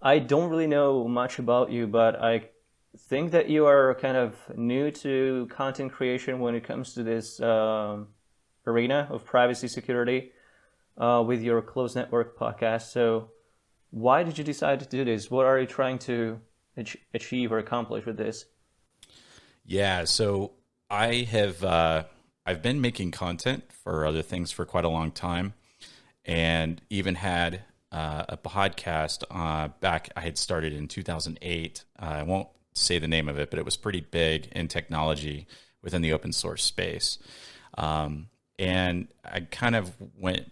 I don't really know much about you, but I think that you are kind of new to content creation when it comes to this arena of privacy security with your Closed Ntwrk podcast. So, why did you decide to do this? What are you trying to achieve or accomplish with this? Yeah, so I've been making content for other things for quite a long time, and even had a podcast back. I had started in 2008. I won't say the name of it, but it was pretty big in technology within the open source space. And I kind of went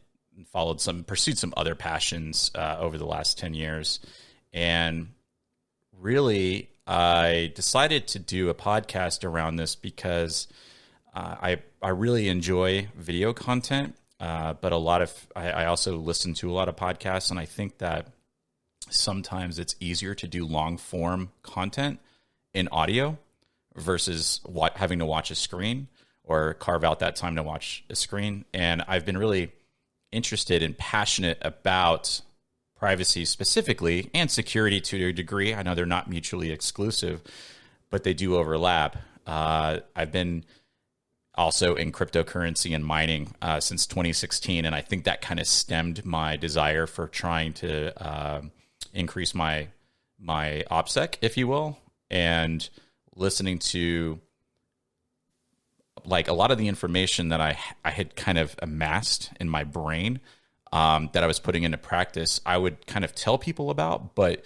and pursued some other passions over the last 10 years, and really, I decided to do a podcast around this because I really enjoy video content, but I also listen to a lot of podcasts, and I think that sometimes it's easier to do long form content in audio versus having to watch a screen or carve out that time to watch a screen. And I've been really interested and passionate about privacy specifically and security to a degree. I know they're not mutually exclusive, but they do overlap. I've been also in cryptocurrency and mining since 2016, and I think that kind of stemmed my desire for trying to increase my OPSEC, if you will, and listening to like a lot of the information that I had kind of amassed in my brain that I was putting into practice, I would kind of tell people about, but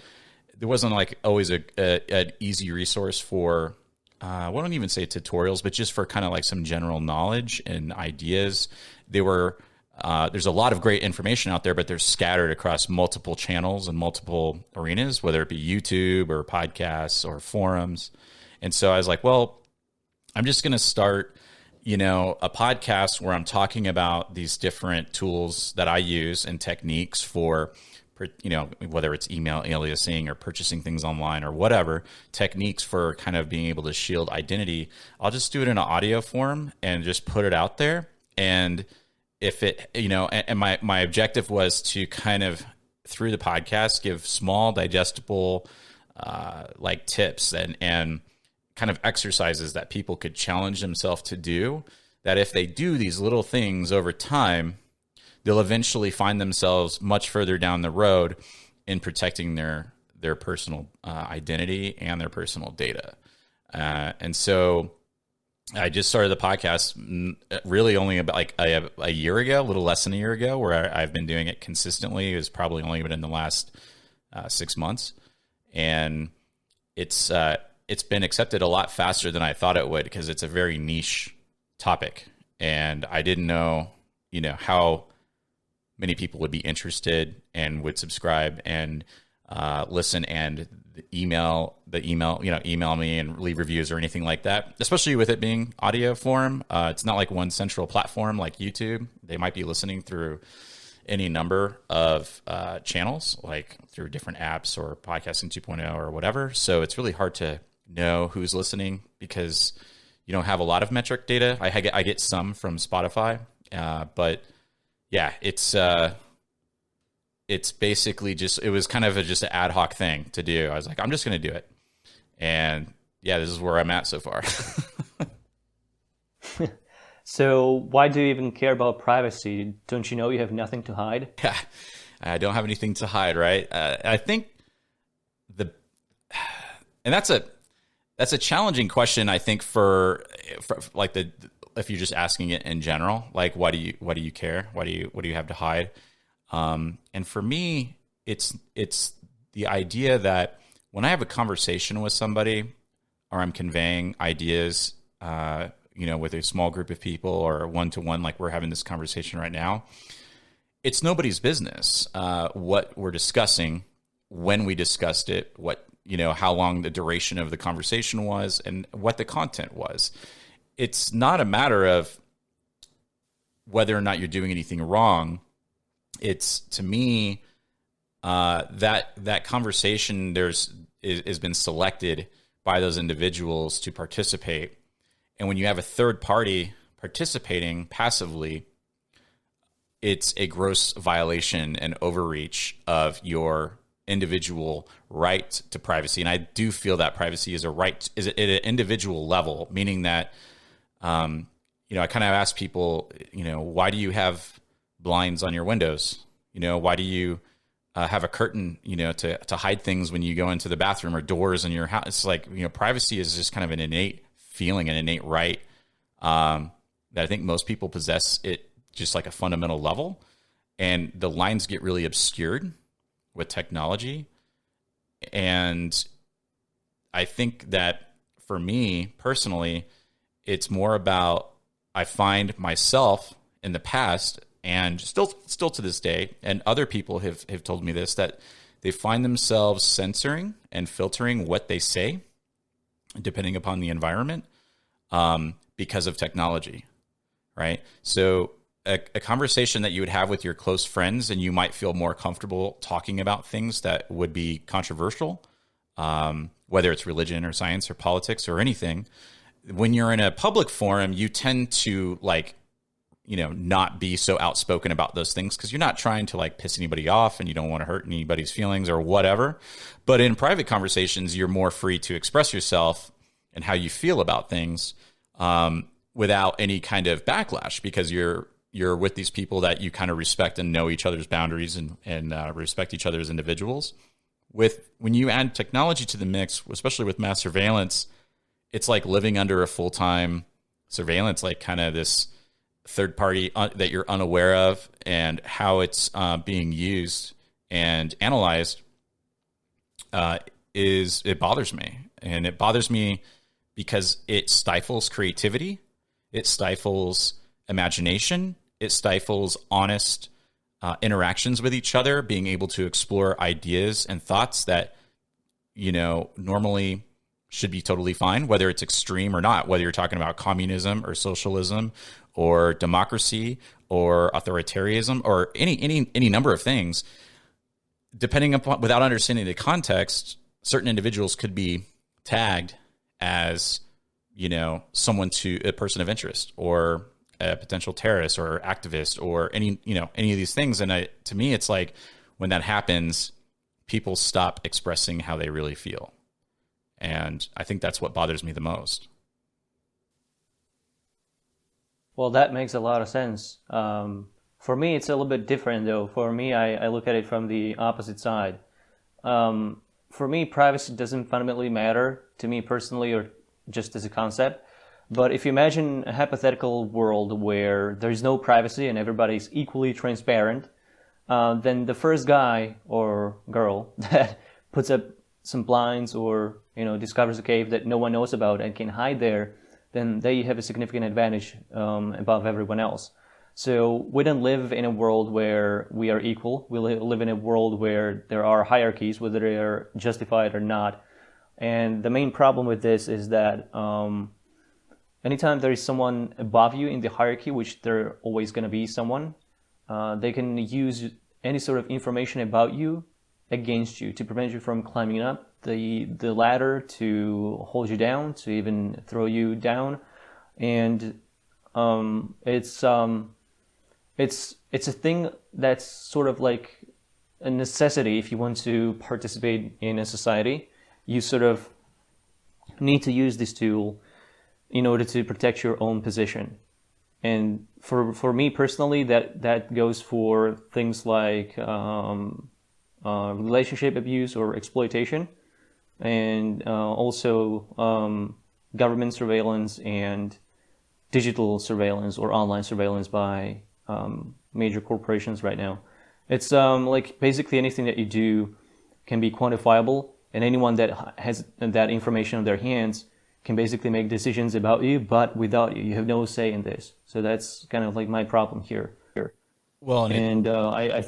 there wasn't like always an easy resource for, I won't even say tutorials, but just for kind of like some general knowledge and ideas. There's a lot of great information out there, but they're scattered across multiple channels and multiple arenas, whether it be YouTube or podcasts or forums. And so I was like, well, I'm just going to start a podcast where I'm talking about these different tools that I use and techniques for, whether it's email aliasing or purchasing things online or whatever, techniques for kind of being able to shield identity. I'll just do it in an audio form and just put it out there. And if it, and my objective was to kind of, through the podcast, give small, digestible, like tips and kind of exercises that people could challenge themselves to do, that if they do these little things over time, they'll eventually find themselves much further down the road in protecting their personal identity and their personal data. And so I just started the podcast really only about like a year ago, a little less than a year ago, where I've been doing it consistently. It was probably only been in the last 6 months. And it's been accepted a lot faster than I thought it would, because it's a very niche topic. And I didn't know, how many people would be interested and would subscribe and listen and email me and leave reviews or anything like that, especially with it being audio form. It's not like one central platform like YouTube. They might be listening through any number of channels, like through different apps or podcasting 2.0 or whatever. So it's really hard to know who's listening because you don't have a lot of metric data. I get some from Spotify, but yeah, it's basically it was kind of just an ad hoc thing to do. I was like, I'm just going to do it. And yeah, this is where I'm at so far. So why do you even care about privacy? Don't you know you have nothing to hide? Yeah, I don't have anything to hide, right? I think and that's a challenging question, I think, for like if you're just asking it in general, like why do you care? What do you have to hide? And for me, it's the idea that when I have a conversation with somebody, or I'm conveying ideas, with a small group of people or one-to-one, like we're having this conversation right now, it's nobody's business what we're discussing, when we discussed it, how long the duration of the conversation was, and what the content was. It's not a matter of whether or not you're doing anything wrong. It's, to me, that conversation has been selected by those individuals to participate. And when you have a third party participating passively, it's a gross violation and overreach of your individual right to privacy. And I do feel that privacy is a right, is at an individual level, meaning that, I kind of ask people, why do you have blinds on your windows? Why do you have a curtain, to hide things when you go into the bathroom, or doors in your house? It's like, privacy is just kind of an innate feeling, an innate right that I think most people possess it just like a fundamental level. And the lines get really obscured with technology. And I think that for me personally, it's more about, I find myself in the past, and still to this day, and other people have told me this, that they find themselves censoring and filtering what they say, depending upon the environment, because of technology, right? So a conversation that you would have with your close friends, and you might feel more comfortable talking about things that would be controversial, whether it's religion or science or politics or anything. When you're in a public forum, you tend to not be so outspoken about those things, because you're not trying to piss anybody off, and you don't want to hurt anybody's feelings or whatever. But in private conversations, you're more free to express yourself and how you feel about things without any kind of backlash, because you're with these people that you kind of respect and know each other's boundaries and respect each other as individuals. When you add technology to the mix, especially with mass surveillance, it's like living under a full-time surveillance, like kind of this third party that you're unaware of, and how it's being used and analyzed it bothers me. And it bothers me because it stifles creativity, it stifles imagination, it stifles honest interactions with each other, being able to explore ideas and thoughts that normally should be totally fine, whether it's extreme or not, whether you're talking about communism or socialism or democracy or authoritarianism or any number of things. Depending upon, without understanding the context, certain individuals could be tagged as, a person of interest, or a potential terrorist or activist, or any of these things. And to me, it's like, when that happens, people stop expressing how they really feel. And I think that's what bothers me the most. Well, that makes a lot of sense. For me, it's a little bit different, though. For me, I look at it from the opposite side. For me, privacy doesn't fundamentally matter to me personally, or just as a concept. But if you imagine a hypothetical world where there's no privacy and everybody's equally transparent, then the first guy or girl that puts up some blinds, or discovers a cave that no one knows about and can hide there, then they have a significant advantage above everyone else. So we don't live in a world where we are equal. We live in a world where there are hierarchies, whether they are justified or not. And the main problem with this is that anytime there is someone above you in the hierarchy, which there always going to be someone, they can use any sort of information about you against you to prevent you from climbing up the ladder, to hold you down, to even throw you down. And it's a thing that's sort of like a necessity if you want to participate in a society. You sort of need to use this tool in order to protect your own position. And for me personally, that goes for things like relationship abuse or exploitation, and also government surveillance and digital surveillance or online surveillance by major corporations right now. It's like basically anything that you do can be quantifiable, and anyone that has that information in their hands can basically make decisions about you, but without you. You have no say in this. So that's kind of like my problem here. Well, I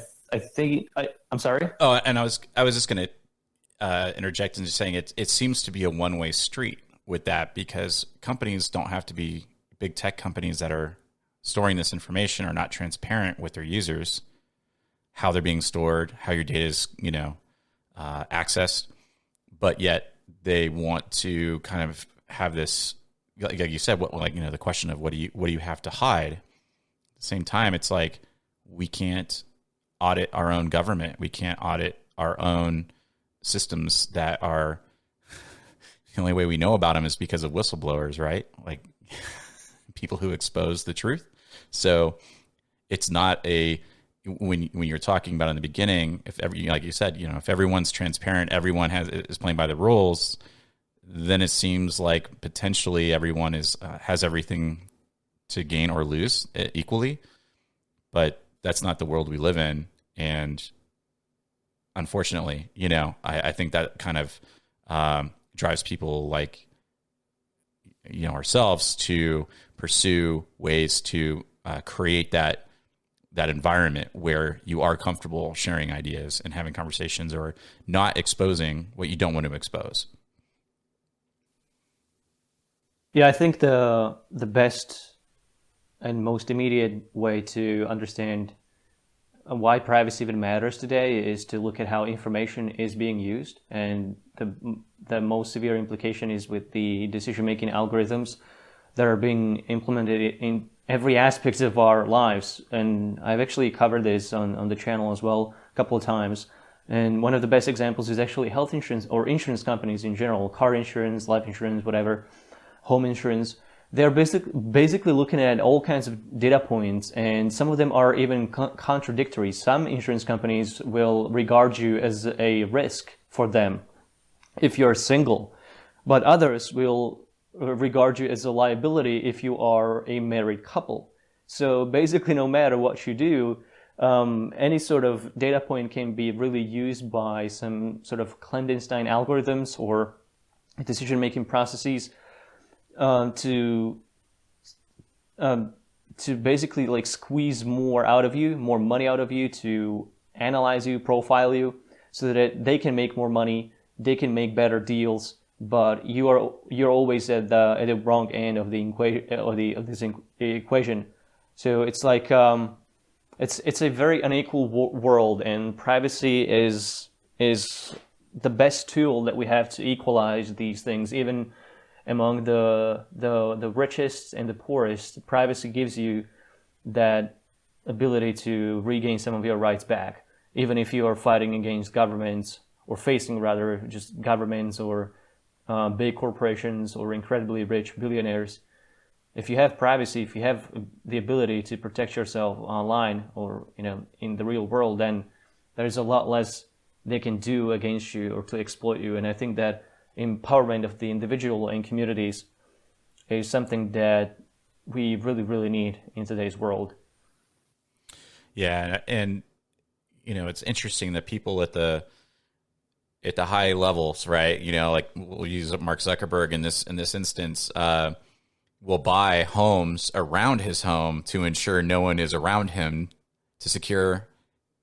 think I'm sorry. Oh, and I was just going to interject into saying it seems to be a one-way street with that, because companies don't have to be big tech companies that are storing this information are not transparent with their users, how they're being stored, how your data is accessed, but yet they want to kind of have this, like you said, the question of what do you have to hide. At the same time, it's like, we can't audit our own government. We can't audit our own systems that are the only way we know about them is because of whistleblowers, right? Like people who expose the truth. So it's not when you're talking about in the beginning, if like you said, if everyone's transparent, everyone is playing by the rules, then it seems like potentially everyone has everything to gain or lose equally. But that's not the world we live in, and unfortunately, I think that kind of drives people like ourselves to pursue ways to create that environment where you are comfortable sharing ideas and having conversations, or not exposing what you don't want to expose. Yeah, I think the best and most immediate way to understand why privacy even matters today is to look at how information is being used, and the most severe implication is with the decision-making algorithms that are being implemented in every aspect of our lives. And I've actually covered this on the channel as well a couple of times. And one of the best examples is actually health insurance or insurance companies in general, car insurance, life insurance, whatever, home insurance. They're basically looking at all kinds of data points, and some of them are even contradictory. Some insurance companies will regard you as a risk for them if you're single, but others will regard you as a liability if you are a married couple. So basically, no matter what you do, any sort of data point can be really used by some sort of clandestine algorithms or decision-making processes to basically like squeeze more out of you, more money out of you, to analyze you, profile you, so that they can make more money, they can make better deals, but you're always at the wrong end of the equation. So it's like it's a very unequal world, and privacy is the best tool that we have to equalize these things. Even among the richest and the poorest, privacy gives you that ability to regain some of your rights back, even if you are fighting against governments, or facing rather just governments or big corporations or incredibly rich billionaires. If you have privacy, if you have the ability to protect yourself online or in the real world, then there's a lot less they can do against you or to exploit you. And I think that empowerment of the individual and communities is something that we really, really need in today's world. Yeah, and it's interesting that people at the high levels, right? Like we'll use Mark Zuckerberg in this instance, will buy homes around his home to ensure no one is around him, to secure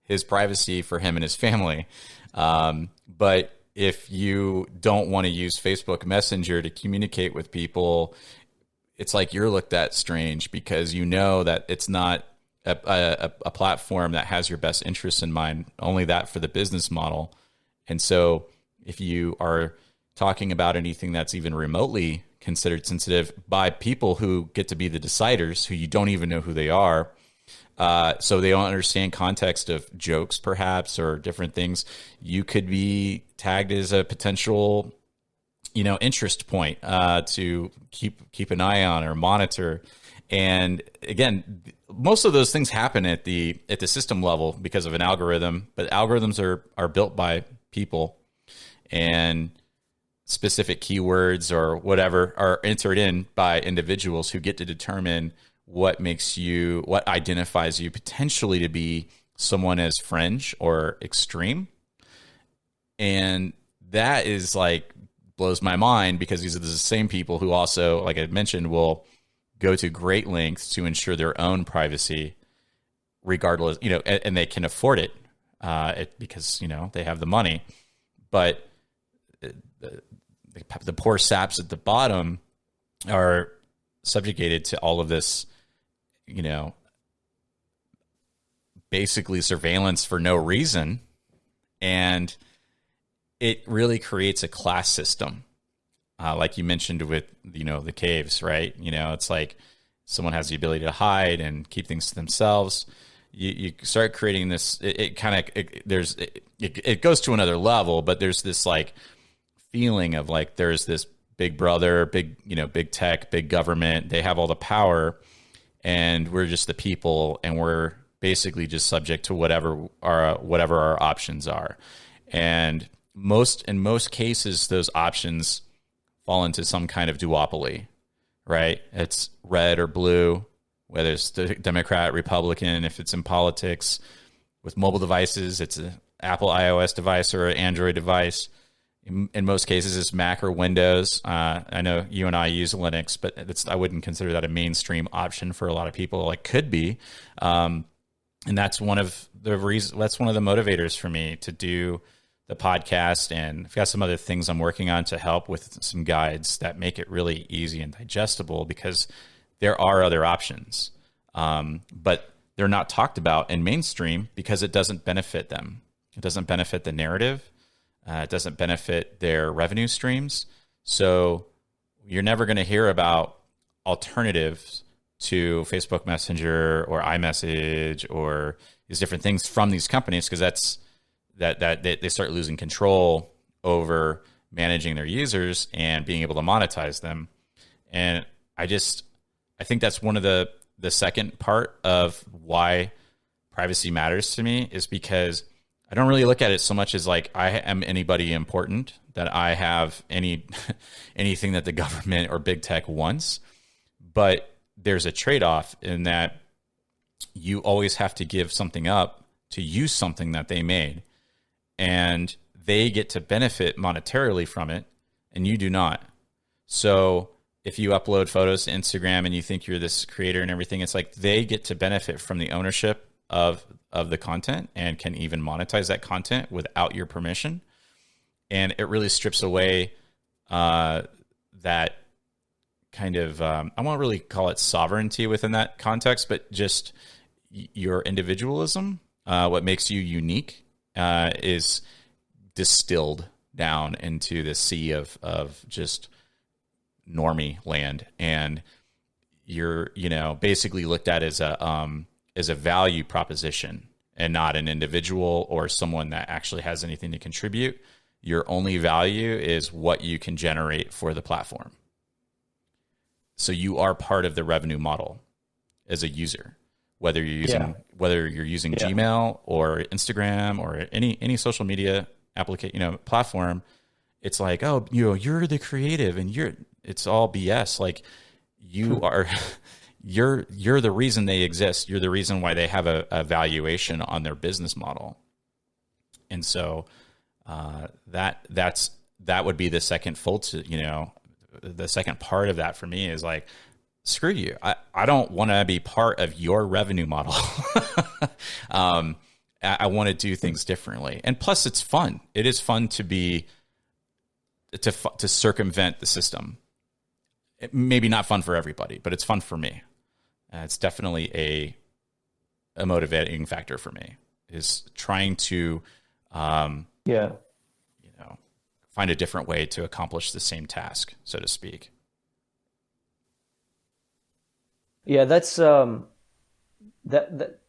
his privacy for him and his family. But if you don't want to use Facebook Messenger to communicate with people, it's like you're looked at strange, because that it's not a platform that has your best interests in mind, only that for the business model. And so if you are talking about anything that's even remotely considered sensitive by people who get to be the deciders, who you don't even know who they are, so they don't understand context of jokes perhaps or different things, you could be tagged as a potential interest point to keep an eye on or monitor. And again, most of those things happen at the system level because of an algorithm, but algorithms are built by people, and specific keywords or whatever are entered in by individuals who get to determine what identifies you potentially to be someone as fringe or extreme. And that is like blows my mind, because these are the same people who also, like I mentioned, will go to great lengths to ensure their own privacy, regardless, and they can afford it, because they have the money. But the poor saps at the bottom are subjugated to all of this, basically surveillance for no reason. And it really creates a class system. Like you mentioned with, the caves, right? It's like someone has the ability to hide and keep things to themselves. You start creating this, it goes to another level, but there's this like feeling of like there's this big brother, big, big tech, big government. They have all the power, and we're just the people, and we're basically just subject to whatever our options are. And in most cases, those options fall into some kind of duopoly, right? It's red or blue, whether it's the Democrat, Republican. If it's in politics, with mobile devices, it's an Apple iOS device or an Android device. In most cases, it's Mac or Windows. I know you and I use Linux, but I wouldn't consider that a mainstream option for a lot of people. Like, could be, and that's one of the reasons. That's one of the motivators for me to do the podcast, and I've got some other things I'm working on to help with some guides that make it really easy and digestible, because there are other options, but they're not talked about in mainstream because it doesn't benefit them. It doesn't benefit the narrative. It doesn't benefit their revenue streams. So you're never going to hear about alternatives to Facebook Messenger or iMessage or these different things from these companies, because that they start losing control over managing their users and being able to monetize them. And I think that's one of the second part of why privacy matters to me, is because I don't really look at it so much as like I am anybody important, that I have anything that the government or big tech wants. But there's a trade-off in that you always have to give something up to use something that they made, and they get to benefit monetarily from it, and you do not. So if you upload photos to Instagram and you think you're this creator and everything, it's like they get to benefit from the ownership of the content and can even monetize that content without your permission. And it really strips away that kind of, I won't really call it sovereignty within that context, but just your individualism, what makes you unique, is distilled down into the sea of just normie land. And you're, basically looked at as a value proposition and not an individual or someone that actually has anything to contribute. Your only value is what you can generate for the platform. So you are part of the revenue model as a user, whether you're using Gmail or Instagram or any social media application, platform. It's like, oh, you're the creative, and it's all BS. Like, you are. You're the reason they exist. You're the reason why they have a valuation on their business model. And so that would be the second the second part of that for me is like, screw you. I don't want to be part of your revenue model. I want to do things differently. And plus, it's fun. It is fun to circumvent the system. It maybe not fun for everybody, but it's fun for me. It's definitely a motivating factor for me, is trying to, find a different way to accomplish the same task, so to speak. Yeah, that's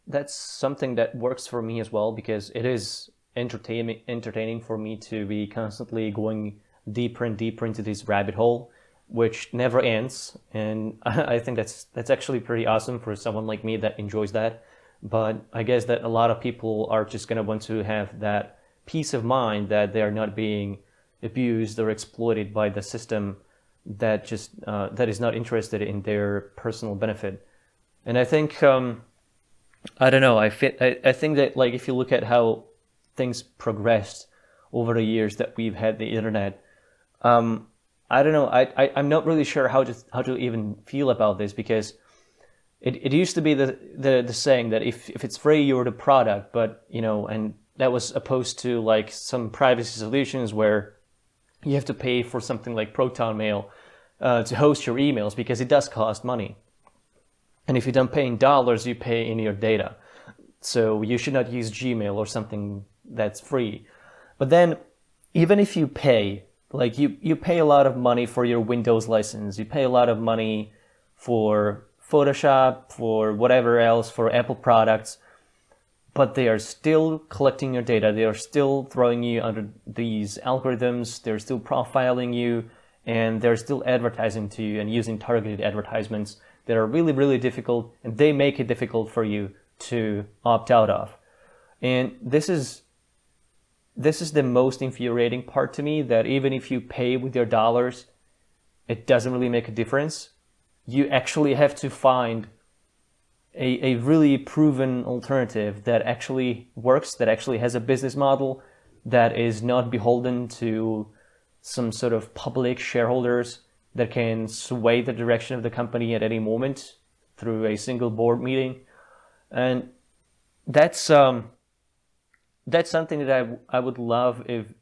that's something that works for me as well, because it is entertaining for me to be constantly going deeper and deeper into this rabbit hole, which never ends. And I think that's actually pretty awesome for someone like me that enjoys that. But I guess that a lot of people are just going to want to have that peace of mind that they are not being abused or exploited by the system that just that is not interested in their personal benefit. And I think I don't know. I think that, like, if you look at how things progressed over the years that we've had the internet, I don't know. I'm not really sure how to even feel about this, because it used to be the saying that if it's free, you're the product. But and that was opposed to like some privacy solutions where you have to pay for something like Proton Mail to host your emails, because it does cost money. And if you don't pay in dollars, you pay in your data. So you should not use Gmail or something that's free. But then, even if you pay, like you pay a lot of money for your Windows license, you pay a lot of money for Photoshop, for whatever else, for Apple products. but they are still collecting your data. They are still throwing you under these algorithms. They're still profiling you, and they're still advertising to you and using targeted advertisements that are really, really difficult, and they make it difficult for you to opt out of. And this is the most infuriating part to me, that even if you pay with your dollars, it doesn't really make a difference. You actually have to find a really proven alternative that actually works, that actually has a business model that is not beholden to some sort of public shareholders that can sway the direction of the company at any moment through a single board meeting. And that's something that I would love if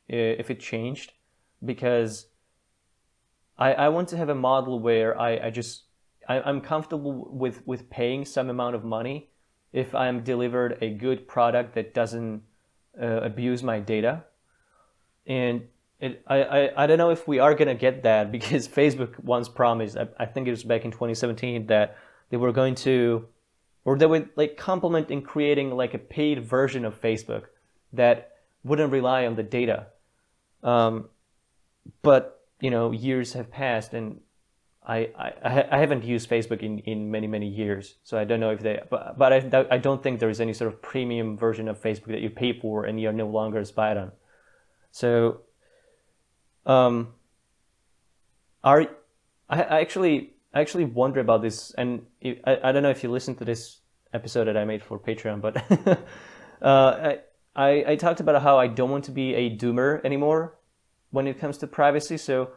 it changed, because I want to have a model where I'm comfortable with paying some amount of money if I'm delivered a good product that doesn't abuse my data. And I don't know if we are going to get that, because Facebook once promised, I think it was back in 2017, that they were going to, or they would like complement in creating like a paid version of Facebook that wouldn't rely on the data. But years have passed, and I haven't used Facebook in many years, so I don't know if but I don't think there is any sort of premium version of Facebook that you pay for and you're no longer spied on. So, I actually wonder about this, and I don't know if you listened to this episode that I made for Patreon, but I talked about how I don't want to be a doomer anymore when it comes to privacy. So,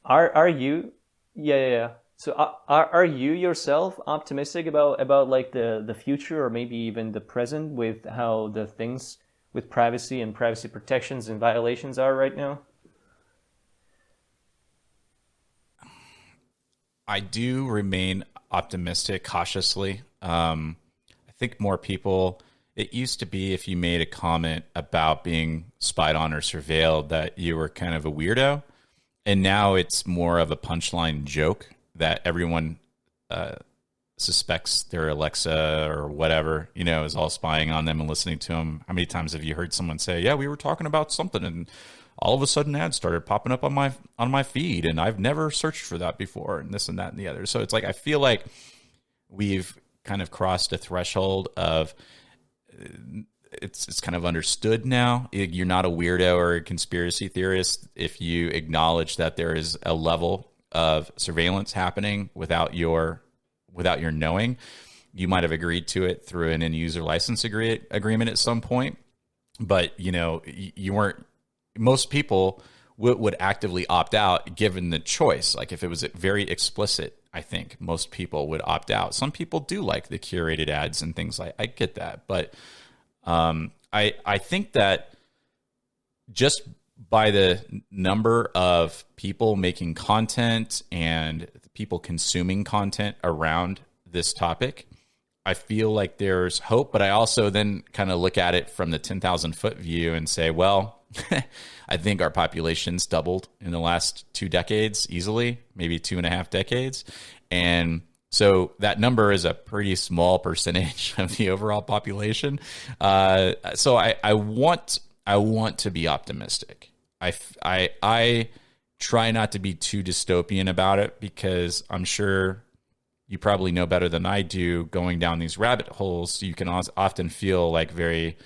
are you? Yeah. So are you yourself optimistic about like the future, or maybe even the present, with how the things with privacy and privacy protections and violations are right now? I do remain optimistic cautiously. I think more people, it used to be if you made a comment about being spied on or surveilled that you were kind of a weirdo. And now it's more of a punchline joke that everyone suspects their Alexa or whatever, is all spying on them and listening to them. How many times have you heard someone say, "Yeah, we were talking about something, and all of a sudden ads started popping up on my feed, and I've never searched for that before," and this and that and the other. So it's like I feel like we've kind of crossed a threshold of it's kind of understood now. You're not a weirdo or a conspiracy theorist if you acknowledge that there is a level of surveillance happening without your knowing. You might have agreed to it through an end user license agreement at some point, but you weren't. Most people would actively opt out given the choice. Like if it was very explicit, I think most people would opt out. Some people do like the curated ads and things I get that, but I think that just by the number of people making content and people consuming content around this topic, I feel like there's hope. But I also then kind of look at it from the 10,000 foot view and say, well, I think our population's doubled in the last 2 decades easily, maybe 2.5 decades. And so that number is a pretty small percentage of the overall population. So I want to be optimistic. I try not to be too dystopian about it, because I'm sure you probably know better than I do. Going down these rabbit holes, you can often feel like very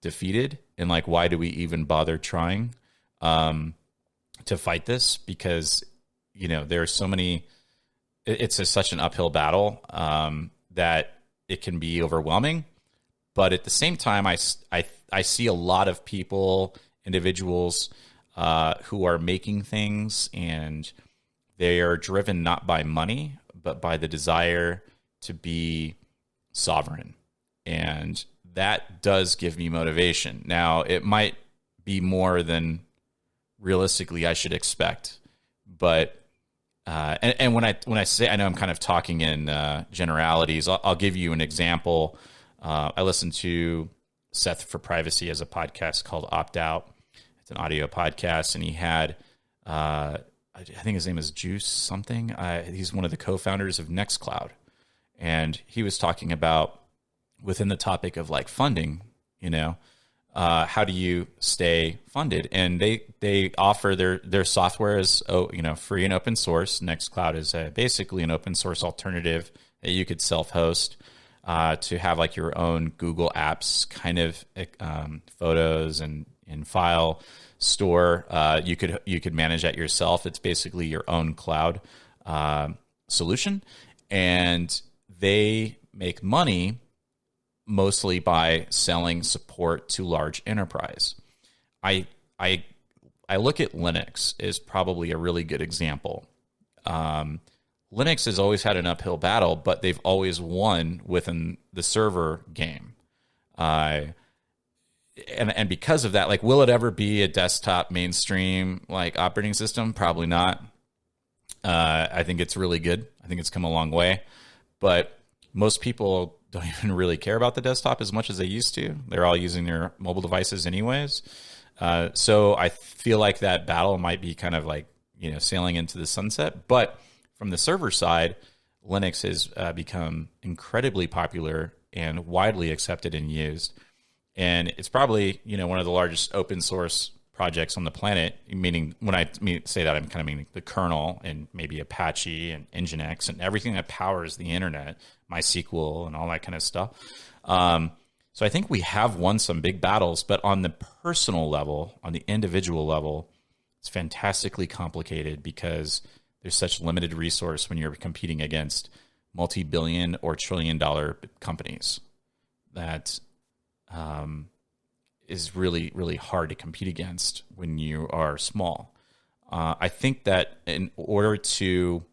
defeated and like, why do we even bother trying to fight this? Because there are so many. It's such an uphill battle that it can be overwhelming. But at the same time, I see a lot of people, individuals who are making things, and they are driven not by money, but by the desire to be sovereign. And that does give me motivation. Now, it might be more than realistically I should expect, but and when I say, I know I'm kind of talking in generalities. I'll give you an example. I listened to Seth for Privacy as a podcast called Opt Out. It's an audio podcast, and he had I think his name is Juice something. He's one of the co-founders of Nextcloud, and he was talking about within the topic of like funding, you know, how do you stay funded? And they offer their software as free and open source. Nextcloud is basically an open source alternative that you could self-host to have like your own Google Apps kind of photos and file store. You could manage that yourself. It's basically your own cloud solution, and they make money mostly by selling support to large enterprise. I look at Linux as probably a really good example. Linux has always had an uphill battle, but they've always won within the server game. And because of that, like, will it ever be a desktop mainstream like operating system? Probably not. I think it's really good. I think it's come a long way, but most people don't even really care about the desktop as much as they used to. They're all using their mobile devices anyways. So I feel like that battle might be kind of like, sailing into the sunset. But from the server side, Linux has become incredibly popular and widely accepted and used. And it's probably, one of the largest open source projects on the planet. Meaning, when I say that, I'm kind of meaning the kernel and maybe Apache and Nginx and everything that powers the internet, MySQL and all that kind of stuff. So I think we have won some big battles, but on the personal level, on the individual level, it's fantastically complicated because there's such limited resource when you're competing against multi-billion or trillion-dollar companies that is really, really hard to compete against when you are small. I think that in order to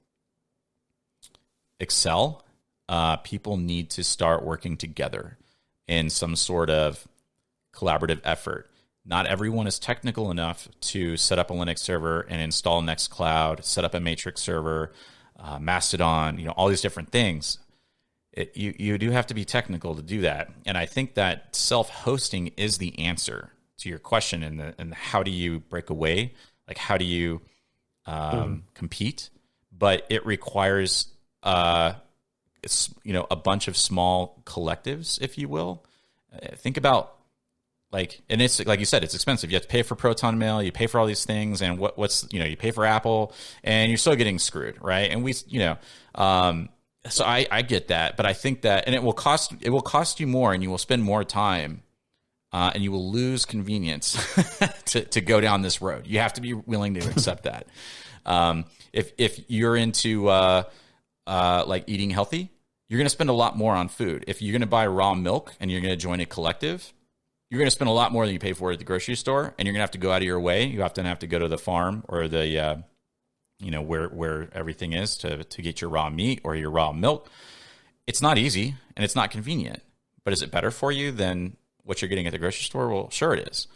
excel, people need to start working together in some sort of collaborative effort. Not everyone is technical enough to set up a Linux server and install Nextcloud, set up a Matrix server, Mastodon, all these different things. You do have to be technical to do that. And I think that self-hosting is the answer to your question. And how do you break away? Like, how do you compete? But it requires a bunch of small collectives, if you will. Think about, and it's like you said, it's expensive. You have to pay for Proton Mail, you pay for all these things, and you pay for Apple, and you're still getting screwed, right? And so I get that, but I think that, and it will cost you more, and you will spend more time, and you will lose convenience to go down this road. You have to be willing to accept that. If you're into like eating healthy, you're going to spend a lot more on food. If you're going to buy raw milk and you're going to join a collective, you're going to spend a lot more than you pay for it at the grocery store, and you're going to have to go out of your way. You often have to go to the farm or the where everything is to get your raw meat or your raw milk. It's not easy and it's not convenient, but is it better for you than what you're getting at the grocery store? Well, sure it is.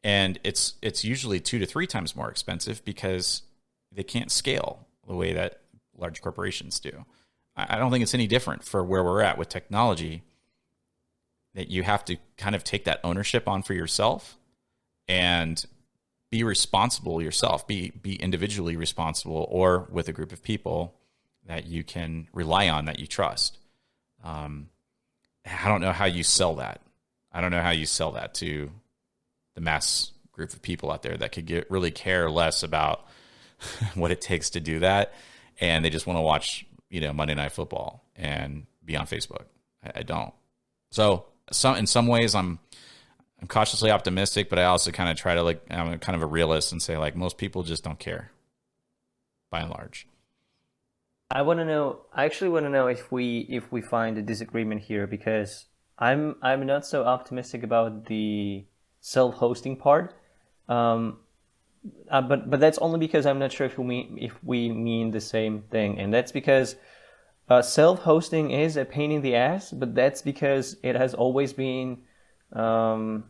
And it's usually 2 to 3 times more expensive because they can't scale the way that large corporations do. I don't think it's any different for where we're at with technology, that you have to kind of take that ownership on for yourself and be responsible yourself, be individually responsible, or with a group of people that you can rely on, that you trust. I don't know how you sell that. I don't know how you sell that to the mass group of people out there that could really care less about what it takes to do that, and they just want to watch, Monday Night Football and be on Facebook. I don't. So in some ways, I'm cautiously optimistic, but I also kind of try to, I'm kind of a realist and say, most people just don't care, by and large. I actually want to know if we find a disagreement here, because I'm not so optimistic about the self-hosting part. But that's only because I'm not sure if we mean the same thing, and that's because self-hosting is a pain in the ass, but that's because it has always been proposed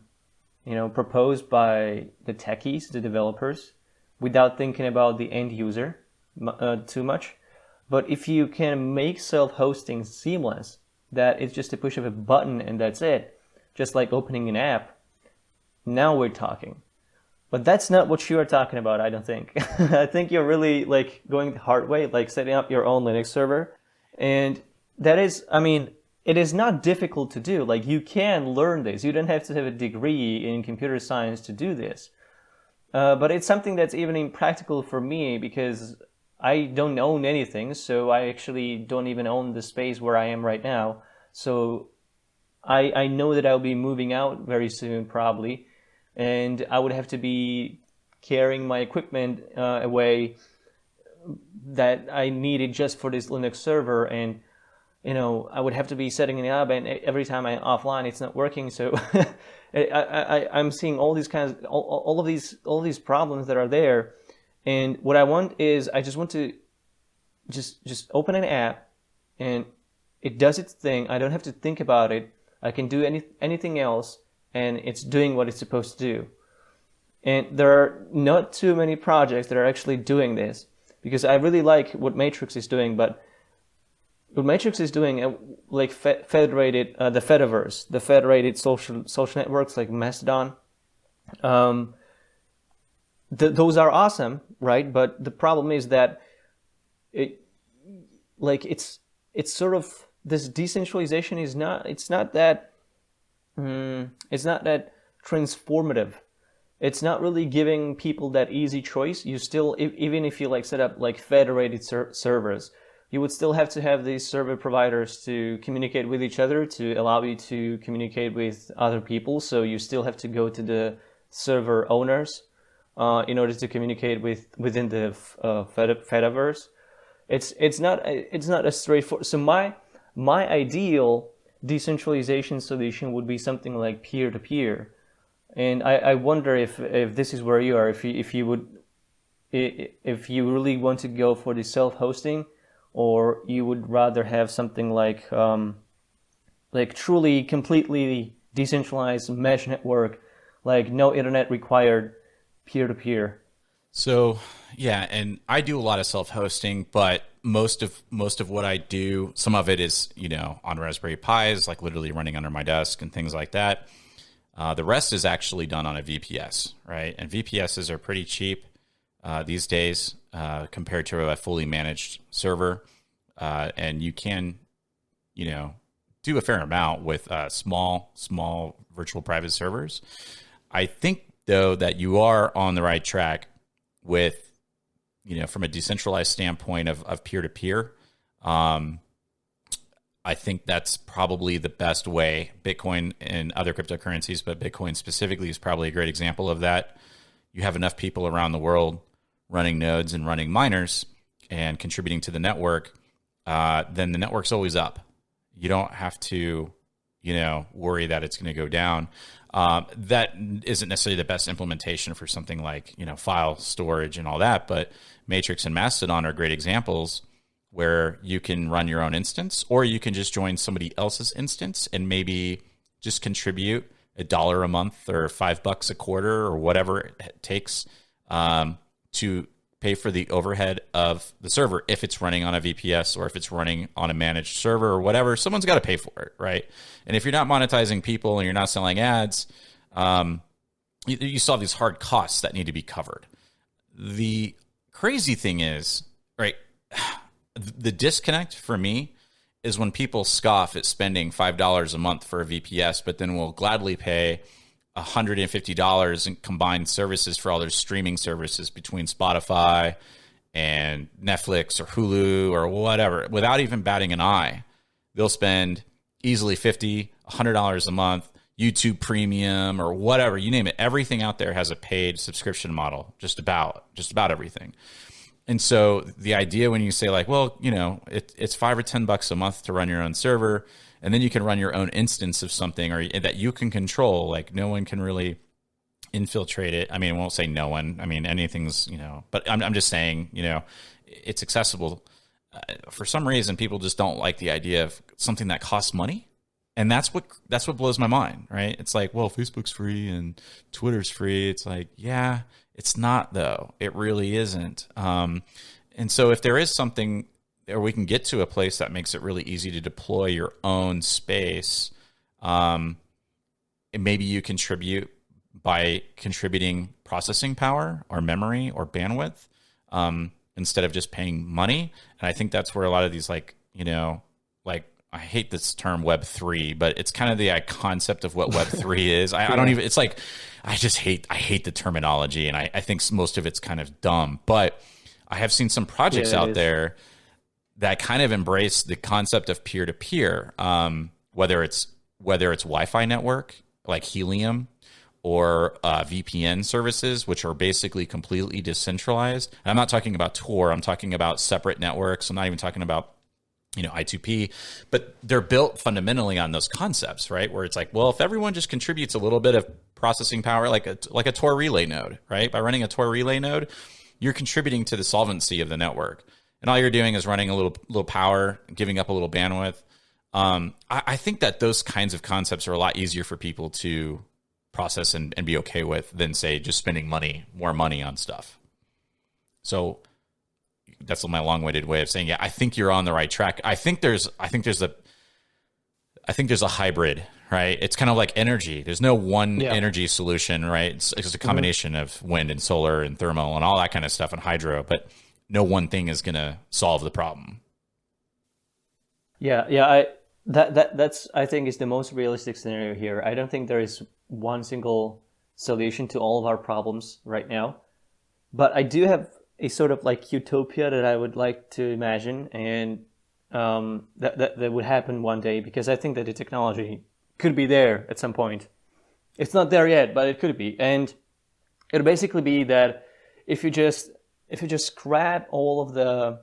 by the techies, the developers, without thinking about the end user too much. But if you can make self-hosting seamless, that it's just a push of a button and that's it, just like opening an app, now we're talking. But that's not what you are talking about, I don't think. I think you're really going the hard way, setting up your own Linux server. And that is, it is not difficult to do. Like, you can learn this. You don't have to have a degree in computer science to do this. But it's something that's even impractical for me because I don't own anything. So I actually don't even own the space where I am right now. So I know that I'll be moving out very soon, probably. And I would have to be carrying my equipment away that I needed just for this Linux server, and I would have to be setting it up, and every time I'm offline, it's not working. So I'm seeing all these kinds, all of these problems that are there, and what I want is I just want to just open an app, and it does its thing. I don't have to think about it. I can do anything else, and it's doing what it's supposed to do. And there are not too many projects that are actually doing this, because I really like what Matrix is doing, but what Matrix is doing, like federated, the Fediverse, the federated social networks like Mastodon, those are awesome, right? But the problem is that it's sort of, this decentralization is not, it's not that transformative. It's not really giving people that easy choice. You still, even if you like set up like federated servers, you would still have to have these server providers to communicate with each other to allow you to communicate with other people. So you still have to go to the server owners in order to communicate within the Fediverse. It's not a straightforward. So my ideal decentralization solution would be something like peer-to-peer. And I wonder if this is where you are, if you really want to go for the self-hosting, or you would rather have something like truly completely decentralized mesh network, like no internet required, peer-to-peer. So yeah, and I do a lot of self-hosting, but most of what I do, some of it is on Raspberry Pis, like literally running under my desk and things like that. The rest is actually done on a VPS, right? And VPSs are pretty cheap these days compared to a fully managed server. And you can, do a fair amount with small virtual private servers. I think, though, that you are on the right track with, from a decentralized standpoint of peer-to-peer. I think that's probably the best way. Bitcoin and other cryptocurrencies, but Bitcoin specifically is probably a great example of that. You have enough people around the world running nodes and running miners and contributing to the network, then the network's always up. You don't have to, worry that it's going to go down. That isn't necessarily the best implementation for something like, file storage and all that, but Matrix and Mastodon are great examples where you can run your own instance, or you can just join somebody else's instance and maybe just contribute $1 a month or $5 a quarter or whatever it takes to pay for the overhead of the server. If it's running on a VPS or if it's running on a managed server or whatever, someone's got to pay for it, right? And if you're not monetizing people and you're not selling ads, you still have these hard costs that need to be covered. The crazy thing is, right, the disconnect for me is when people scoff at spending $5 a month for a VPS, but then will gladly pay $150 in combined services for all their streaming services between Spotify and Netflix or Hulu or whatever, without even batting an eye. They'll spend easily $50, $100 a month, YouTube Premium or whatever, you name it. Everything out there has a paid subscription model, just about everything. And so the idea when you say like, well, it's $5 or $10 a month to run your own server, and then you can run your own instance of something or that you can control, like no one can really infiltrate it. I mean, I won't say no one. I mean, anything's, but I'm just saying, it's accessible. For some reason, people just don't like the idea of something that costs money. And that's what blows my mind, right? It's like, well, Facebook's free and Twitter's free. It's like, yeah, it's not though. It really isn't. And so if there is something, or we can get to a place that makes it really easy to deploy your own space, and maybe you contribute by contributing processing power or memory or bandwidth instead of just paying money. And I think that's where a lot of these like I hate this term Web3, but it's kind of the concept of what Web3 is. I Yeah. don't even, it's like, I hate the terminology, and I think most of it's kind of dumb. But I have seen some projects out there that kind of embrace the concept of peer-to-peer, whether it's Wi-Fi network like Helium, or VPN services, which are basically completely decentralized. And I'm not talking about Tor. I'm talking about separate networks. I'm not even talking about I2P, but they're built fundamentally on those concepts, right? Where it's like, well, if everyone just contributes a little bit of processing power, like a Tor relay node, right? By running a Tor relay node, you're contributing to the solvency of the network, and all you're doing is running a little power, giving up a little bandwidth. I think that those kinds of concepts are a lot easier for people to process and be okay with than, say, just spending more money on stuff. So that's my long-winded way of saying, yeah, I think you're on the right track. I think there's a hybrid, right? It's kind of like energy. There's no one energy solution, right? It's a combination of wind and solar and thermal and all that kind of stuff and hydro, but no one thing is going to solve the problem. That's I think is the most realistic scenario here. I don't think there is one single solution to all of our problems right now, but I do have a sort of like utopia that I would like to imagine, and that would happen one day, because I think that the technology could be there at some point. It's not there yet, but it could be, and it'll basically be that if you just grab all of the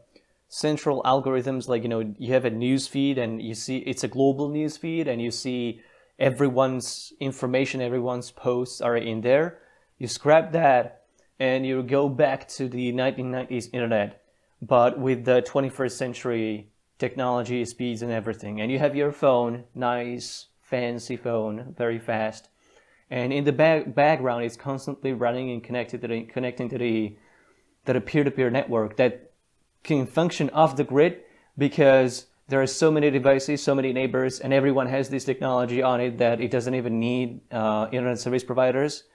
central algorithms, like, you have a news feed and you see it's a global news feed and you see everyone's information, everyone's posts are in there. You scrap that and you go back to the 1990s internet, but with the 21st century technology, speeds and everything. And you have your phone, nice, fancy phone, very fast. And in the background, it's constantly running and connecting to the peer-to-peer network that can function off the grid, because there are so many devices, so many neighbors, and everyone has this technology on it that it doesn't even need internet service providers.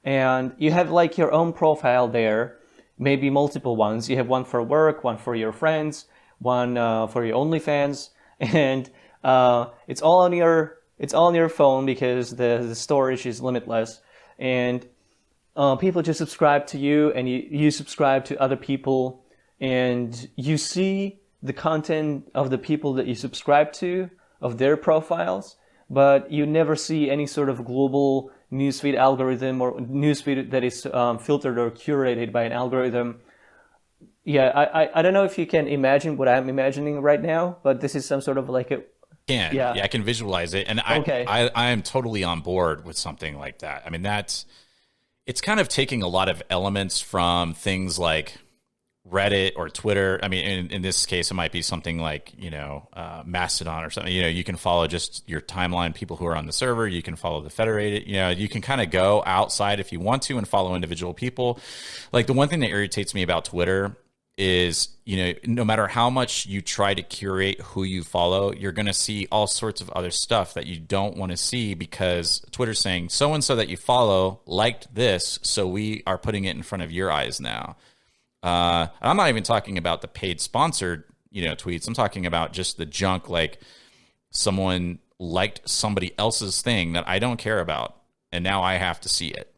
And you have like your own profile there, maybe multiple ones. You have one for work, one for your friends, one for your OnlyFans, and it's all on your phone because the storage is limitless. And people just subscribe to you, and you subscribe to other people, and you see the content of the people that you subscribe to, of their profiles, but you never see any sort of global newsfeed algorithm or newsfeed that is filtered or curated by an algorithm. Yeah, I don't know if you can imagine what I'm imagining right now, but this is some sort of like a... Yeah, I can visualize it, and I am totally on board with something like that. I mean, it's kind of taking a lot of elements from things like Reddit or Twitter. I mean, in this case, it might be something like, Mastodon or something. You can follow just your timeline, people who are on the server. You can follow the federated. You can kind of go outside if you want to and follow individual people. Like, the one thing that irritates me about Twitter is, no matter how much you try to curate who you follow, you're going to see all sorts of other stuff that you don't want to see, because Twitter's saying so-and-so that you follow liked this, so we are putting it in front of your eyes now. I'm not even talking about the paid sponsored, tweets. I'm talking about just the junk, like someone liked somebody else's thing that I don't care about, and now I have to see it.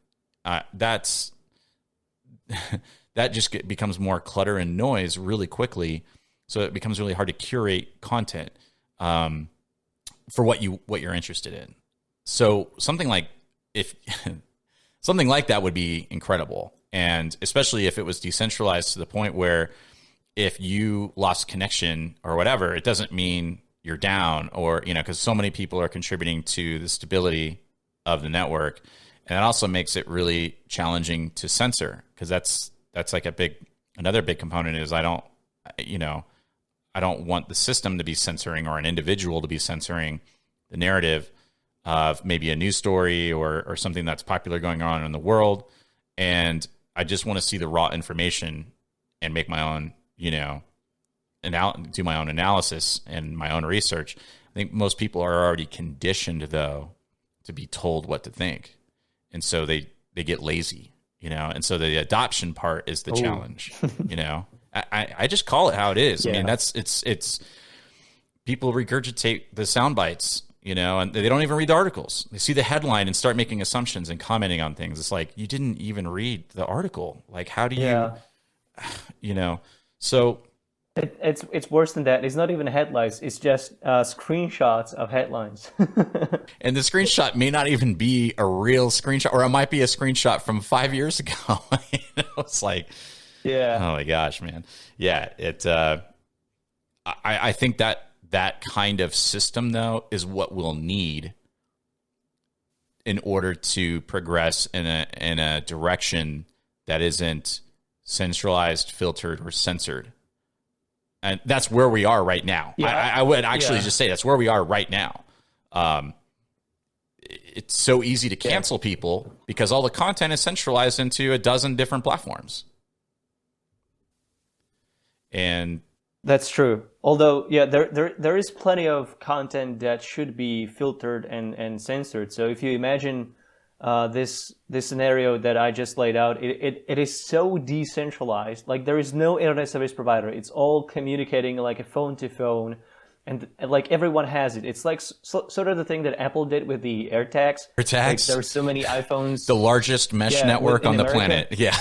That just becomes more clutter and noise really quickly. So it becomes really hard to curate content for what you're interested in. So something like that would be incredible. And especially if it was decentralized to the point where if you lost connection or whatever, it doesn't mean you're down, or, because so many people are contributing to the stability of the network. And it also makes it really challenging to censor, because that's like another big component is I don't want the system to be censoring, or an individual to be censoring the narrative of maybe a news story or something that's popular going on in the world. And I just want to see the raw information and make my own, do my own analysis and my own research. I think most people are already conditioned, though, to be told what to think. And so they get lazy, and so the adoption part is the challenge, I just call it how it is. Yeah. I mean, people regurgitate the sound bites, and they don't even read the articles. They see the headline and start making assumptions and commenting on things. It's like, you didn't even read the article. Like, how do so It's worse than that. It's not even headlines. It's just screenshots of headlines. and the screenshot may not even be a real screenshot, or it might be a screenshot from 5 years ago. It's like, Yeah. oh my gosh, man. Yeah. I think that kind of system, though, is what we'll need in order to progress in a direction that isn't centralized, filtered, or censored. And that's where we are right now. Yeah. I would actually just say that's where we are right now. It's so easy to cancel people because all the content is centralized into a dozen different platforms. And that's true. Although, there is plenty of content that should be filtered and censored. So if you imagine this scenario that I just laid out, it is so decentralized. Like, there is no internet service provider. It's all communicating like a phone to phone, and like everyone has it. It's like sort of the thing that Apple did with the AirTags. Like, there are so many iPhones. The largest mesh network on the planet. Yeah,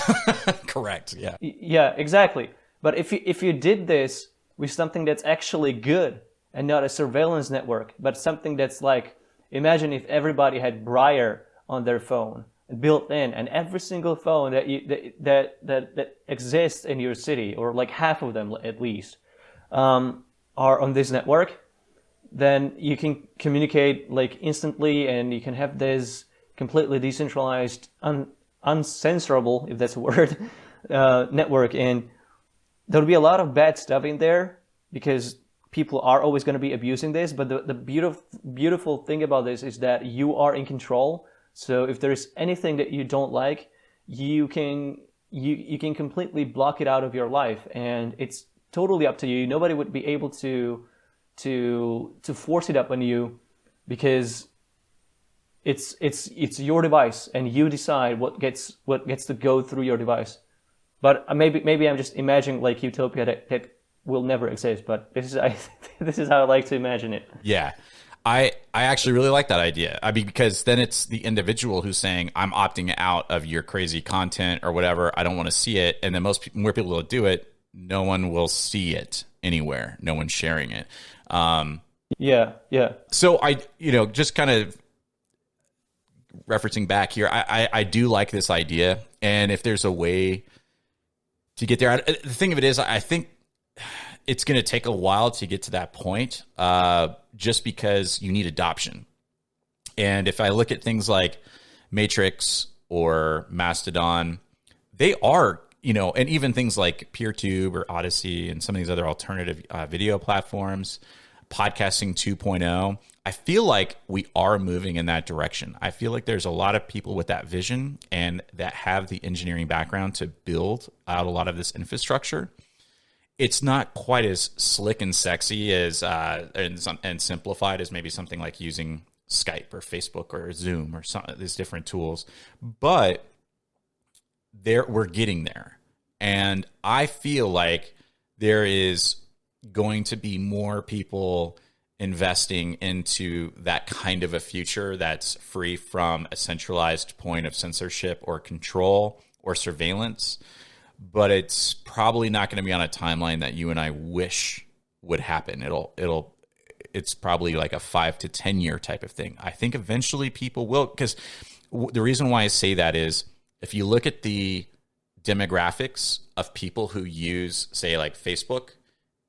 correct. Yeah. Yeah, exactly. But if you did this with something that's actually good and not a surveillance network, but something that's like, imagine if everybody had Briar on their phone built in, and every single phone that exists in your city, or like half of them at least, are on this network, then you can communicate like instantly, and you can have this completely decentralized, uncensorable, if that's a word, network. And there'll be a lot of bad stuff in there because people are always going to be abusing this. But the beautiful thing about this is that you are in control. So if there's anything that you don't like, you can completely block it out of your life, and it's totally up to you. Nobody would be able to force it up on you, because it's your device, and you decide what gets to go through your device. But maybe I'm just imagining like Utopia that will never exist. But this is how I like to imagine it. Yeah. I actually really like that idea. I mean, because then it's the individual who's saying, I'm opting out of your crazy content or whatever. I don't want to see it. And then more people will do it. No one will see it anywhere. No one's sharing it. Yeah. So just kind of referencing back here, I do like this idea. And if there's a way to get there, the thing of it is, I think it's going to take a while to get to that point, just because you need adoption. And if I look at things like Matrix or Mastodon, they are, and even things like PeerTube or Odyssey and some of these other alternative video platforms, podcasting 2.0, I feel like we are moving in that direction. I feel like there's a lot of people with that vision and that have the engineering background to build out a lot of this infrastructure. It's not quite as slick and sexy as and simplified as maybe something like using Skype or Facebook or Zoom or some of these different tools, but we're getting there. And I feel like there is going to be more people investing into that kind of a future that's free from a centralized point of censorship or control or surveillance. But it's probably not going to be on a timeline that you and I wish would happen. It's probably like a 5 to 10 year type of thing. I think eventually people will, because the reason why I say that is if you look at the demographics of people who use, say, like Facebook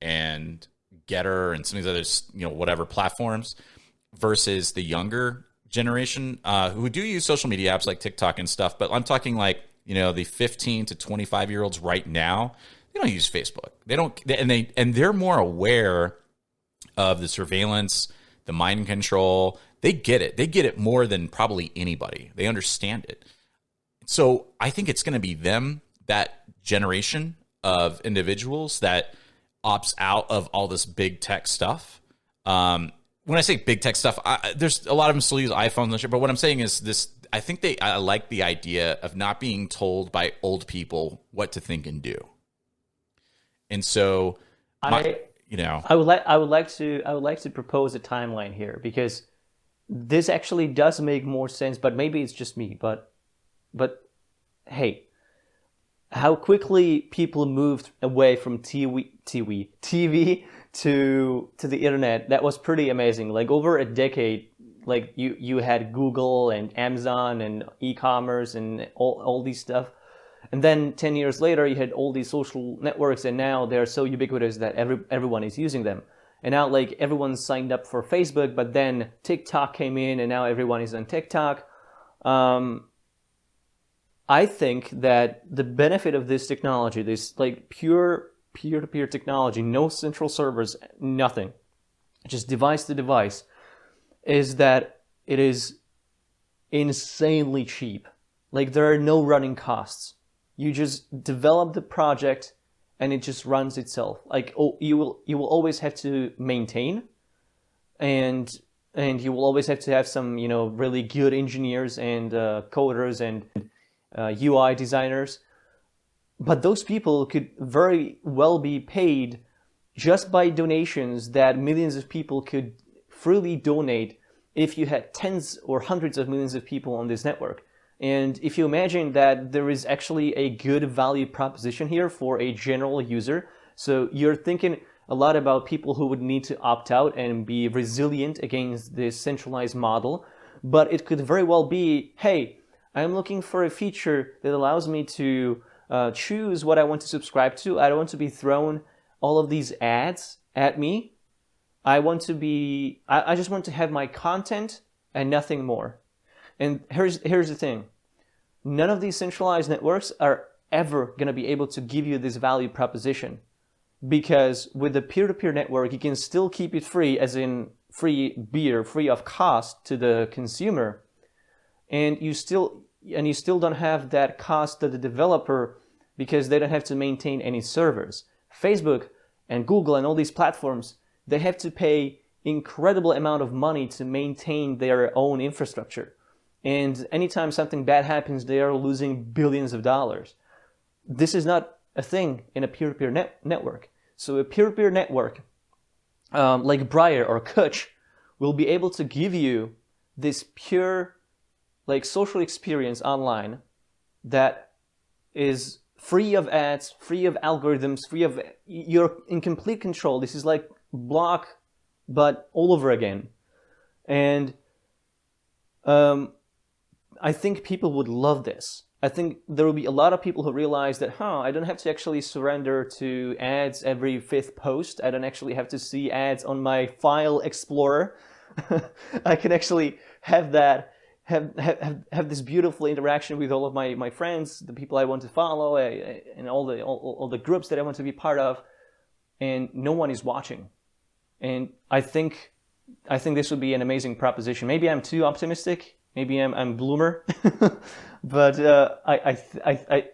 and Getter and some of these other, whatever platforms versus the younger generation who do use social media apps like TikTok and stuff. But I'm talking like, the 15 to 25-year-olds right now, they don't use Facebook. They don't, and they're more aware of the surveillance, the mind control. They get it. They get it more than probably anybody. They understand it. So I think it's going to be them, that generation of individuals that opts out of all this big tech stuff. When I say big tech stuff, there's a lot of them still use iPhones and shit, but what I'm saying is this. I think I like the idea of not being told by old people what to think and do. And so, I would like to propose a timeline here, because this actually does make more sense, but maybe it's just me. But hey, how quickly people moved away from TV to the internet, that was pretty amazing. Like over a decade, like you had Google and Amazon and e-commerce and all these stuff. And then 10 years later, you had all these social networks, and now they're so ubiquitous that everyone is using them. And now, like, everyone's signed up for Facebook, but then TikTok came in, and now everyone is on TikTok. I think that the benefit of this technology, this like pure peer-to-peer technology, no central servers, nothing, just device to device, is that it is insanely cheap. Like, there are no running costs. You just develop the project and it just runs itself. Like, you will always have to maintain, and you will always have to have some, really good engineers and coders and UI designers. But those people could very well be paid just by donations that millions of people could freely donate if you had tens or hundreds of millions of people on this network. And if you imagine that there is actually a good value proposition here for a general user, so you're thinking a lot about people who would need to opt out and be resilient against this centralized model, but it could very well be, hey, I'm looking for a feature that allows me to choose what I want to subscribe to. I don't want to be thrown all of these ads at me. I just want to have my content and nothing more. And here's the thing. None of these centralized networks are ever going to be able to give you this value proposition, because with the peer-to-peer network, you can still keep it free, as in free beer, free of cost to the consumer. And you still don't have that cost to the developer, because they don't have to maintain any servers. Facebook and Google and all these platforms, they have to pay incredible amount of money to maintain their own infrastructure. And anytime something bad happens, they are losing billions of dollars. This is not a thing in a peer-to-peer network. So a peer-to-peer network like Briar or Cwtch will be able to give you this pure, like, social experience online that is free of ads, free of algorithms, you're in complete control. This is like Block, but all over again. And I think people would love this. I think there will be a lot of people who realize that, I don't have to actually surrender to ads every 5th post. I don't actually have to see ads on my file explorer. I can actually have this beautiful interaction with all of my friends, the people I want to follow, and all the groups that I want to be part of, and no one is watching. And I think this would be an amazing proposition. Maybe I'm too optimistic. Maybe I'm bloomer, but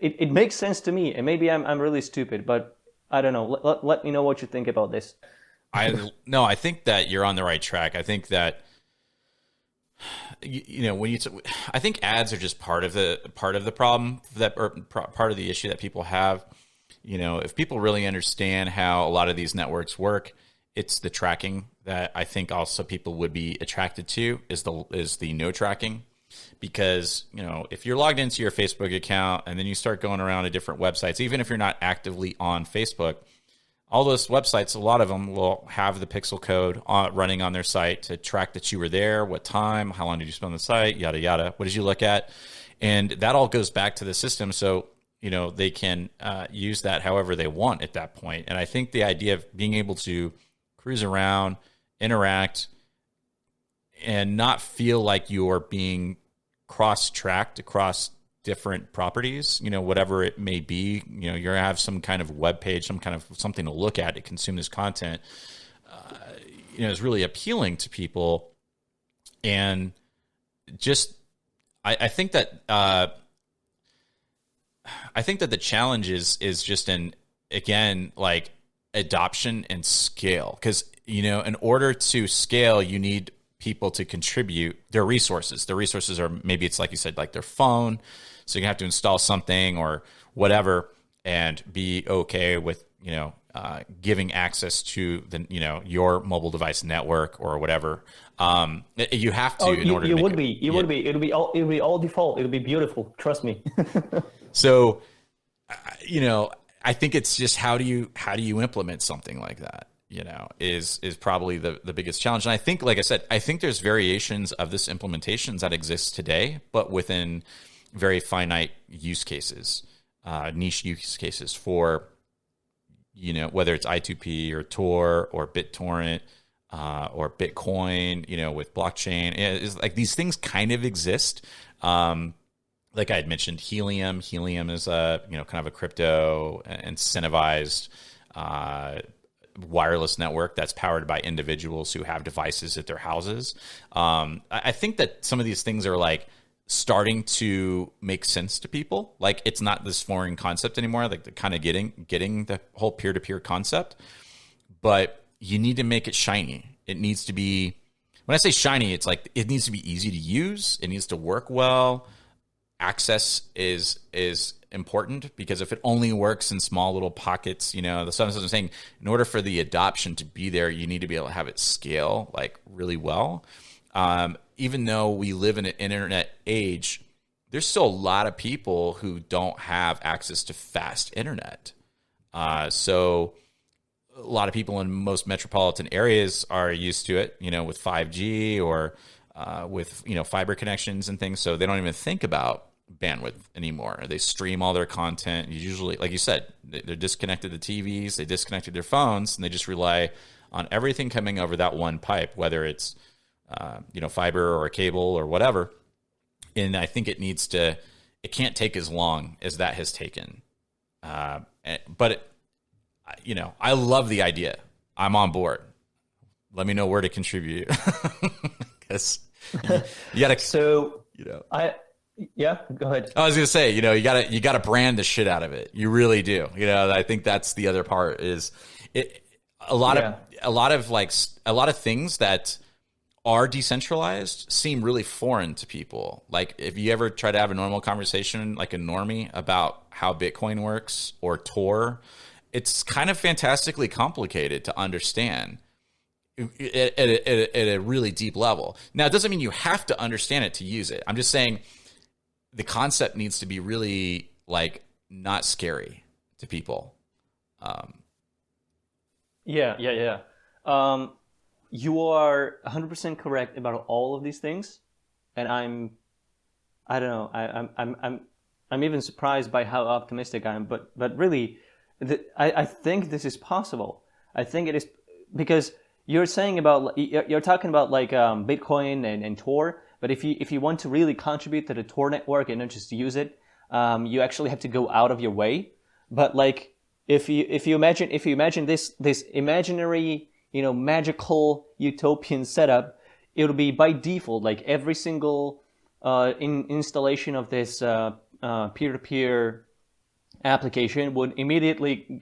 it makes sense to me. And maybe I'm really stupid, but I don't know. Let me know what you think about this. I think that you're on the right track. I think that I think ads are just part of the problem, or part of the issue that people have. If people really understand how a lot of these networks work, it's the tracking that I think also people would be attracted to, is the no tracking. Because, if you're logged into your Facebook account and then you start going around to different websites, even if you're not actively on Facebook, all those websites, a lot of them will have the pixel code running on their site to track that you were there, what time, how long did you spend on the site, yada, yada. What did you look at? And that all goes back to the system. So, they can use that however they want at that point. And I think the idea of being able to cruise around, interact, and not feel like you're being cross-tracked across different properties, whatever it may be, you're going to have some kind of web page, some kind of something to look at to consume this content, is really appealing to people. And just, I think that the challenge is just again, like, adoption and scale. Because, in order to scale, you need people to contribute their resources. Their resources are, maybe it's like you said, like their phone. So you have to install something or whatever and be okay with, giving access to the your mobile device network or whatever. You have to in order to make it. It'll be all default. It'll be beautiful. Trust me. So, I think it's just how do you implement something like that? Is probably the biggest challenge. And I think, like I said, I think there's variations of this implementations that exist today, but within very finite use cases, niche use cases for, whether it's I2P or Tor or BitTorrent or Bitcoin, with blockchain. It's like these things kind of exist. Like I had mentioned, Helium. Helium is kind of a crypto incentivized wireless network that's powered by individuals who have devices at their houses. I think that some of these things are like starting to make sense to people. Like it's not this foreign concept anymore. Like they're kind of getting the whole peer-to-peer concept, but you need to make it shiny. It needs to be, when I say shiny, it's like it needs to be easy to use. It needs to work well. Access is important, because if it only works in small little pockets, the stuff I'm saying, in order for the adoption to be there, you need to be able to have it scale like really well. Even though we live in an internet age, there's still a lot of people who don't have access to fast internet. So a lot of people in most metropolitan areas are used to it, with 5G or with fiber connections and things. So they don't even think about bandwidth anymore. They stream all their content. Usually, like you said, they're disconnected the TVs, they disconnected their phones, and they just rely on everything coming over that one pipe, whether it's fiber or a cable or whatever. And I think it can't take as long as that has taken. But I love the idea. I'm on board. Let me know where to contribute. Because you gotta. So yeah, go ahead. I was gonna say, you gotta brand the shit out of it. You really do. I think that's the other part is a lot of things that are decentralized seem really foreign to people. Like if you ever try to have a normal conversation, like a normie, about how Bitcoin works or Tor, it's kind of fantastically complicated to understand at a really deep level. Now, it doesn't mean you have to understand it to use it. I'm just saying the concept needs to be really like not scary to people. Yeah. You are 100% correct about all of these things, and I don't know. I'm even surprised by how optimistic I am. But really, I think this is possible. I think it is, because you're talking about like Bitcoin and Tor. But if you want to really contribute to the Tor network and not just use it, you actually have to go out of your way. But like if you imagine this imaginary, magical utopian setup, it'll be by default like every single installation of this peer-to-peer application would immediately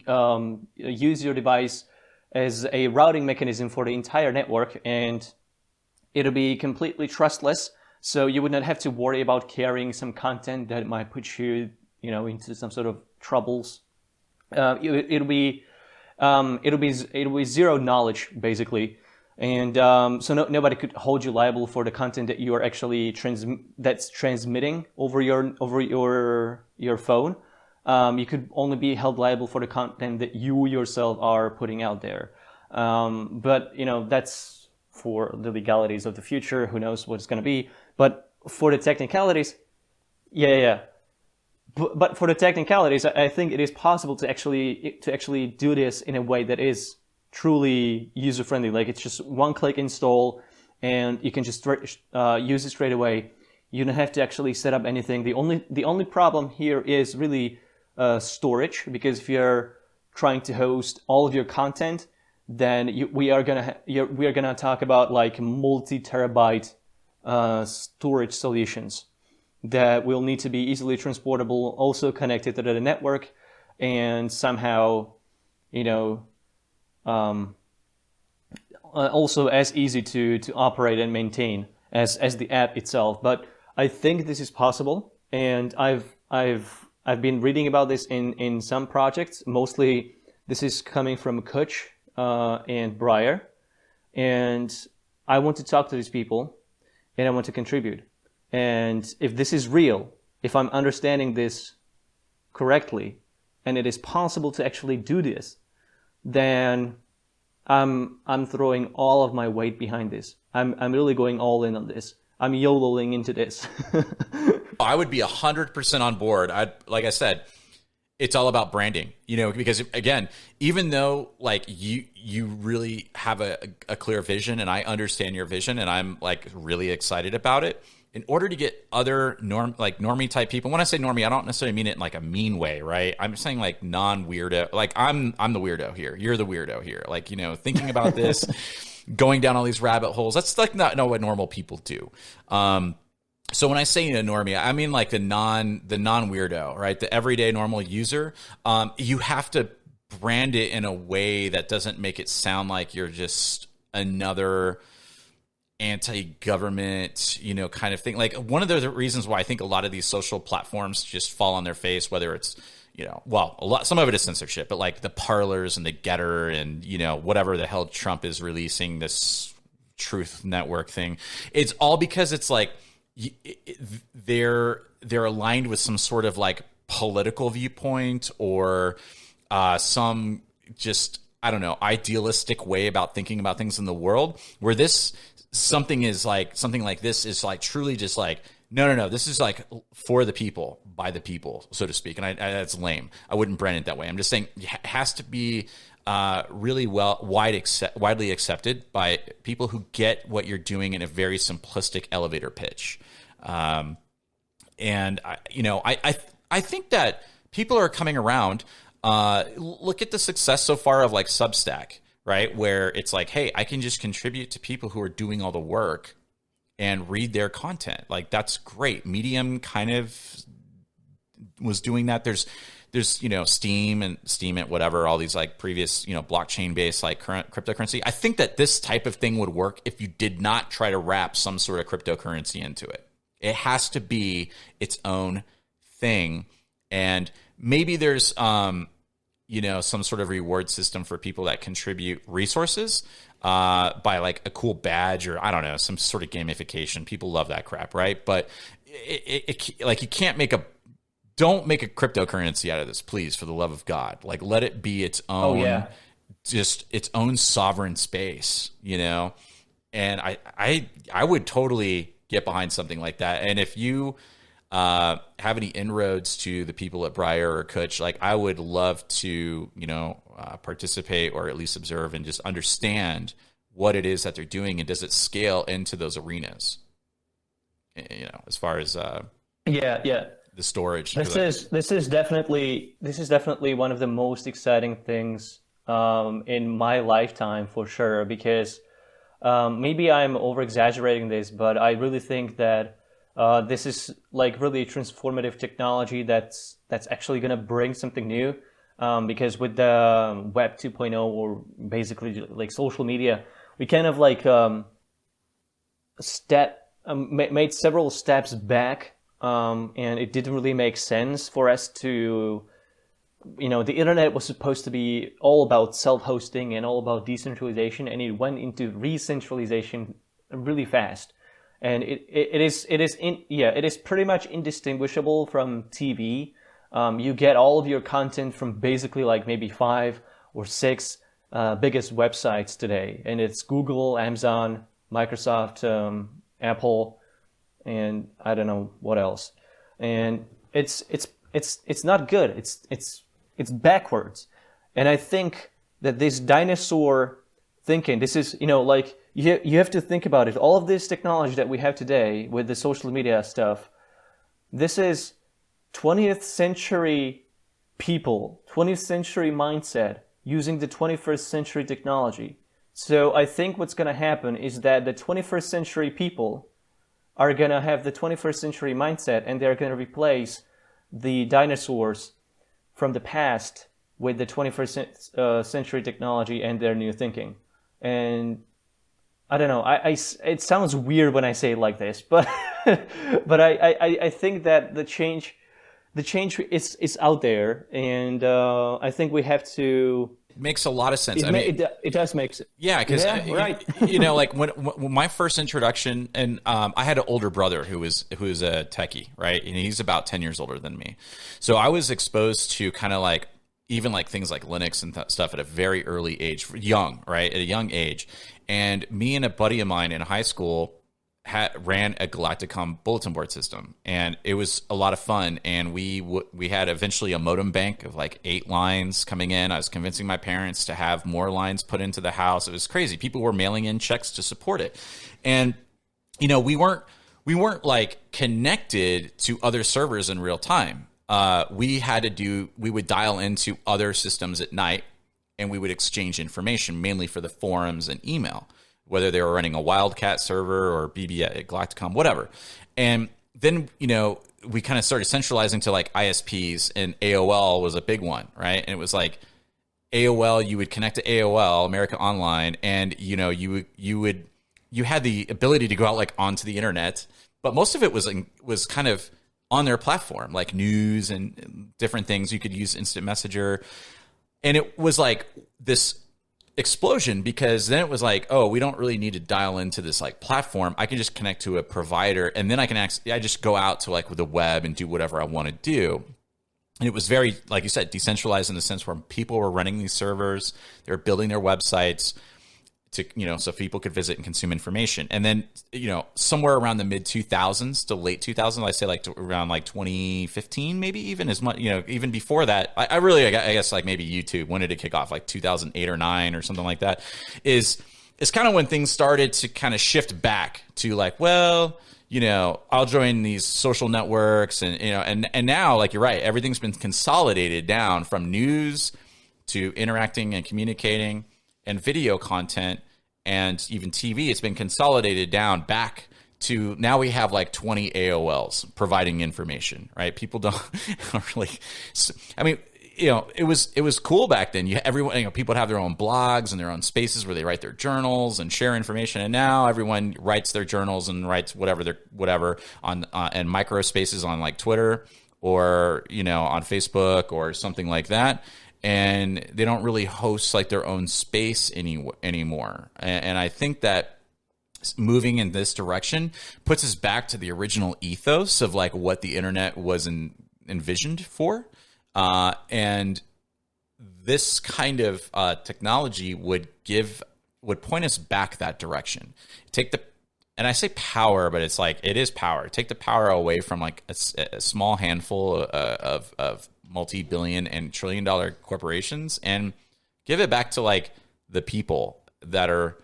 use your device as a routing mechanism for the entire network, and it'll be completely trustless. So you would not have to worry about carrying some content that might put you, into some sort of troubles. It'll be zero knowledge basically, and so nobody could hold you liable for the content that you are actually transmitting over your phone. You could only be held liable for the content that you yourself are putting out there. But that's for the legalities of the future. Who knows what it's going to be? But for the technicalities, yeah. But for the technicalities, I think it is possible to actually do this in a way that is truly user friendly. Like it's just one-click install, and you can just use it straight away. You don't have to actually set up anything. The only problem here is really storage, because if you're trying to host all of your content, then we are gonna talk about like multi-terabyte storage solutions that will need to be easily transportable, also connected to the network, and somehow, also as easy to operate and maintain as the app itself. But I think this is possible, and I've been reading about this in some projects, mostly This is coming from Cwtch and Briar, and I want to talk to these people, and I want to contribute. And if this is real, if I'm understanding this correctly, and it is possible to actually do this, then I'm throwing all of my weight behind this. I'm really going all in on this. I'm YOLOing into this. I would be 100% on board. Like I said, it's all about branding, because again, even though like you really have a clear vision, and I understand your vision, and I'm like really excited about it. In order to get other normie type people, when I say normie, I don't necessarily mean it in like a mean way, right? I'm saying like non-weirdo. Like I'm the weirdo here. You're the weirdo here. Like, thinking about this, going down all these rabbit holes. That's like not what normal people do. So when I say normie, I mean like the non-weirdo, right? The everyday normal user. You have to brand it in a way that doesn't make it sound like you're just another anti-government, kind of thing. Like one of the reasons why I think a lot of these social platforms just fall on their face, whether it's, some of it is censorship, but like the Parlors and the Getter and, whatever the hell Trump is releasing, this Truth Network thing. It's all because it's like they're aligned with some sort of like political viewpoint or some just, I don't know, idealistic way about thinking about things in the world, where something like this is like truly just like, no, this is like for the people, by the people, so to speak. And that's lame. I wouldn't brand it that way. I'm just saying it has to be really widely accepted by people who get what you're doing in a very simplistic elevator pitch. And I think that people are coming around. Look at the success so far of like Substack, right? Where it's like, hey, I can just contribute to people who are doing all the work and read their content. Like, that's great. Medium kind of was doing that. There's Steam and whatever, all these like previous, blockchain based like current cryptocurrency. I think that this type of thing would work if you did not try to wrap some sort of cryptocurrency into it. It has to be its own thing. And maybe there's, some sort of reward system for people that contribute resources by like a cool badge or I don't know, some sort of gamification. People love that crap, right? But like you can't don't make a cryptocurrency out of this, please, for the love of God. Like let it be its own, just its own sovereign space, And I would totally get behind something like that. And if you have any inroads to the people at Briar or Cwtch, like I would love to, participate or at least observe and just understand what it is that they're doing and does it scale into those arenas, as far as the storage. This is definitely one of the most exciting things in my lifetime for sure, because maybe I'm over exaggerating this, but I really think that this is like really transformative technology that's actually going to bring something new, because with the Web 2.0 or basically like social media, we kind of like made several steps back, and it didn't really make sense for us to, the internet was supposed to be all about self-hosting and all about decentralization, and it went into re-centralization really fast. And it is pretty much indistinguishable from TV. You get all of your content from basically like maybe 5 or 6 biggest websites today, and it's Google, Amazon, Microsoft, Apple, and I don't know what else. And it's not good. It's backwards. And I think that this dinosaur thinking, this is like. You have to think about it. All of this technology that we have today with the social media stuff, this is 20th century people, 20th century mindset using the 21st century technology. So I think what's going to happen is that the 21st century people are going to have the 21st century mindset, and they're going to replace the dinosaurs from the past with the 21st century technology and their new thinking. And I don't know. It sounds weird when I say it like this, but but I think that the change the change is out there, and I think we have to. It makes a lot of sense. It does make sense. Yeah, because right. like when my first introduction, and I had an older brother who was a techie, right? And he's about 10 years older than me, so I was exposed to kind of like even like things like Linux and stuff at a very early age, young, right, at a young age. And me and a buddy of mine in high school ran a Galacticom bulletin board system, and it was a lot of fun. And we had eventually a modem bank of like 8 lines coming in. I was convincing my parents to have more lines put into the house. It was crazy. People were mailing in checks to support it, and we weren't like connected to other servers in real time. We would dial into other systems at night, and we would exchange information mainly for the forums and email, whether they were running a Wildcat server or BB at Galacticom, whatever. And then, we kind of started centralizing to like ISPs, and AOL was a big one, right? And it was like AOL, you would connect to AOL, America Online, and you had the ability to go out like onto the internet, but most of it was kind of on their platform, like news and different things. You could use Instant Messenger. And it was like this explosion, because then it was like, oh, we don't really need to dial into this like platform. I can just connect to a provider, and then I just go out to like the web and do whatever I want to do. And it was very, like you said, decentralized in the sense where people were running these servers, they were building their websites to, so people could visit and consume information. And then, somewhere around the mid 2000s to late 2000s, I say like around like 2015, maybe even as much, even before that, I guess like maybe YouTube, when did it kick off? Like 2008 or 9 or something like that, is kind of when things started to kind of shift back to like, well, I'll join these social networks, and, and now, like, you're right, everything's been consolidated down from news to interacting and communicating and video content and even TV. It's been consolidated down back to now we have like 20 AOLs providing information, right? People don't really, I mean, it was cool back then. Everyone, people would have their own blogs and their own spaces where they write their journals and share information. And now everyone writes their journals and writes whatever on and micro spaces on like Twitter or, on Facebook or something like that. And they don't really host like their own space anymore. And I think that moving in this direction puts us back to the original ethos of like what the internet was envisioned for. And this kind of technology would point us back that direction. And I say power, but it's like, it is power. Take the power away from like a small handful of multi-billion and trillion-dollar corporations, and give it back to like the people that are.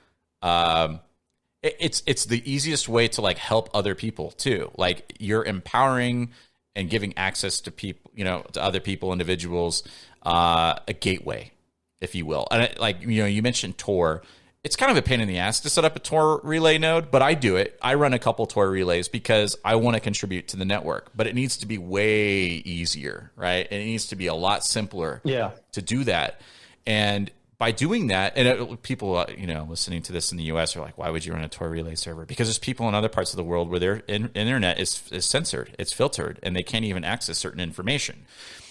It's the easiest way to like help other people too. Like, you're empowering and giving access to people, to other people, individuals, a gateway, if you will. And you mentioned Tor. It's kind of a pain in the ass to set up a Tor relay node, but I do it. I run a couple Tor relays because I want to contribute to the network, but it needs to be way easier, right? And it needs to be a lot simpler to do that. And by doing that, and people, listening to this in the US are like, why would you run a Tor relay server? Because there's people in other parts of the world where their internet is censored, it's filtered, and they can't even access certain information.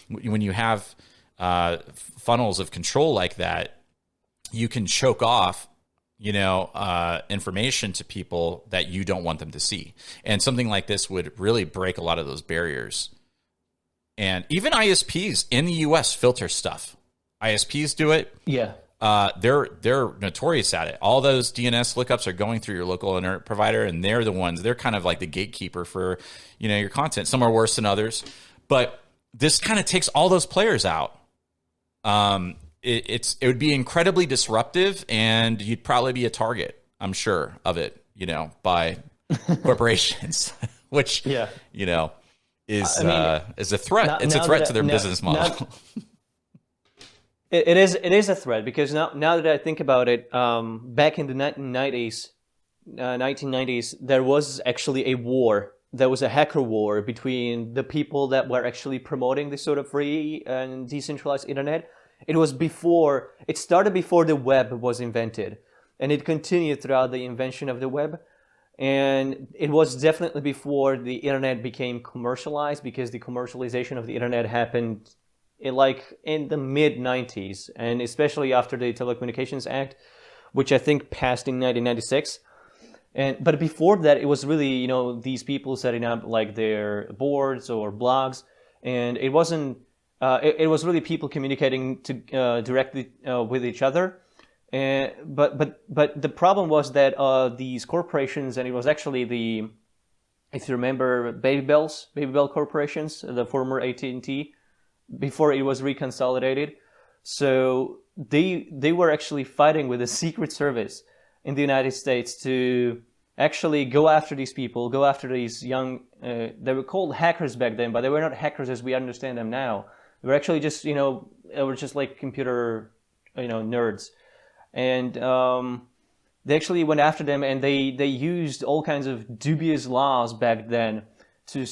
When you have funnels of control like that, you can choke off information to people that you don't want them to see. And something like this would really break a lot of those barriers. And even ISPs in the US filter stuff. ISPs do it. Yeah. They're notorious at it. All those DNS lookups are going through your local internet provider, and they're kind of like the gatekeeper for, your content. Some are worse than others, but this kind of takes all those players out. It would be incredibly disruptive, and you'd probably be a target, I'm sure, of it, by corporations, which, is a threat. It's a threat to their business model. It is a threat, because now that I think about it, back in the 1990s, there was actually a war. There was a hacker war between the people that were actually promoting this sort of free and decentralized internet. It started before the web was invented, and it continued throughout the invention of the web. And it was definitely before the internet became commercialized, because the commercialization of the internet happened in the mid 90s, and especially after the Telecommunications Act, which I think passed in 1996. But before that, it was really, these people setting up like their boards or blogs, and it wasn't. It was really people communicating directly with each other. But the problem was that these corporations, and it was actually if you remember, Baby Bell corporations, the former AT&T, before it was reconsolidated. So they were actually fighting with the Secret Service in the United States to actually go after these people, go after these young. They were called hackers back then, but they were not hackers as we understand them now. They were actually just they were just like computer nerds. And they actually went after them, and they used all kinds of dubious laws back then to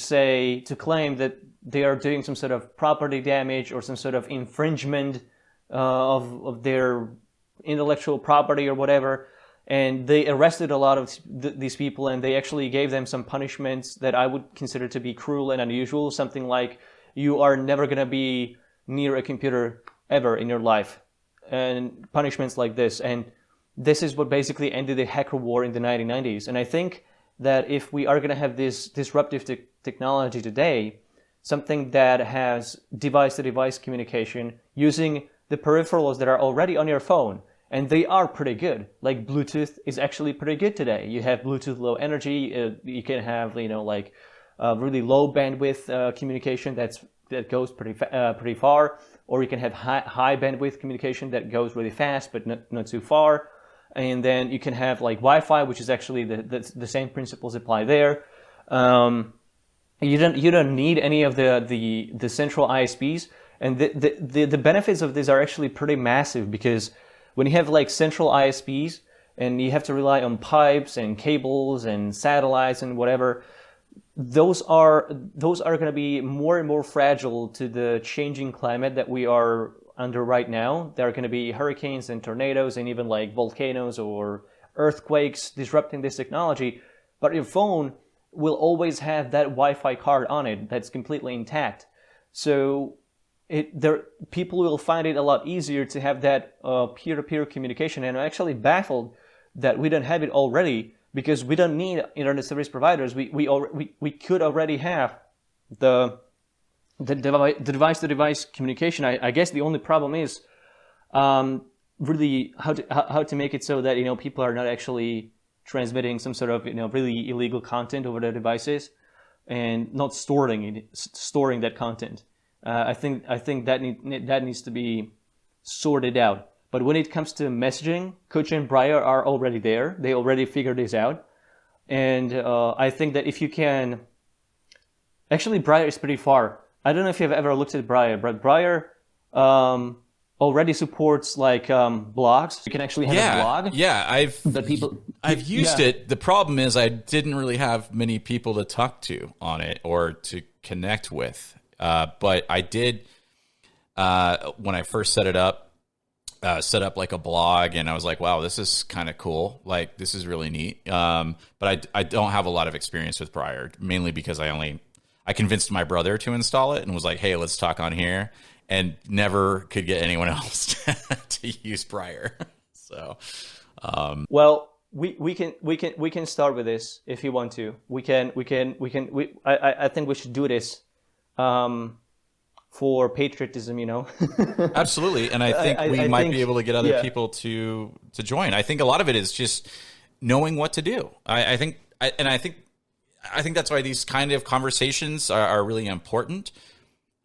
claim that they are doing some sort of property damage or some sort of infringement of their intellectual property or whatever. And they arrested a lot of these people, and they actually gave them some punishments that I would consider to be cruel and unusual. Something like, you are never going to be near a computer ever in your life, and punishments like this. And this is what basically ended the hacker war in the 1990s. And I think that if we are going to have this disruptive technology today, something that has device-to-device communication using the peripherals that are already on your phone, and they are pretty good. Like Bluetooth is actually pretty good today. You have Bluetooth Low Energy. You can have really low bandwidth communication that goes pretty far, or you can have high bandwidth communication that goes really fast but not too far. And then you can have like Wi-Fi, which is actually the same principles apply there. You don't need any of the central ISPs, and the benefits of this are actually pretty massive, because when you have like central ISPs and you have to rely on pipes and cables and satellites and whatever, those are going to be more and more fragile to the changing climate that we are under right now. There are going to be hurricanes and tornadoes and even like volcanoes or earthquakes disrupting this technology, but your phone will always have that Wi-Fi card on it that's completely intact. So people will find it a lot easier to have that peer-to-peer communication. And I'm actually baffled that we don't have it already, because we don't need internet service providers. We could already have the device-to-device communication. I guess the only problem is really how to make it so that people are not actually transmitting some sort of really illegal content over their devices, and not storing that content. I think that needs to be sorted out. But when it comes to messaging, Cwtch and Briar are already there. They already figured this out, and I think that if you can, actually Briar is pretty far. I don't know if you've ever looked at Briar, but Briar already supports like blogs. You can actually have a blog. Yeah, I've used it. The problem is I didn't really have many people to talk to on it or to connect with. But I did, when I first set up like a blog, and I was like, wow, this is kind of cool. Like, this is really neat. But I don't have a lot of experience with Briar, mainly because I convinced my brother to install it and was like, hey, let's talk on here, and never could get anyone else to use Briar. So, well, we can start with this if you want to. I think we should do this. For patriotism, Absolutely, and I think we might be able to get other people to join. I think a lot of it is just knowing what to do. I think that's why these kind of conversations are really important,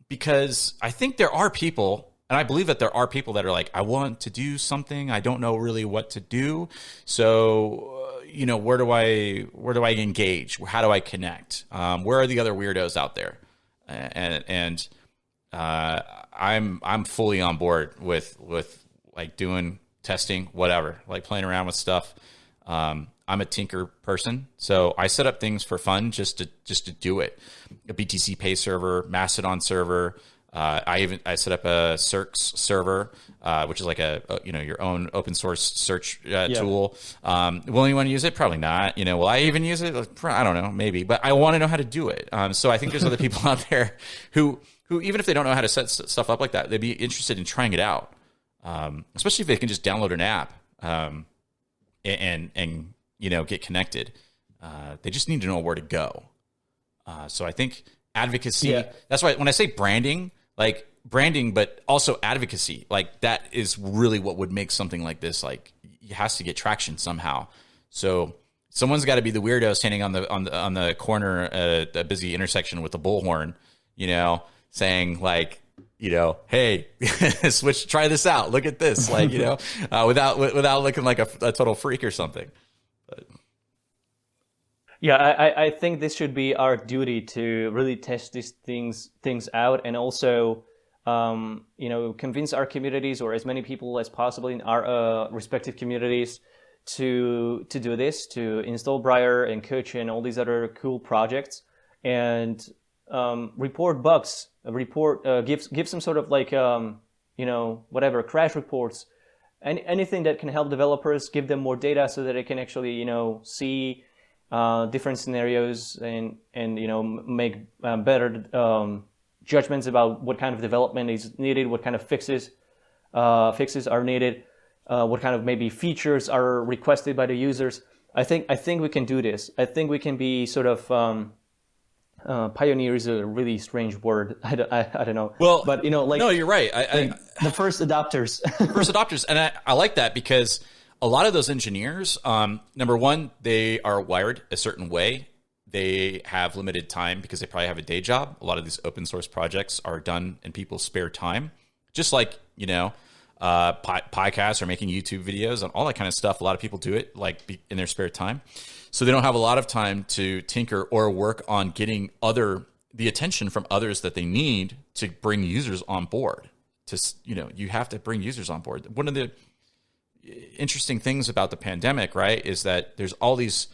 because I think there are people, and I believe that there are people that are like, I want to do something, I don't know really what to do, so where do I engage? How do I connect? Where are the other weirdos out there? And I'm fully on board with like doing testing, whatever, like playing around with stuff. I'm a tinker person, so I set up things for fun just to do it. A BTC Pay server, Mastodon server, I set up a Ntwrks server, which is like your own open source search tool. Will anyone use it? Probably not. Will I even use it? I don't know, maybe. But I want to know how to do it. So I think there's other people out there who even if they don't know how to set stuff up like that, they'd be interested in trying it out. Especially if they can just download an app and get connected. They just need to know where to go. So I think advocacy. That's why when I say branding, like branding, but also advocacy, like that is really what would make something like this. Like it has to get traction somehow. So someone's got to be the weirdo standing on the corner at a busy intersection with a bullhorn, saying like, hey, Cwtch, try this out. Look at this, like, without looking like a total freak or something. But. Yeah, I think this should be our duty to really test these things out, and also, convince our communities or as many people as possible in our respective communities to do this, to install Briar and Cwtch and all these other cool projects, and report bugs, give some sort of like whatever crash reports, anything that can help developers, give them more data so that they can actually see different scenarios and make better judgments about what kind of development is needed, what kind of fixes are needed, what kind of maybe features are requested by the users. I think we can do this. I think we can be sort of pioneer is a really strange word. I don't know. Well, but no, you're right. The first adopters. First adopters, and I like that because a lot of those engineers, number one, they are wired a certain way. They have limited time because they probably have a day job. A lot of these open source projects are done in people's spare time, just like podcasts or making YouTube videos and all that kind of stuff. A lot of people do it in their spare time. So they don't have a lot of time to tinker or work on getting the attention from others that they need to bring users on board. You have to bring users on board. One of the interesting things about the pandemic, right, is that there's all these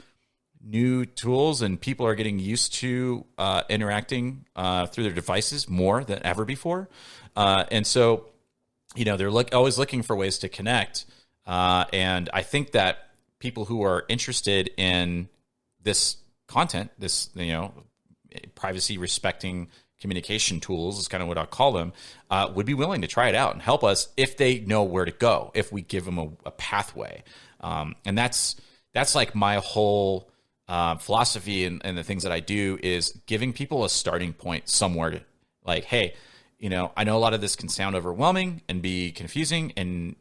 new tools and people are getting used to interacting through their devices more than ever before. And so, they're always looking for ways to connect. And I think that people who are interested in this content, this, privacy respecting communication tools is kind of what I'll call them, would be willing to try it out and help us if they know where to go, if we give them a pathway. And that's like my whole philosophy and the things that I do is giving people a starting point somewhere to like, hey, I know a lot of this can sound overwhelming and be confusing and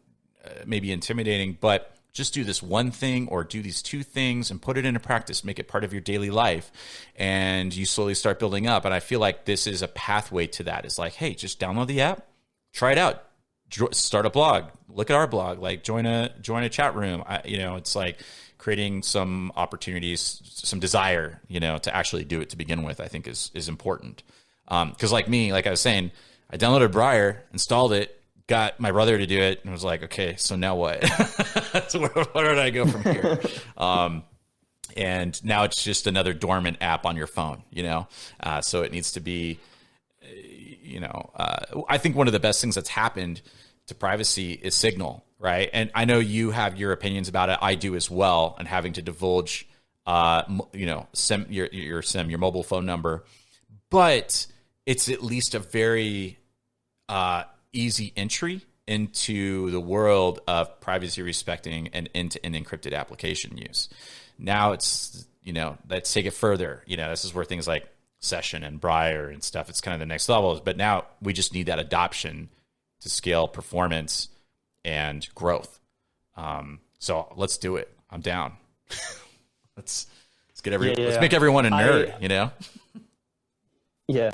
maybe intimidating, but just do this one thing or do these two things and put it into practice, make it part of your daily life. And you slowly start building up. And I feel like this is a pathway to that. It's like, hey, just download the app, try it out, start a blog, look at our blog, like join a chat room. It's like creating some opportunities, some desire, to actually do it to begin with, I think is important. Cause like me, like I was saying, I downloaded Briar, installed it, got my brother to do it, and was like, okay, so now what? So where did I go from here? And now it's just another dormant app on your phone, so it needs to be, I think one of the best things that's happened to privacy is Signal, right? And I know you have your opinions about it. I do as well, and having to divulge, your mobile phone number, but it's at least a very easy entry into the world of privacy respecting and end-to-end encrypted application use. Now it's, let's take it further. This is where things like Session and Briar and stuff, it's kind of the next level. But now we just need that adoption to scale performance and growth. So let's do it. I'm down. Let's make everyone a nerd, Yeah.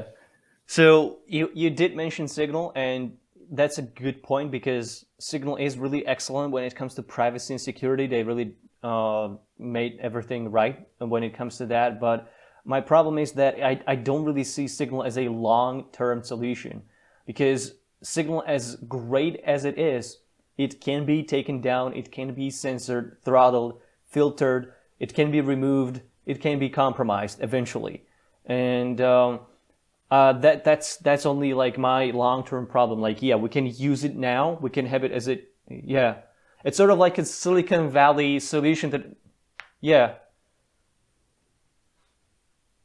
So you did mention Signal, and that's a good point because Signal is really excellent when it comes to privacy and security. They really made everything right when it comes to that. But my problem is that I don't really see Signal as a long-term solution, because Signal, as great as it is, it can be taken down, it can be censored, throttled, filtered, it can be removed, it can be compromised eventually. And That's only like my long-term problem. Like, yeah, we can use it now. We can have it as it. Yeah, it's sort of like a Silicon Valley solution that. Yeah,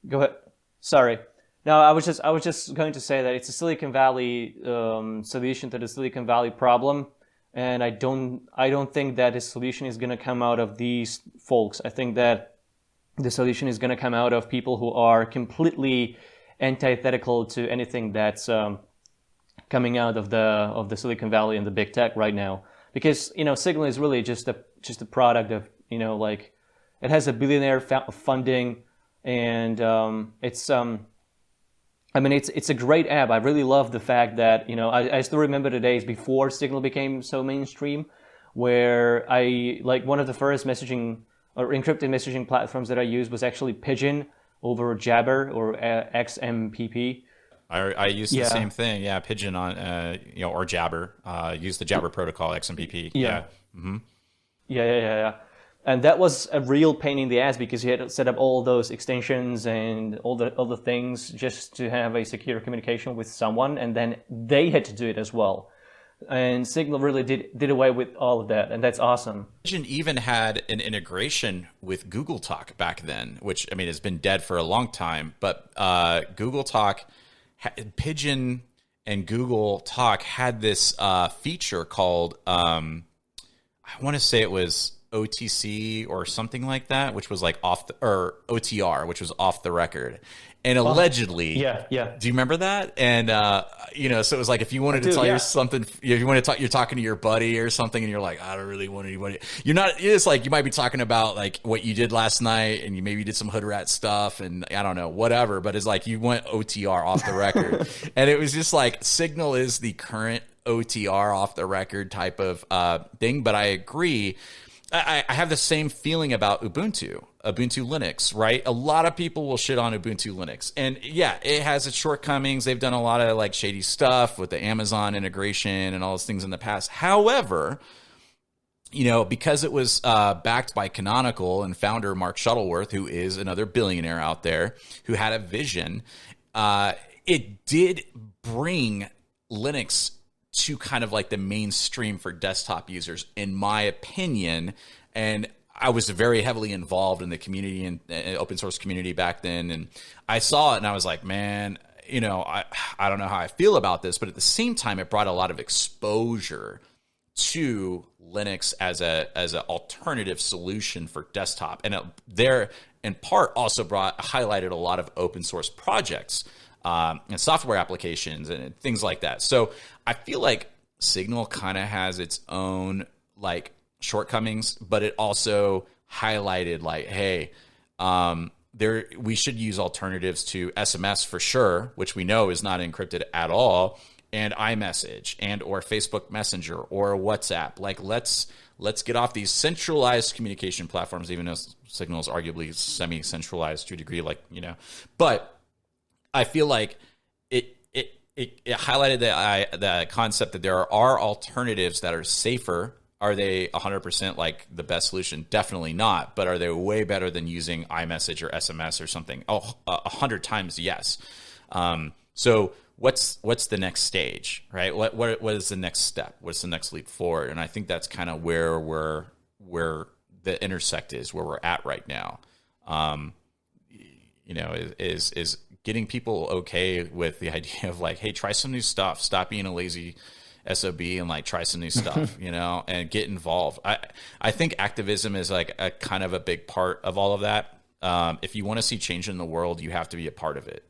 go ahead. Sorry. No, I was just going to say that it's a Silicon Valley solution to the Silicon Valley problem, and I don't think that the solution is going to come out of these folks. I think that the solution is going to come out of people who are completely antithetical to anything that's coming out of the Silicon Valley and the big tech right now. Because Signal is really just a product of like it has a billionaire funding, and it's a great app. I really love the fact that I still remember the days before Signal became so mainstream, where I like one of the first messaging or encrypted messaging platforms that I used was actually Pigeon over Jabber or XMPP. I used the same thing. Yeah, Pigeon on or Jabber. Use the Jabber protocol XMPP. Yeah. Mm-hmm. Yeah. And that was a real pain in the ass because you had to set up all those extensions and all the other things just to have a secure communication with someone, and then they had to do it as well. And Signal really did away with all of that, and that's awesome. Pigeon even had an integration with Google Talk back then, which has been dead for a long time. But Google Talk, Pigeon, and Google Talk had this feature called I want to say it was OTC or something like that, which was like or OTR, which was off the record. And allegedly, yeah. Do you remember that? And so it was like if you wanted to tell you something, if you want to talk, you're talking to your buddy or something, and you're like, I don't really want anybody. You're not. It's like you might be talking about like what you did last night, and you maybe did some hood rat stuff, and I don't know, whatever. But it's like you went OTR off the record, and it was just like Signal is the current OTR off the record type of thing. But I agree. I have the same feeling about Ubuntu Linux, right? A lot of people will shit on Ubuntu Linux. And yeah, it has its shortcomings. They've done a lot of like shady stuff with the Amazon integration and all those things in the past. However, because it was backed by Canonical and founder Mark Shuttleworth, who is another billionaire out there, who had a vision, it did bring Linux to kind of like the mainstream for desktop users, in my opinion. And I was very heavily involved in the community and open source community back then. And I saw it and I was like, man, I don't know how I feel about this, but at the same time, it brought a lot of exposure to Linux as an alternative solution for desktop. And there in part also highlighted a lot of open source projects and software applications and things like that. So I feel like Signal kind of has its own like shortcomings, but it also highlighted like, hey, we should use alternatives to SMS for sure, which we know is not encrypted at all, and iMessage and or Facebook Messenger or WhatsApp. Like let's get off these centralized communication platforms, even though Signal is arguably semi-centralized to a degree, but I feel like it highlighted the concept that there are alternatives that are safer. Are they 100% like the best solution? Definitely not. But are they way better than using iMessage or SMS or something? 100 times yes. So what's the next stage, right? What is the next step? What's the next leap forward? And I think that's kind of where the intersect is, where we're at right now. Is getting people okay with the idea of like, hey, try some new stuff. Stop being a lazy SOB and like try some new stuff, and get involved. I think activism is like a kind of a big part of all of that. If you want to see change in the world, you have to be a part of it.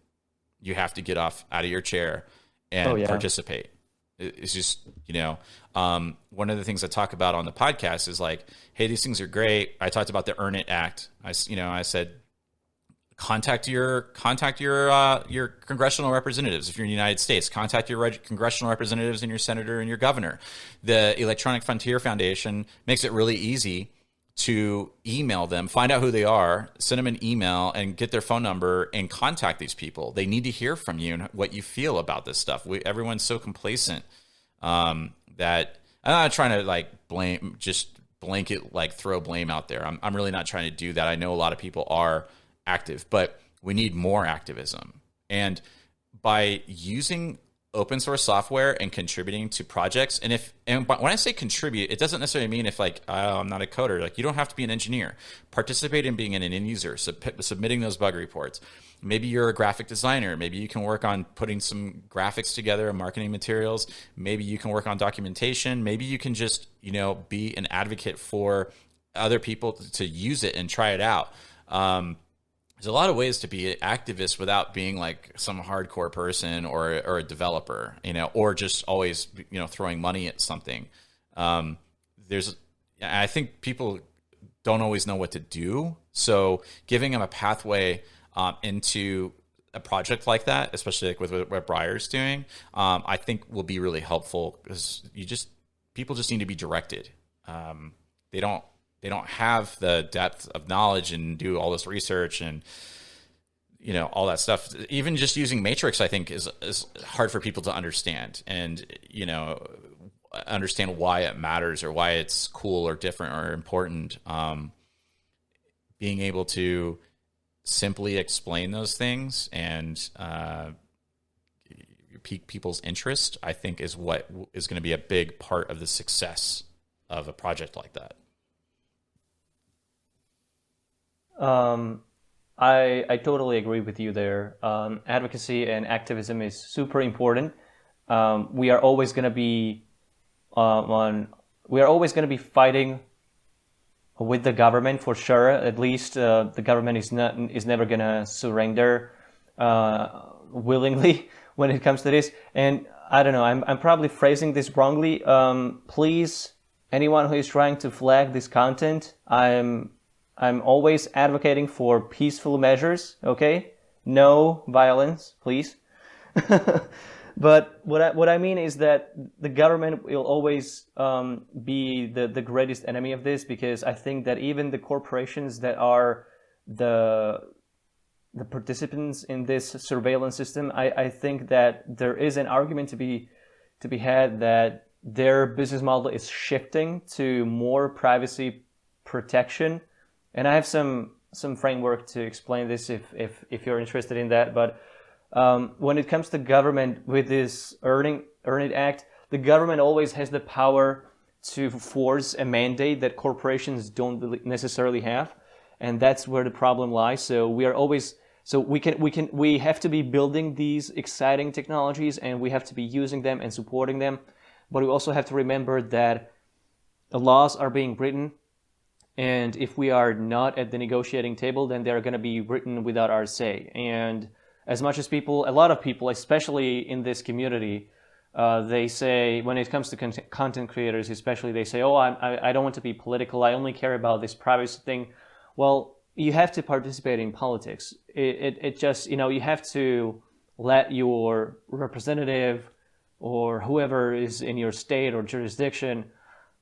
You have to get out of your chair and participate. It's just, one of the things I talk about on the podcast is like, hey, these things are great. I talked about the Earn It Act. I said, contact your congressional representatives. If you're in the United States, contact your congressional representatives and your senator and your governor. The Electronic Frontier Foundation makes it really easy to email them, find out who they are, send them an email, and get their phone number and contact these people. They need to hear from you and what you feel about this stuff. Everyone's so complacent that I'm not trying to like just blanket like throw blame out there. I'm really not trying to do that. I know a lot of people are active, but we need more activism. And by using open source software and contributing to projects. And when I say contribute, it doesn't necessarily mean if like, oh, I'm not a coder. Like, you don't have to be an engineer. Participate in being an end user, submitting those bug reports. Maybe you're a graphic designer. Maybe you can work on putting some graphics together and marketing materials. Maybe you can work on documentation. Maybe you can just, be an advocate for other people to use it and try it out. There's a lot of ways to be an activist without being like some hardcore person or a developer, or just always, throwing money at something. I think people don't always know what to do. So giving them a pathway into a project like that, especially like with what Briar's doing, I think will be really helpful, because people just need to be directed. They don't have the depth of knowledge and do all this research and all that stuff. Even just using Matrix, I think, is hard for people to understand, and understand why it matters or why it's cool or different or important. Being able to simply explain those things and pique people's interest, I think, is what is going to be a big part of the success of a project like that. I totally agree with you there. Advocacy and activism is super important. We are always going to be fighting with the government, for sure. At least the government is never going to surrender willingly when it comes to this. And I don't know, I'm probably phrasing this wrongly. Please, anyone who is trying to flag this content, I'm always advocating for peaceful measures, okay? No violence, please. But what I mean is that the government will always be the greatest enemy of this, because I think that even the corporations that are the participants in this surveillance system, I think that there is an argument to be had that their business model is shifting to more privacy protection. And I have some framework to explain this if you're interested in that. But when it comes to government with this Earn It Act, the government always has the power to force a mandate that corporations don't necessarily have, and that's where the problem lies. So we have to be building these exciting technologies, and we have to be using them and supporting them. But we also have to remember that the laws are being written. And if we are not at the negotiating table, then they're going to be written without our say. And as much as a lot of people, especially in this community, they say, when it comes to content creators especially, they say, oh, I don't want to be political. I only care about this privacy thing. Well, you have to participate in politics. It just, you have to let your representative or whoever is in your state or jurisdiction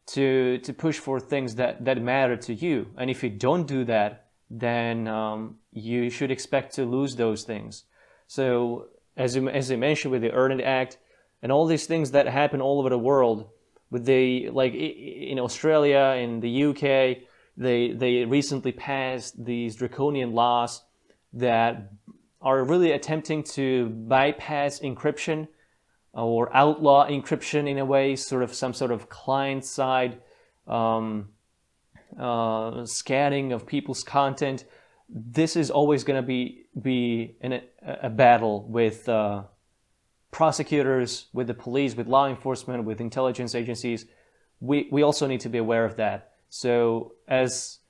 to push for things that matter to you. And if you don't do that, then you should expect to lose those things. So as I mentioned with the Earn It Act and all these things that happen all over the world, with in Australia, in the UK, they recently passed these draconian laws that are really attempting to bypass encryption or outlaw encryption in a way, some sort of client-side scanning of people's content. This is always going to be in a battle with prosecutors, with the police, with law enforcement, with intelligence agencies. We also need to be aware of that. So as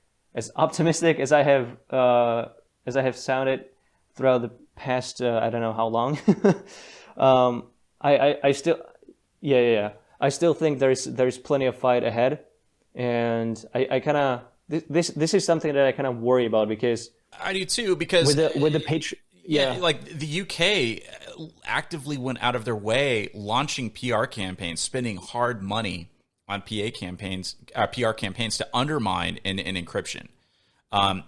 optimistic as I have sounded throughout the past I don't know how long. I still think there's plenty of fight ahead, and I kind of this is something that I kind of worry about, because I do too, because with the like the UK actively went out of their way launching PR campaigns, spending hard money on PR campaigns to undermine an encryption.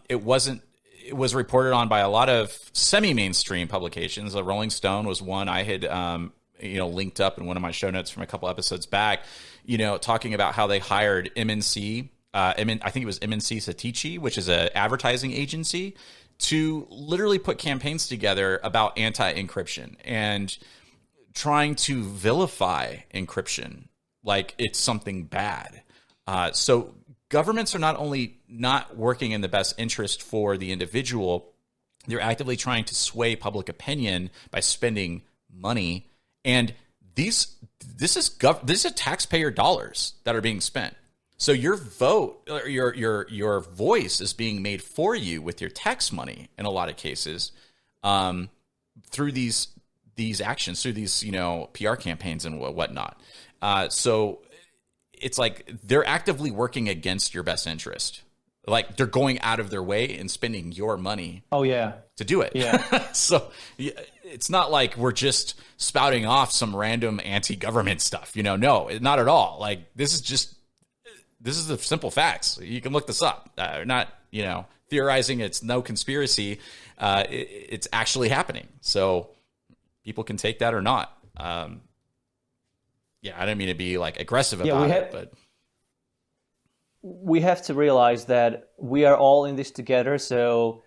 It was reported on by a lot of semi-mainstream publications. Rolling Stone was one I had linked up in one of my show notes from a couple episodes back, talking about how they hired MNC, I think it was MNC Cwtch, which is an advertising agency, to literally put campaigns together about anti-encryption and trying to vilify encryption like it's something bad. So governments are not only not working in the best interest for the individual, they're actively trying to sway public opinion by spending money. And this is taxpayer dollars that are being spent. So your vote, or your voice is being made for you with your tax money in a lot of cases, through these actions, through these PR campaigns and whatnot. So it's like they're actively working against your best interest. Like they're going out of their way and spending your money. Oh yeah, to do it. Yeah. So it's not like we're just spouting off some random anti-government stuff. No, not at all. Like this is the simple facts. You can look this up. Not theorizing. It's no conspiracy. It's actually happening. So people can take that or not. I didn't mean to be like aggressive about it, but we have to realize that we are all in this together. So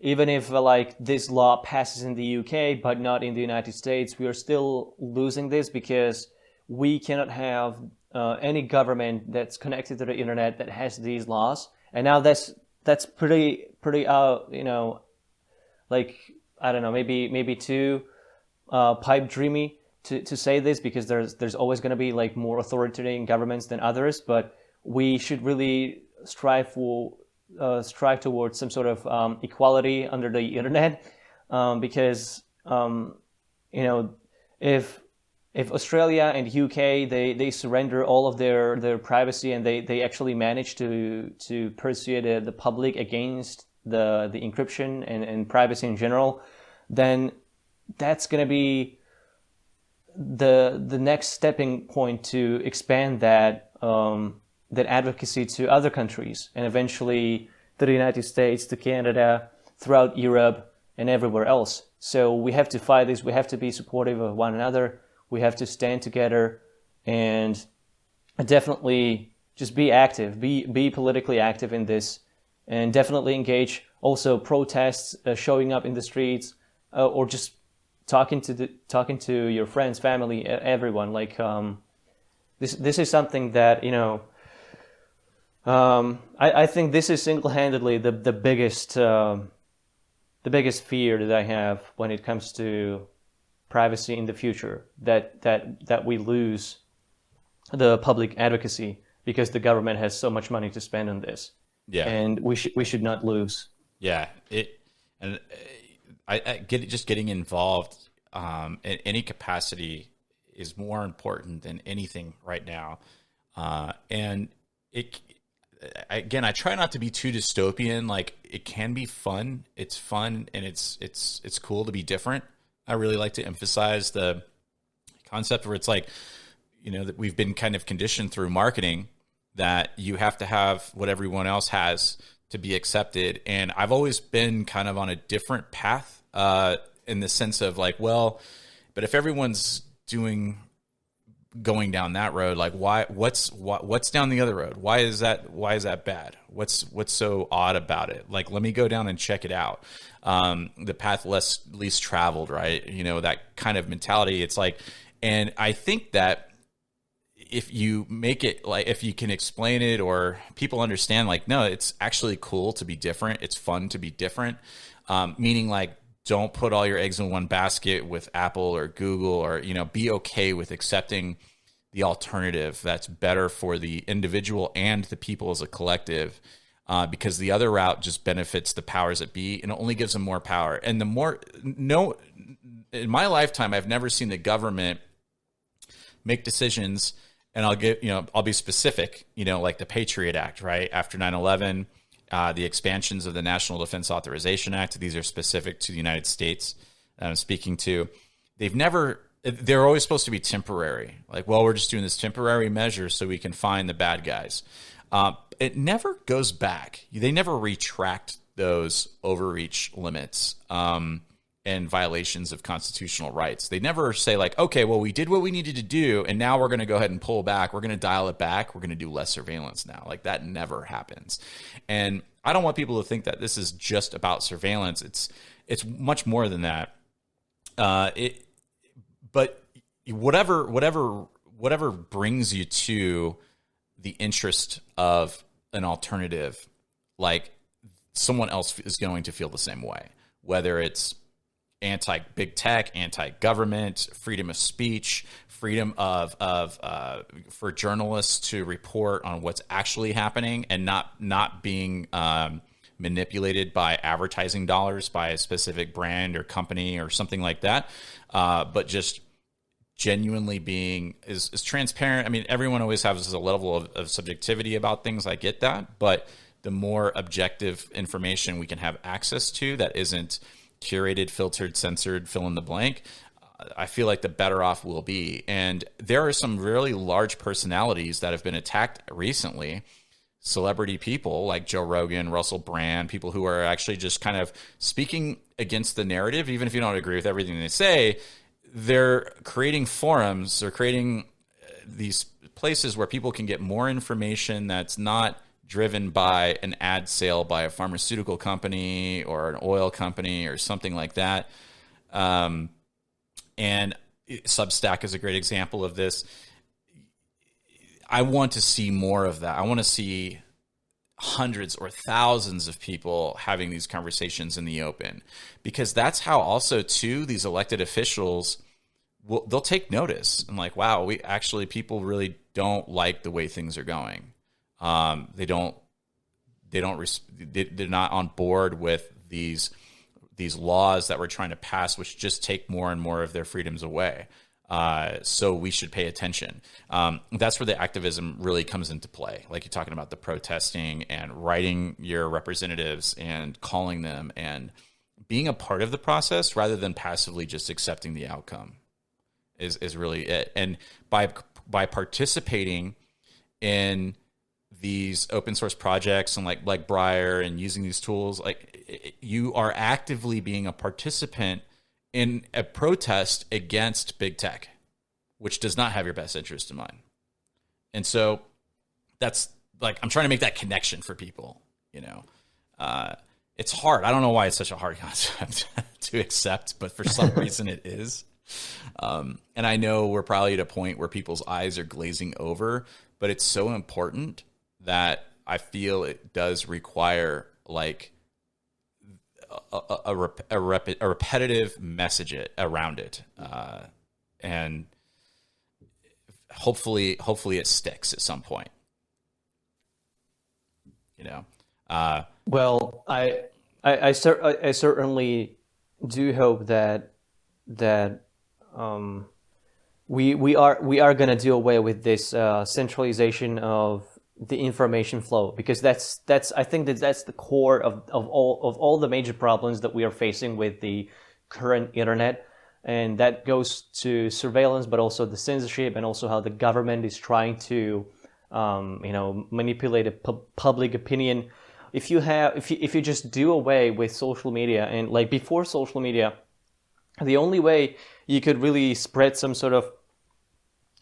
even if like this law passes in the UK but not in the United States, we are still losing this because we cannot have any government that's connected to the internet that has these laws. And now that's pretty like I don't know, maybe too pipe dreamy to say this, because there's always going to be like more authoritarian governments than others, but we should really strive towards some sort of equality under the internet, because if Australia and UK they surrender all of their privacy and they actually manage to persuade the public against the encryption and privacy in general, then that's going to be the next stepping point to expand that advocacy to other countries, and eventually to the United States, to Canada, throughout Europe, and everywhere else. So we have to fight this. We have to be supportive of one another. We have to stand together and definitely just be active, be politically active in this, and definitely engage. Also protests, showing up in the streets, or just talking to your friends, family, everyone. Like this is something that I think this is single-handedly the biggest fear that I have when it comes to privacy in the future, that we lose the public advocacy because the government has so much money to spend on this. Yeah, and we should not lose. Yeah, just getting involved in any capacity is more important than anything right now, and I try not to be too dystopian. Like, it can be fun. It's fun, and it's cool to be different. I really like to emphasize the concept where it's like, that we've been kind of conditioned through marketing that you have to have what everyone else has to be accepted. And I've always been kind of on a different path, in the sense of like, well, but if everyone's going down that road, like what's down the other road? Why is that bad? What's so odd about it? Like, let me go down and check it out. The path least traveled, right? That kind of mentality. It's like, and I think that if you make it, like, if you can explain it or people understand, like, no, it's actually cool to be different. It's fun to be different. Meaning, like, don't put all your eggs in one basket with Apple or Google, or, be okay with accepting the alternative that's better for the individual and the people as a collective, because the other route just benefits the powers that be, and it only gives them more power. And in my lifetime, I've never seen the government make decisions, and I'll be specific, like the Patriot Act, right? After 9/11, the expansions of the National Defense Authorization Act, these are specific to the United States that I'm speaking to. They're always supposed to be temporary. Like, well, we're just doing this temporary measure so we can find the bad guys. It never goes back. They never retract those overreach limits and violations of constitutional rights. They never say, like, okay, well, we did what we needed to do, and now we're going to go ahead and pull back. We're going to dial it back. We're going to do less surveillance now. Like, that never happens. And I don't want people to think that this is just about surveillance. It's much more than that. But whatever brings you to the interest of an alternative, like, someone else is going to feel the same way, whether it's anti-big tech, anti-government, freedom of speech, freedom for journalists to report on what's actually happening and not being manipulated by advertising dollars by a specific brand or company or something like that, but just genuinely being is transparent. I mean, everyone always has a level of subjectivity about things. I get that, but the more objective information we can have access to that isn't curated, filtered, censored, fill in the blank, I feel like the better off we'll be. And there are some really large personalities that have been attacked recently, celebrity people like Joe Rogan, Russell Brand, people who are actually just kind of speaking against the narrative, even if you don't agree with everything they say. They're creating forums, they're creating these places where people can get more information that's not driven by an ad sale by a pharmaceutical company or an oil company or something like that. And Substack is a great example of this. I want to see more of that. I want to see hundreds or thousands of people having these conversations in the open, because that's how also too these elected officials they'll take notice and like, wow, people really don't like the way things are going. They're not on board with these laws that we're trying to pass, which just take more and more of their freedoms away. So we should pay attention. That's where the activism really comes into play. Like you're talking about the protesting and writing your representatives and calling them and being a part of the process rather than passively just accepting the outcome is really it. And by participating in these open source projects and like Briar and using these tools, like you are actively being a participant in a protest against big tech, which does not have your best interest in mind. And so that's like, I'm trying to make that connection for people, it's hard. I don't know why it's such a hard concept to accept, but for some reason it is. And I know we're probably at a point where people's eyes are glazing over, but it's so important that I feel it does require like a repetitive message around it, and hopefully it sticks at some point. Well, I certainly do hope that we are going to do away with this centralization of the information flow, because that's I think that's the core of all the major problems that we are facing with the current internet, and that goes to surveillance, but also the censorship, and also how the government is trying to manipulate public opinion. If you just do away with social media, and like before social media, the only way you could really spread some sort of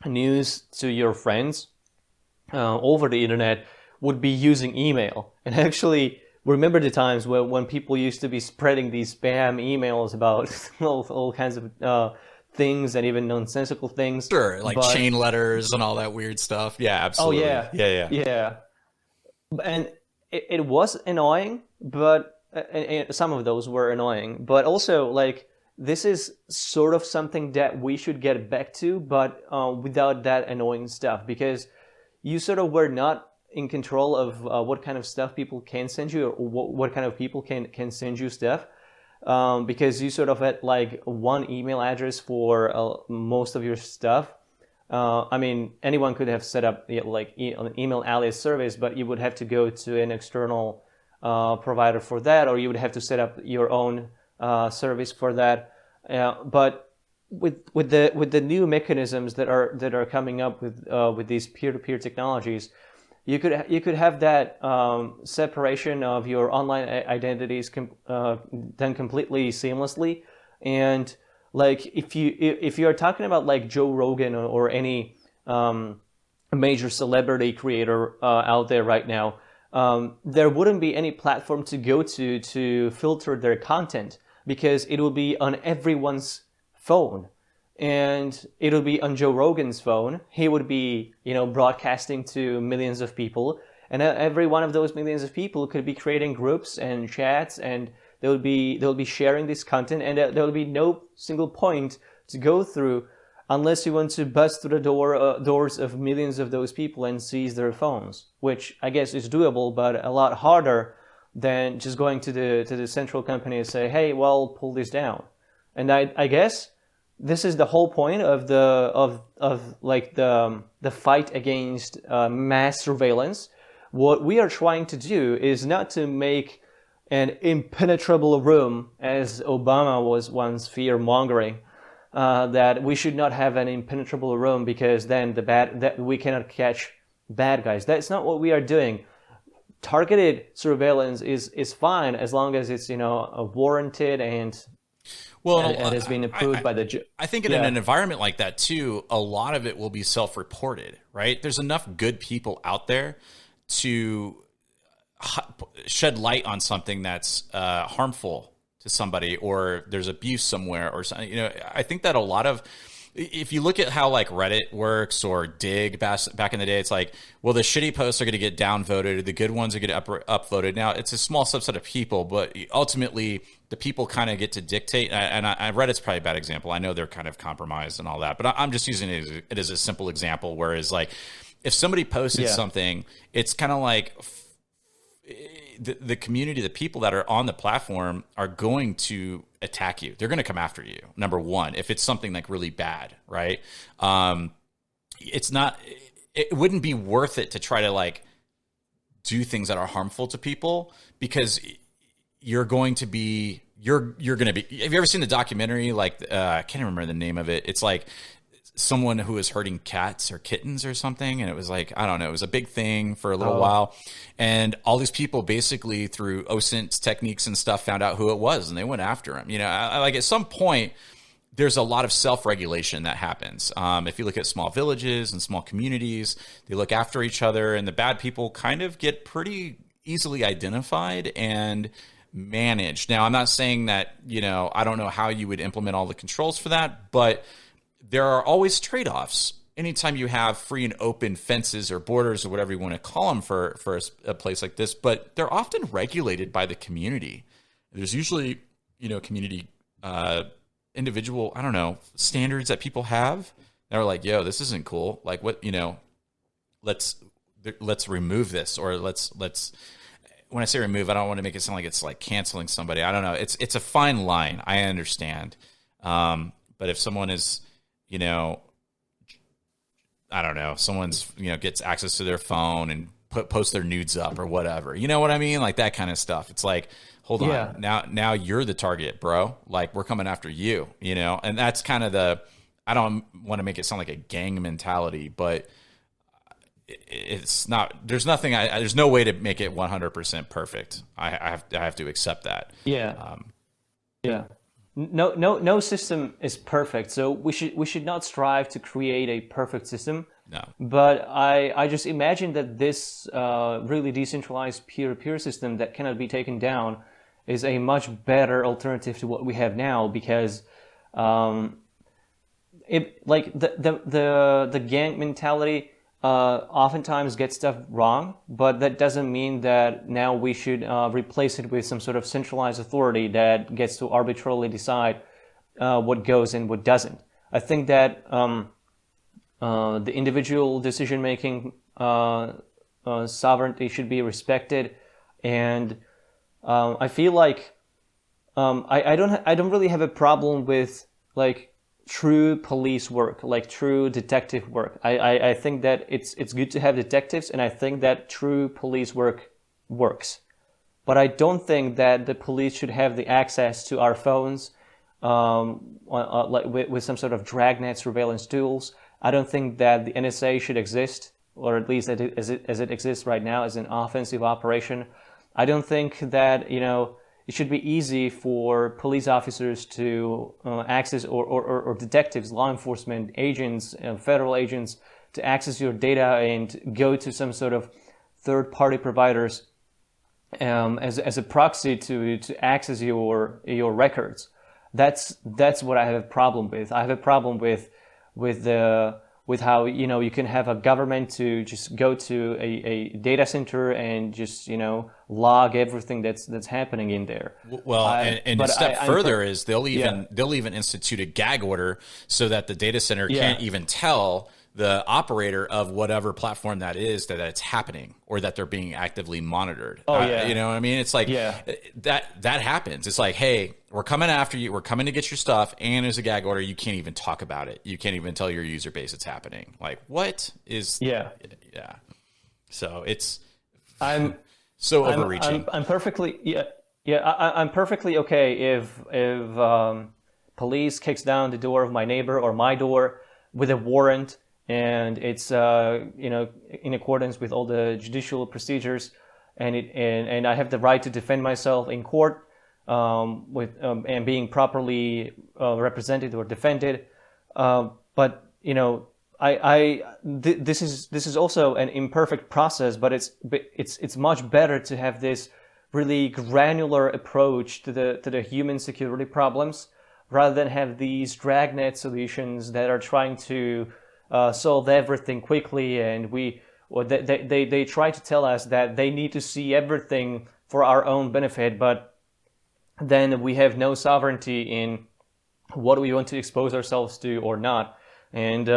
news to your friends over the internet would be using email. And actually, remember the times when people used to be spreading these spam emails about all kinds of things, and even nonsensical things. Sure, like chain letters and all that weird stuff. Yeah, absolutely. Oh yeah, yeah. And it was annoying, but some of those were annoying. But also, like, this is sort of something that we should get back to, but without that annoying stuff, because you sort of were not in control of what kind of stuff people can send you, or what kind of people can send you stuff, because you sort of had like one email address for most of your stuff. I mean, anyone could have set up like an email alias service, but you would have to go to an external provider for that, or you would have to set up your own service for that. But with the new mechanisms that are coming up with these peer-to-peer technologies, you could have that separation of your online identities done completely seamlessly. And like if you are talking about like Joe Rogan or any major celebrity creator out there right now, there wouldn't be any platform to go to filter their content, because it will be on everyone's phone. And it'll be on Joe Rogan's phone. He would be, broadcasting to millions of people, and every one of those millions of people could be creating groups and chats, and they'll be sharing this content, and there will be no single point to go through unless you want to bust through the doors of millions of those people and seize their phones, which I guess is doable, but a lot harder than just going to the central company and say, hey, well, pull this down. And I guess this is the whole point of the fight against mass surveillance. What we are trying to do is not to make an impenetrable room, as Obama was once fear-mongering, that we should not have an impenetrable room because then that we cannot catch bad guys. That's not what we are doing. Targeted surveillance is fine as long as it's warranted and has been approved by the. I think in an environment like that too, a lot of it will be self-reported, right? There's enough good people out there to shed light on something that's harmful to somebody, or there's abuse somewhere, or something. I think that a lot of, if you look at how like Reddit works or Dig back in the day, it's like, well, the shitty posts are going to get downvoted, the good ones are going to upvoted. Now it's a small subset of people, but ultimately the people kind of get to dictate. And Reddit's probably a bad example. I know they're kind of compromised and all that, but I'm just using it as a simple example. Whereas like if somebody posted something, it's kind of like the community, the people that are on the platform are going to attack you. They're going to come after you. Number one, if it's something like really bad, right? It wouldn't be worth it to try to like do things that are harmful to people, because you're going to be, have you ever seen the documentary? Like, I can't remember the name of it. It's like someone who was hurting cats or kittens or something. And it was like, I don't know, it was a big thing for a little while. And all these people basically through OSINT techniques and stuff found out who it was, and they went after him. Like at some point, there's a lot of self-regulation that happens. If you look at small villages and small communities, they look after each other, and the bad people kind of get pretty easily identified and managed. Now, I'm not saying that, I don't know how you would implement all the controls for that, but there are always trade-offs. Anytime you have free and open fences or borders or whatever you want to call them for a place like this, but they're often regulated by the community. There's usually, community, individual, I don't know, standards that people have. They're like, yo, this isn't cool. Like what, let's remove this, or let's, when I say remove, I don't want to make it sound like it's like canceling somebody. I don't know. It's a fine line. I understand. But if someone is, I don't know, someone's, gets access to their phone and post their nudes up or whatever, you know what I mean? Like that kind of stuff. It's like, hold on, now you're the target, bro. Like we're coming after you, and that's kind of I don't want to make it sound like a gang mentality, but it's not, there's no way to make it 100% perfect. I have to accept that. Yeah. No system is perfect, so we should not strive to create a perfect system. No. But I just imagine that this really decentralized peer-to-peer system that cannot be taken down is a much better alternative to what we have now, because the gang mentality oftentimes gets stuff wrong, but that doesn't mean that now we should replace it with some sort of centralized authority that gets to arbitrarily decide what goes and what doesn't. I think that the individual decision-making sovereignty should be respected, and I feel like I don't really have a problem with like true police work, like true detective work. I think that it's good to have detectives, and I think that true police work works. But I don't think that the police should have the access to our phones like with some sort of dragnet surveillance tools. I don't think that the NSA should exist, or at least as it exists right now, as an offensive operation. I don't think that, it should be easy for police officers to access, or detectives, law enforcement agents, federal agents, to access your data and go to some sort of third-party providers as a proxy to access your records. That's what I have a problem with. I have a problem with how you can have a government to just go to a data center and just log everything that's happening in there. Well, and a step further is they'll even institute a gag order so that the data center can't even tell the operator of whatever platform that is that it's happening or that they're being actively monitored. You know what I mean? It's like that happens. It's like, hey, we're coming after you. We're coming to get your stuff. And there's a gag order. You can't even talk about it. You can't even tell your user base it's happening. Like, what is? Yeah. So I'm so overreaching. I'm perfectly I'm perfectly okay if police kicks down the door of my neighbor or my door with a warrant, and it's in accordance with all the judicial procedures, and I have the right to defend myself in court and being properly represented or defended. But this is also an imperfect process, but it's much better to have this really granular approach to the human security problems rather than have these dragnet solutions that are trying to solve everything quickly, and they try to tell us that they need to see everything for our own benefit, but then we have no sovereignty in what we want to expose ourselves to or not. And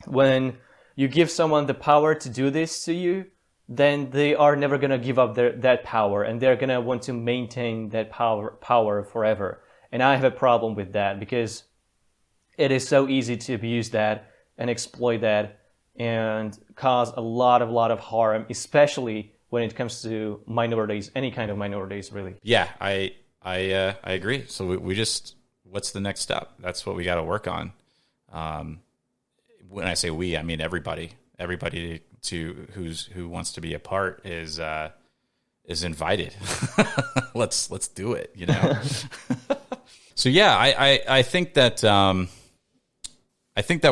when you give someone the power to do this to you, then they are never going to give up that power, and they're going to want to maintain that power forever. And I have a problem with that because it is so easy to abuse that and exploit that and cause a lot of harm, especially when it comes to minorities, any kind of minorities, really. Yeah, I agree. So we just, what's the next step? That's what we got to work on. When I say we, I mean everybody who wants to be a part is invited. Let's do it. So yeah, I think that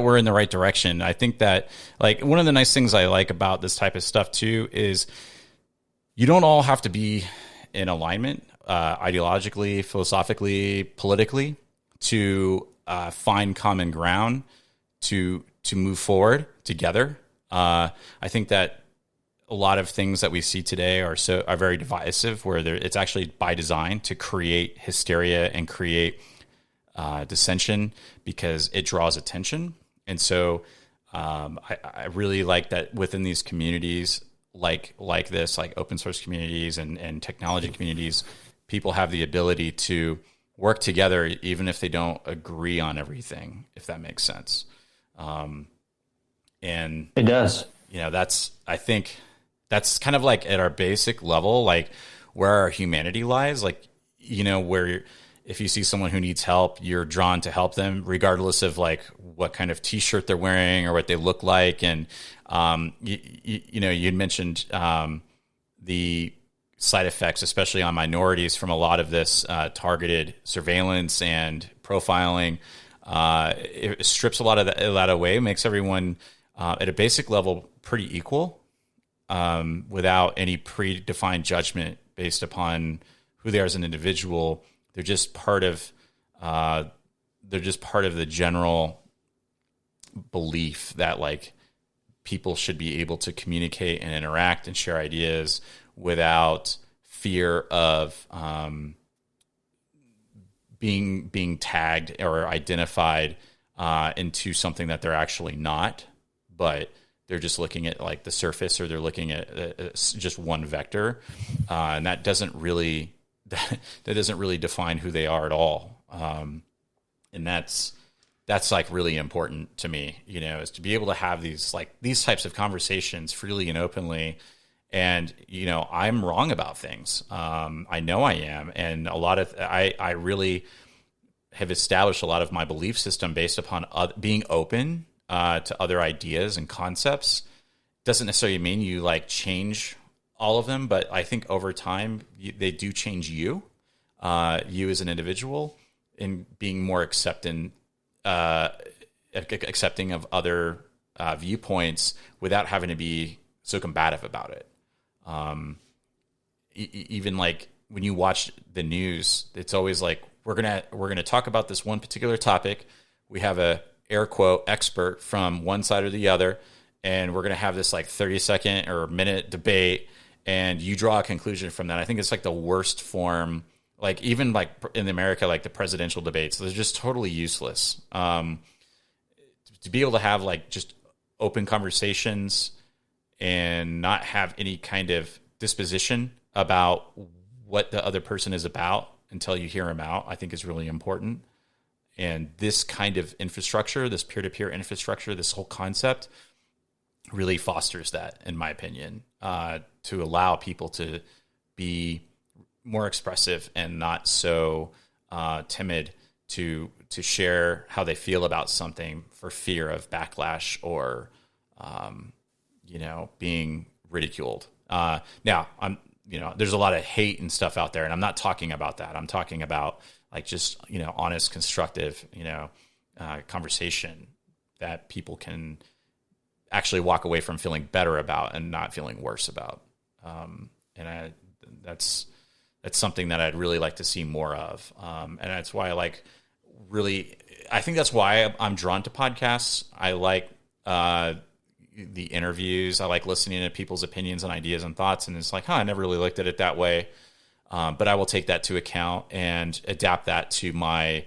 we're in the right direction. I think that, like, one of the nice things I like about this type of stuff too is you don't all have to be in alignment ideologically, philosophically, politically to find common ground to move forward together. I think that a lot of things that we see today are very divisive, where it's actually by design to create hysteria and create dissension because it draws attention. And so I really like that within these communities like this, like open source communities and technology communities, people have the ability to work together even if they don't agree on everything, if that makes sense. And it does. I think that's kind of like at our basic level, like where our humanity lies, like, where if you see someone who needs help, you're drawn to help them regardless of like what kind of t-shirt they're wearing or what they look like. And, you'd mentioned, the side effects, especially on minorities from a lot of this, targeted surveillance and profiling. It strips a lot of that away, makes everyone, at a basic level pretty equal, without any predefined judgment based upon who they are as an individual. They're just part of the general belief that like people should be able to communicate and interact and share ideas without fear of being tagged or identified into something that they're actually not, but they're just looking at like the surface, or they're looking at just one vector, and that doesn't really define who they are at all. And that's like really important to me, is to be able to have these types of conversations freely and openly. And, I'm wrong about things. I know I am. And I really have established a lot of my belief system based upon being open to other ideas and concepts. Doesn't necessarily mean you like change all of them, but I think over time they do change you as an individual, in being more accepting of other viewpoints without having to be so combative about it. Even like when you watch the news, it's always like we're gonna talk about this one particular topic. We have a air quote expert from one side or the other, and we're gonna have this like 30-second or minute debate, and you draw a conclusion from that. I think it's like the worst form. Like even like in America, like the presidential debates, they're just totally useless. To be able to have like just open conversations and not have any kind of disposition about what the other person is about until you hear them out, I think is really important. And this kind of infrastructure, this peer-to-peer infrastructure, this whole concept really fosters that, in my opinion, to allow people to be more expressive and not so timid to share how they feel about something for fear of backlash or being ridiculed. Now, there's a lot of hate and stuff out there, and I'm not talking about that. I'm talking about like just honest, constructive conversation that people can actually walk away from feeling better about and not feeling worse about. That's something that I'd really like to see more of. And that's why I think that's why I'm drawn to podcasts. I like the interviews. I like listening to people's opinions and ideas and thoughts. And it's like, I never really looked at it that way. But I will take that to account and adapt that to my,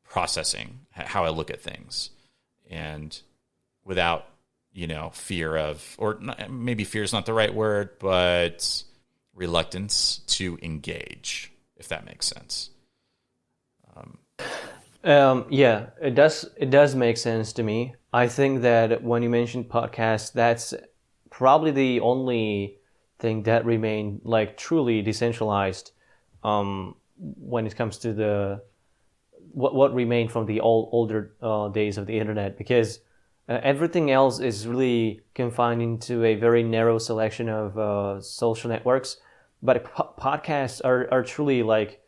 processing, how I look at things. And without, fear of, or not, maybe fear is not the right word, but reluctance to engage, if that makes sense. Yeah, it does. It does make sense to me. I think that when you mentioned podcasts, that's probably the only thing that remained like truly decentralized when it comes to the what remained from the older days of the internet, because everything else is really confined into a very narrow selection of social networks. But podcasts are truly like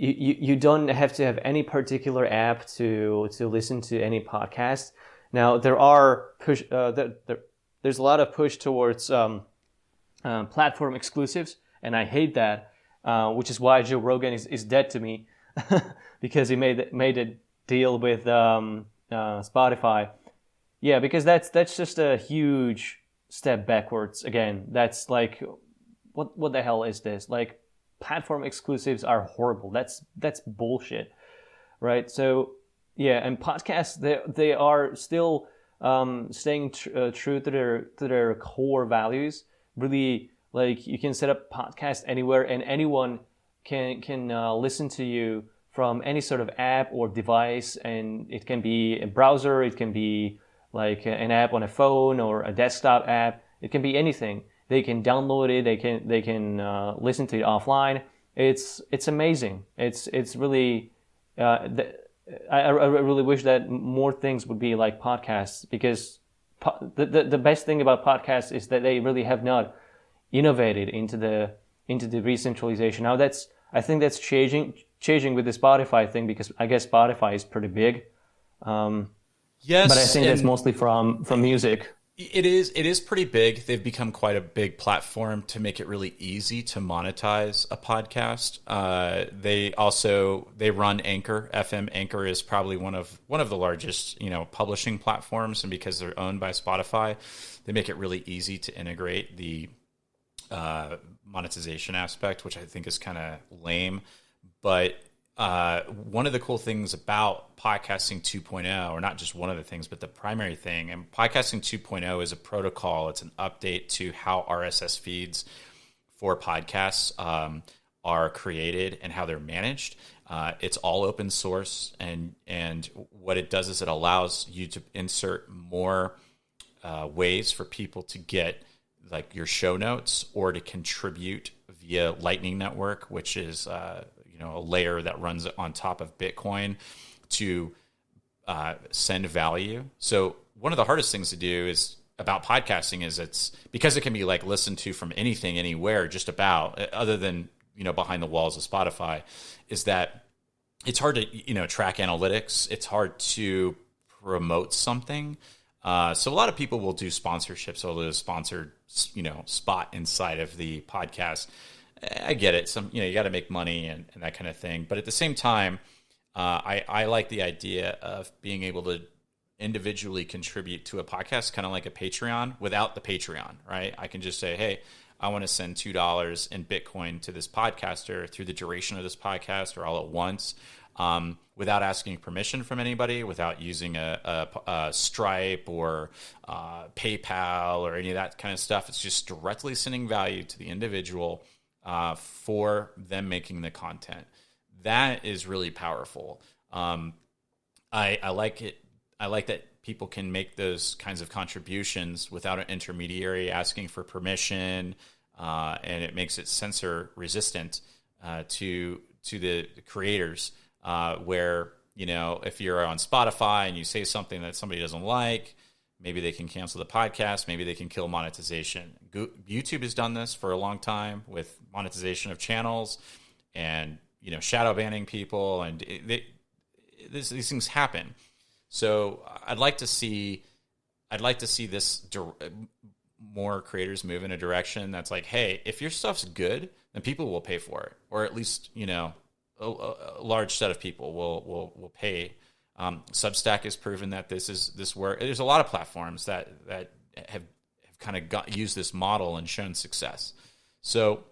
you don't have to have any particular app to listen to any podcast. Now there are there's a lot of push towards platform exclusives, and I hate that, which is why Joe Rogan is dead to me, because he made a deal with Spotify. Yeah, because that's just a huge step backwards. Again, that's like, what the hell is this? Like, platform exclusives are horrible. That's bullshit, right? So yeah, and podcasts, they are still staying true to their core values. Really, like, you can set up podcast anywhere, and anyone can listen to you from any sort of app or device, and it can be a browser, it can be like an app on a phone or a desktop app. It can be anything. They can download it. They can listen to it offline. It's amazing. It's really. I really wish that more things would be like podcasts, because the best thing about podcasts is that they really have not innovated into the re-centralization. Now I think that's changing with the Spotify thing, because I guess Spotify is pretty big. Yes, but I think that's mostly from music. It is pretty big. They've become quite a big platform to make it really easy to monetize a podcast. They run Anchor FM. Anchor is probably one of the largest publishing platforms, and because they're owned by Spotify, they make it really easy to integrate the monetization aspect, which I think is kind of lame. But one of the cool things about podcasting 2.0, or not just one of the things, but the primary thing, and podcasting 2.0 is a protocol. It's an update to how RSS feeds for podcasts are created and how they're managed. It's all open source, and what it does is it allows you to insert more ways for people to get like your show notes or to contribute via Lightning Network, which is a layer that runs on top of Bitcoin to send value. So one of the hardest things to do is about podcasting is it's because it can be like listened to from anything, anywhere, just about, other than behind the walls of Spotify, is that it's hard to track analytics. It's hard to promote something So a lot of people will do sponsorships, so they'll do a sponsored, spot inside of the podcast. I get it. You got to make money and that kind of thing. But at the same time, I like the idea of being able to individually contribute to a podcast, kind of like a Patreon, without the Patreon, right? I can just say, hey, I want to send $2 in Bitcoin to this podcaster through the duration of this podcast or all at once, without asking permission from anybody, without using a Stripe or PayPal or any of that kind of stuff. It's just directly sending value to the individual for them making the content. That is really powerful. I like it. I like that people can make those kinds of contributions without an intermediary asking for permission, and it makes it censor resistant to the creators. Where if you're on Spotify and you say something that somebody doesn't like, maybe they can cancel the podcast, maybe they can kill monetization. YouTube has done this for a long time with monetization of channels and shadow banning people, and these things happen. So I'd like to see this more creators move in a direction that's like, hey, if your stuff's good, then people will pay for it, or at least a large set of people will pay. Substack has proven that this work. There's a lot of platforms that have kind of used this model and shown success. So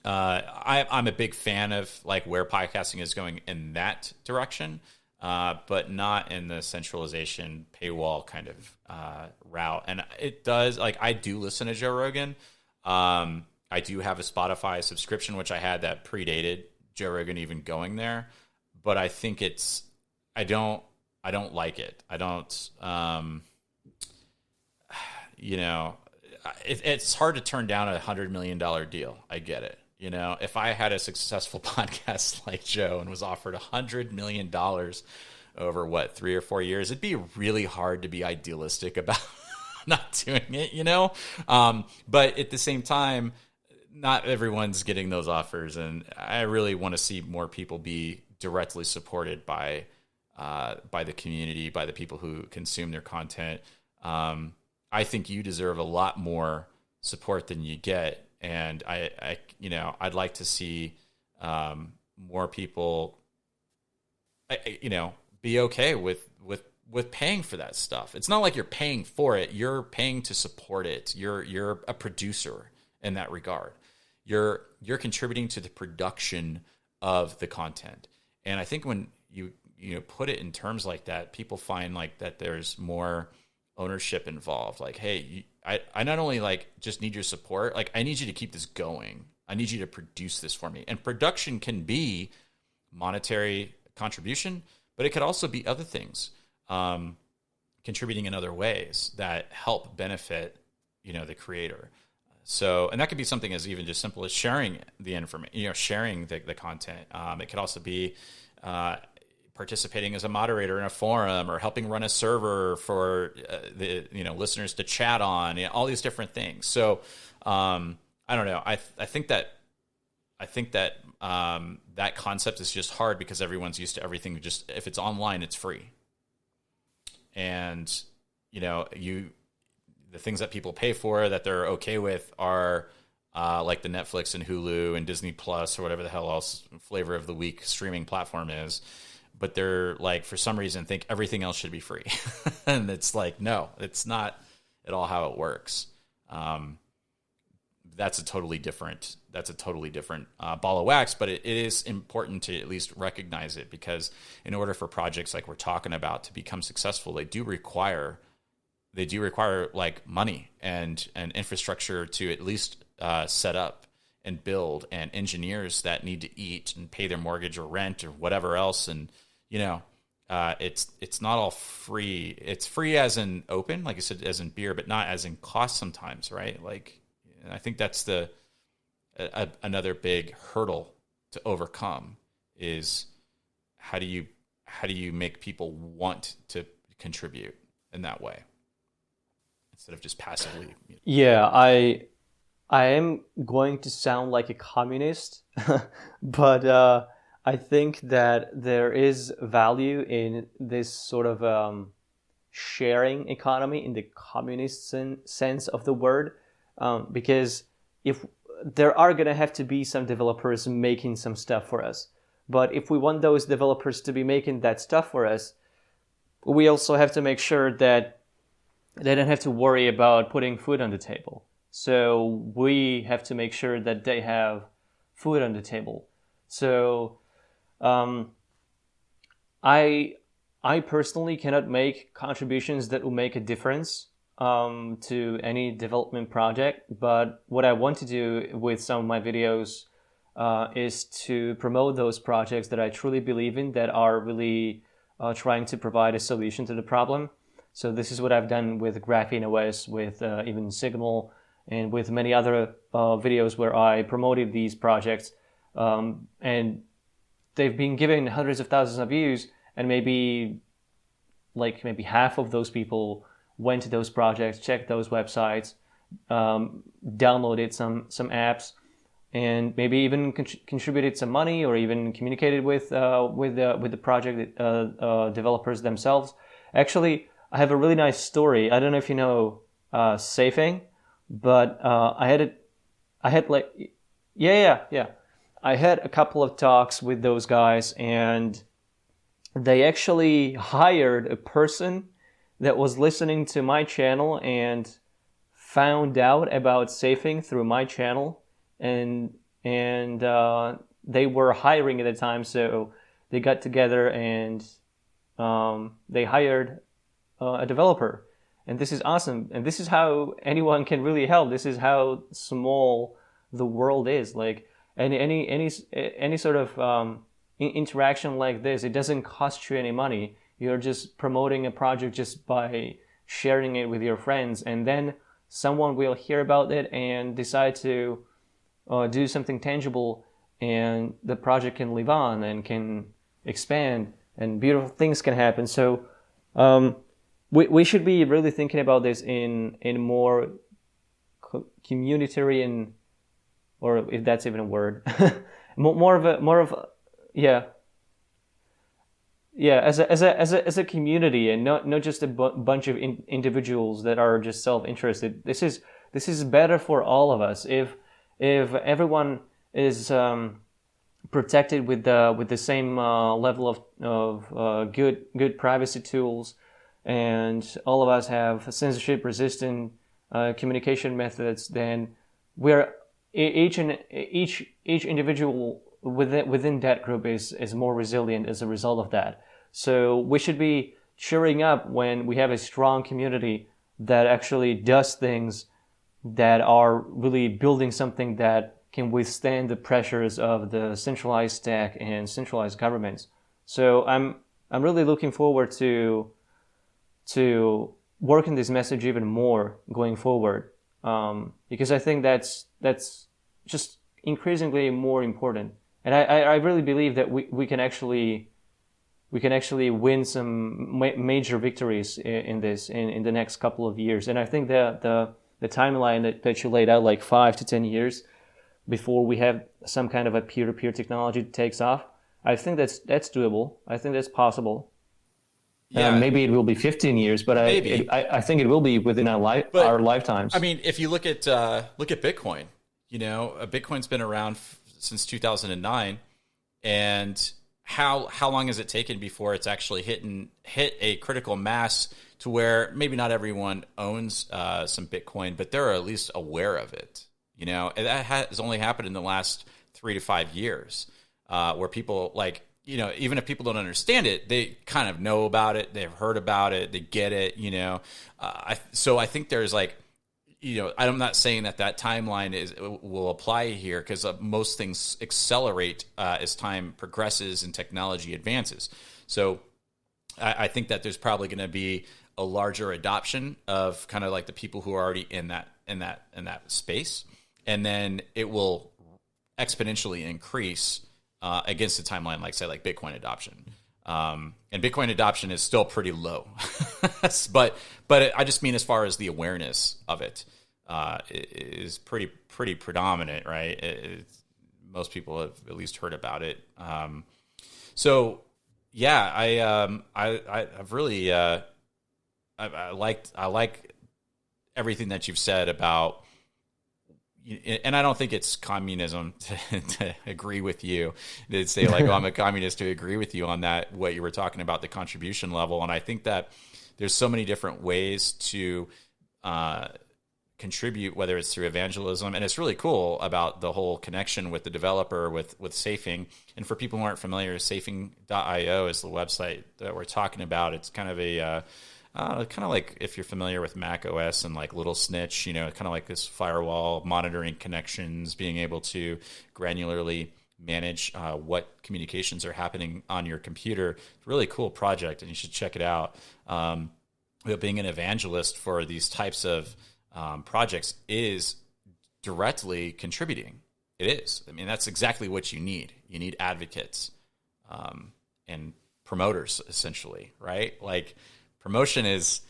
I'm a big fan of like where podcasting is going in that direction. But not in the centralization paywall kind of route. And it does, like, I do listen to Joe Rogan. I do have a Spotify subscription, which I had that predated Joe Rogan even going there. But I think I don't like it. I don't, it's hard to turn down $100 million deal. I get it. If I had a successful podcast like Joe and was offered $100 million over 3 or 4 years, it'd be really hard to be idealistic about not doing it, but at the same time, not everyone's getting those offers. And I really want to see more people be directly supported by the community, by the people who consume their content. I think you deserve a lot more support than you get. And I'd like to see more people, be okay with paying for that stuff. It's not like you're paying for it; you're paying to support it. You're a producer in that regard. You're contributing to the production of the content. And I think when you put it in terms like that, people find like that there's more ownership involved. Like, hey, I not only like just need your support, like I need you to keep this going. I need you to produce this for me. And production can be monetary contribution, but it could also be other things, contributing in other ways that help benefit, the creator. So, and that could be something as even just simple as sharing the information, sharing the content. It could also be participating as a moderator in a forum or helping run a server for the listeners to chat on, all these different things. So I don't know. I think that that concept is just hard because everyone's used to everything. Just if it's online, it's free, and the things that people pay for that they're okay with are like the Netflix and Hulu and Disney Plus or whatever the hell else flavor of the week streaming platform is. But they're like, for some reason, think everything else should be free. And it's like, no, it's not at all how it works. That's a totally different ball of wax, but it is important to at least recognize it, because in order for projects like we're talking about to become successful, they do require like money and infrastructure to at least set up and build, and engineers that need to eat and pay their mortgage or rent or whatever else. And it's not all free. It's free as in open, like I said, as in beer, but not as in cost sometimes, right? Like, I think that's another big hurdle to overcome is how do you make people want to contribute in that way instead of just passively. Yeah, I am going to sound like a communist, but I think that there is value in this sort of sharing economy in the communist sense of the word, because if there are going to have to be some developers making some stuff for us, but if we want those developers to be making that stuff for us, we also have to make sure that they don't have to worry about putting food on the table. So we have to make sure that they have food on the table. So I personally cannot make contributions that will make a difference to any development project. But what I want to do with some of my videos is to promote those projects that I truly believe in, that are really trying to provide a solution to the problem. So this is what I've done with GrapheneOS, with even Signal, and with many other videos where I promoted these projects. And they've been given hundreds of thousands of views, and maybe half of those people went to those projects, checked those websites, downloaded some apps, and maybe even contributed some money, or even communicated with the project developers themselves. Actually, I have a really nice story. I don't know if you know Safing, but I had a couple of talks with those guys, and they actually hired a person that was listening to my channel and found out about Safing through my channel, and they were hiring at the time, so they got together and they hired a developer. And this is awesome. And this is how anyone can really help. This is how small the world is. Like any sort of interaction like this, it doesn't cost you any money. You're just promoting a project just by sharing it with your friends, and then someone will hear about it and decide to do something tangible, and the project can live on and can expand, and beautiful things can happen. So we should be really thinking about this in more communitarian, or if that's even a word, more of as a community, and not just a bunch of individuals that are just self-interested. This is better for all of us if everyone is protected with the same level of good privacy tools, and all of us have censorship resistant communication methods. Then we're each individual within that group is more resilient as a result of that. So we should be cheering up when we have a strong community that actually does things that are really building something that can withstand the pressures of the centralized stack and centralized governments. So I'm really looking forward to working this message even more going forward, because I think that's just increasingly more important. And I really believe that we can actually win some major victories in this in the next couple of years. And I think the timeline that you laid out, like 5 to 10 years before we have some kind of a peer-to-peer technology that takes off, I think that's doable. I think that's possible. Yeah. Maybe it will be 15 years, but I think it will be within our lifetimes. I mean, if you look at Bitcoin, Bitcoin's been around since 2009, and how long has it taken before it's actually hit a critical mass to where maybe not everyone owns some Bitcoin, but they're at least aware of it. And that has only happened in the last 3 to 5 years, where people even if people don't understand it, they kind of know about it, they've heard about it, they get it. So I think there's I'm not saying that timeline will apply here, because most things accelerate as time progresses and technology advances. So I think that there's probably going to be a larger adoption of kind of like the people who are already in that space, and then it will exponentially increase against the timeline, like Bitcoin adoption. And Bitcoin adoption is still pretty low, but I just mean as far as the awareness of it is pretty predominant, right? Most people have at least heard about it. So yeah, I've really I like everything that you've said about, and I don't think it's communism to agree with you. To say like, oh, I'm a communist, to agree with you on that, what you were talking about, the contribution level. And I think that there's so many different ways to contribute, whether it's through evangelism. And it's really cool about the whole connection with the developer, with Safing. And for people who aren't familiar, safing.io is the website that we're talking about. It's kind of a kind of like if you're familiar with Mac OS and like Little Snitch, kind of like this firewall, monitoring connections, being able to granularly manage what communications are happening on your computer. It's a really cool project, and you should check it out. Being an evangelist for these types of projects is directly contributing. It is. I mean, that's exactly what you need. You need advocates and promoters, essentially, right? Like, promotion is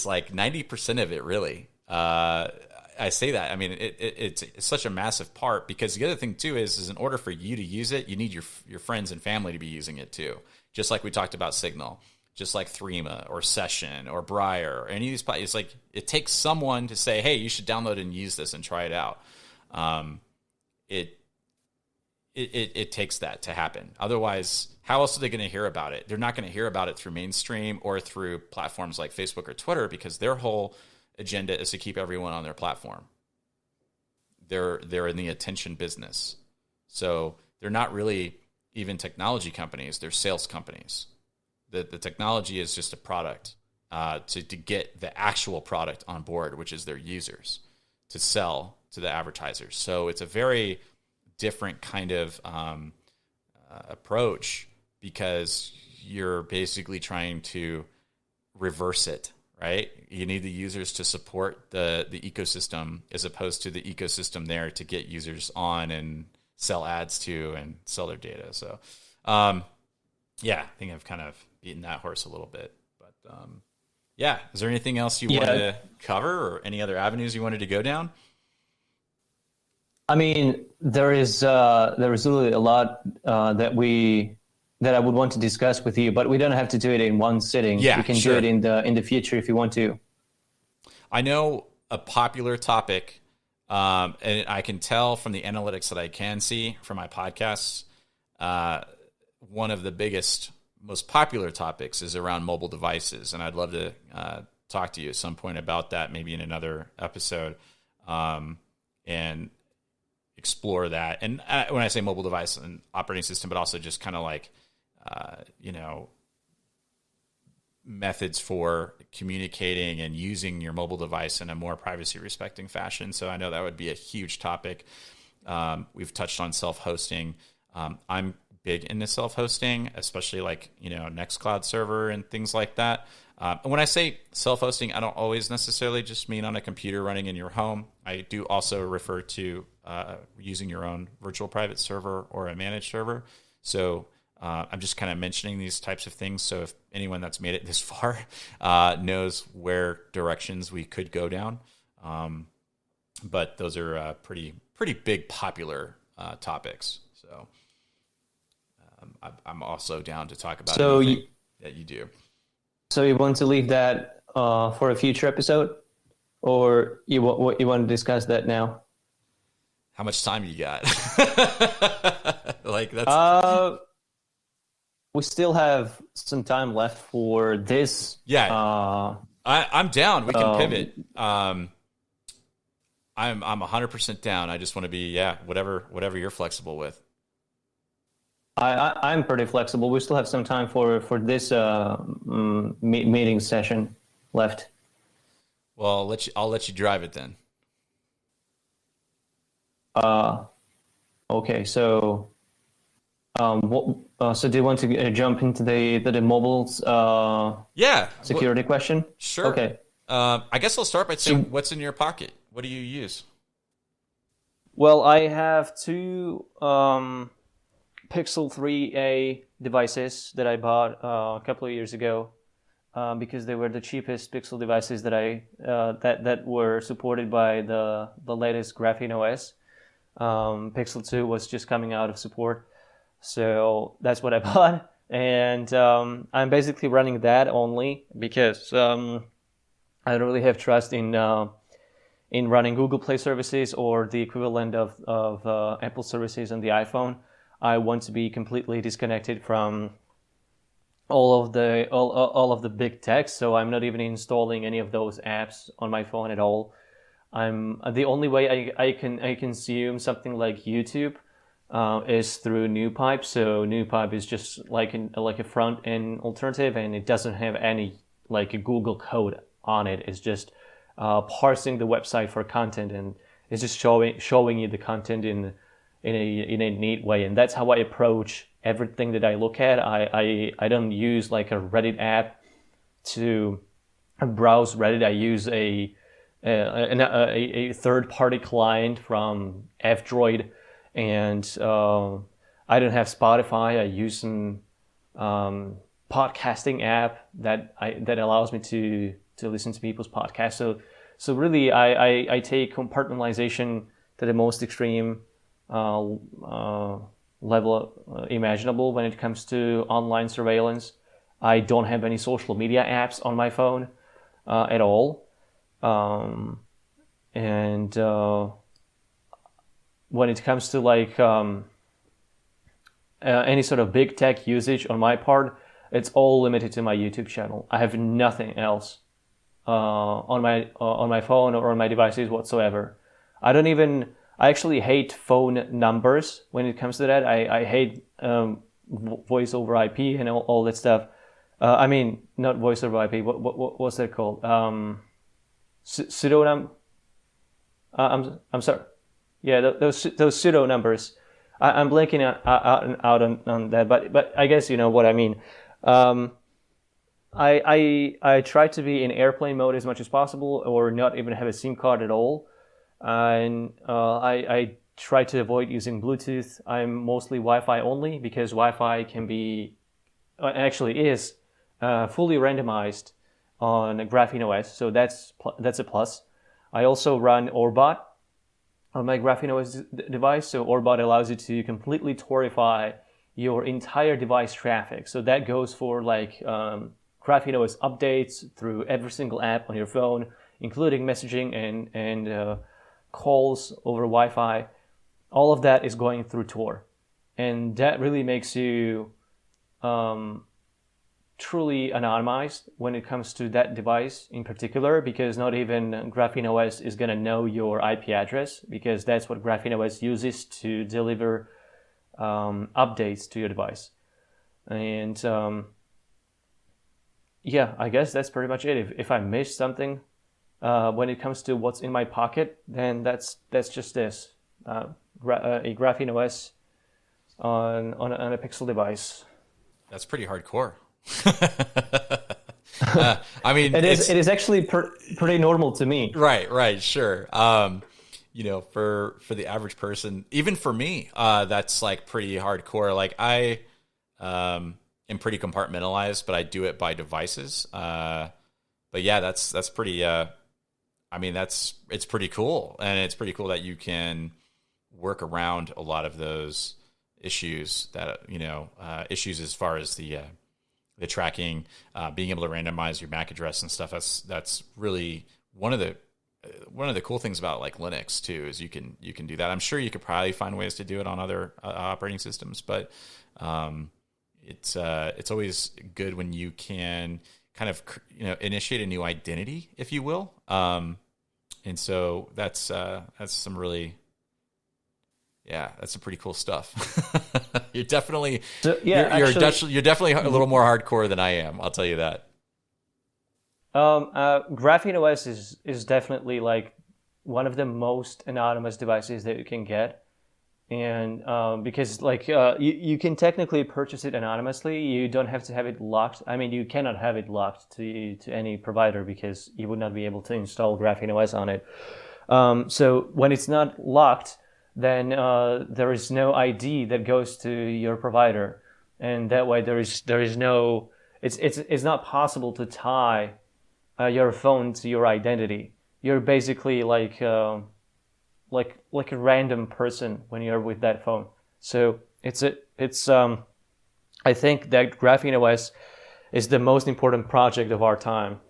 like 90% of it, really. I say that. I mean, it's such a massive part, because the other thing too is in order for you to use it, you need your friends and family to be using it too. Just like we talked about Signal, just like Threema or Session or Briar or any of these. It's like it takes someone to say, "Hey, you should download and use this and try it out." It takes that to happen. Otherwise, how else are they going to hear about it? They're not going to hear about it through mainstream or through platforms like Facebook or Twitter, because their whole agenda is to keep everyone on their platform. They're in the attention business. So they're not really even technology companies. They're sales companies. The technology is just a product to get the actual product on board, which is their users, to sell to the advertisers. So it's a very different kind of approach, because you're basically trying to reverse it, right? You need the users to support the ecosystem, as opposed to the ecosystem there to get users on and sell ads to and sell their data. So, yeah, I think I've kind of beaten that horse a little bit. But yeah, is there anything else you wanted to cover, or any other avenues you wanted to go down? I mean, there is really a lot that I would want to discuss with you, but we don't have to do it in one sitting. Yeah, we can sure. do it in the future if you want to. I know a popular topic, and I can tell from the analytics that I can see from my podcasts, one of the biggest, most popular topics is around mobile devices, and I'd love to talk to you at some point about that, maybe in another episode, and explore that. And when I say mobile device and operating system, but also just kind of like, methods for communicating and using your mobile device in a more privacy respecting fashion. So I know that would be a huge topic. We've touched on self-hosting. I'm big into self-hosting, especially like, Nextcloud server and things like that. And when I say self-hosting, I don't always necessarily just mean on a computer running in your home. I do also refer to using your own virtual private server or a managed server. So I'm just kind of mentioning these types of things. So if anyone that's made it this far knows where directions we could go down. But those are pretty big, popular topics. So I'm also down to talk about anything that you do. So you want to leave that for a future episode, or you want to discuss that now? How much time you got? Like that's. We still have some time left for this. Yeah, I'm down. We can pivot. I'm 100% down. I just want to be whatever you're flexible with. I'm pretty flexible. We still have some time for this meeting session left. Well, I'll let you drive it then. Okay. So, so do you want to jump into the mobile security question? Sure. Okay. I guess I'll start by saying, what's in your pocket? What do you use? Well, I have two Pixel 3a devices that I bought a couple of years ago because they were the cheapest Pixel devices that were supported by the latest GrapheneOS. Pixel 2 was just coming out of support, so that's what I bought, and I'm basically running that only because I don't really have trust in running Google Play services or the equivalent of Apple services on the iPhone. I want to be completely disconnected from all of the big tech, so I'm not even installing any of those apps on my phone at all. I'm the only way I can consume something like YouTube is through NewPipe. So NewPipe is just like a front end alternative, and it doesn't have any like a Google code on it. It's just parsing the website for content, and it's just showing you the content in a neat way. And that's how I approach everything that I look at. I don't use like a Reddit app to browse Reddit. I use a third-party client from F-Droid, and I don't have Spotify. I use some podcasting app that allows me to listen to people's podcasts. So really, I take compartmentalization to the most extreme level imaginable when it comes to online surveillance. I don't have any social media apps on my phone at all. And when it comes to like any sort of big tech usage on my part, it's all limited to my YouTube channel. I have nothing else on my phone or on my devices whatsoever. I actually hate phone numbers when it comes to that. I hate voice over IP and all that stuff. I mean, not voice over IP. What's that called? Pseudonym. I'm sorry. Yeah, those pseudo numbers. I'm blanking out on that, but I guess you know what I mean. I try to be in airplane mode as much as possible, or not even have a SIM card at all. And I try to avoid using Bluetooth. I'm mostly Wi-Fi only, because Wi-Fi can be, actually is, fully randomized on GrapheneOS, so that's a plus. I also run Orbot on my GrapheneOS device, so Orbot allows you to completely Ntwrify your entire device traffic. So that goes for like GrapheneOS updates through every single app on your phone, including messaging and calls over Wi-Fi. All of that is going through Tor, and that really makes you truly anonymized when it comes to that device in particular, because not even GrapheneOS is going to know your IP address, because that's what GrapheneOS uses to deliver updates to your device. And yeah, I guess that's pretty much it. If I missed something when it comes to what's in my pocket, then that's just this, a GrapheneOS on a Pixel device. That's pretty hardcore. I mean, it is actually pretty normal to me. Right, sure. You know, for the average person, even for me, that's like pretty hardcore. Like I am pretty compartmentalized, but I do it by devices. But yeah, that's pretty. I mean, it's pretty cool, and it's pretty cool that you can work around a lot of those issues that issues as far as the tracking, being able to randomize your MAC address and stuff. That's really one of the cool things about like Linux too, is you can do that. I'm sure you could probably find ways to do it on other operating systems, but it's always good when you can kind of initiate a new identity, if you will. And so that's some really. Yeah, that's some pretty cool stuff. You're definitely you're definitely a little more hardcore than I am. I'll tell you that. GrapheneOS is definitely like one of the most anonymous devices that you can get, and because like you can technically purchase it anonymously. You don't have to have it locked. I mean, you cannot have it locked to any provider, because you would not be able to install GrapheneOS on it. So when it's not locked, then there is no ID that goes to your provider, and that way there is no. It's not possible to tie your phone to your identity. You're basically like a random person when you're with that phone. So I think that GrapheneOS is the most important project of our time.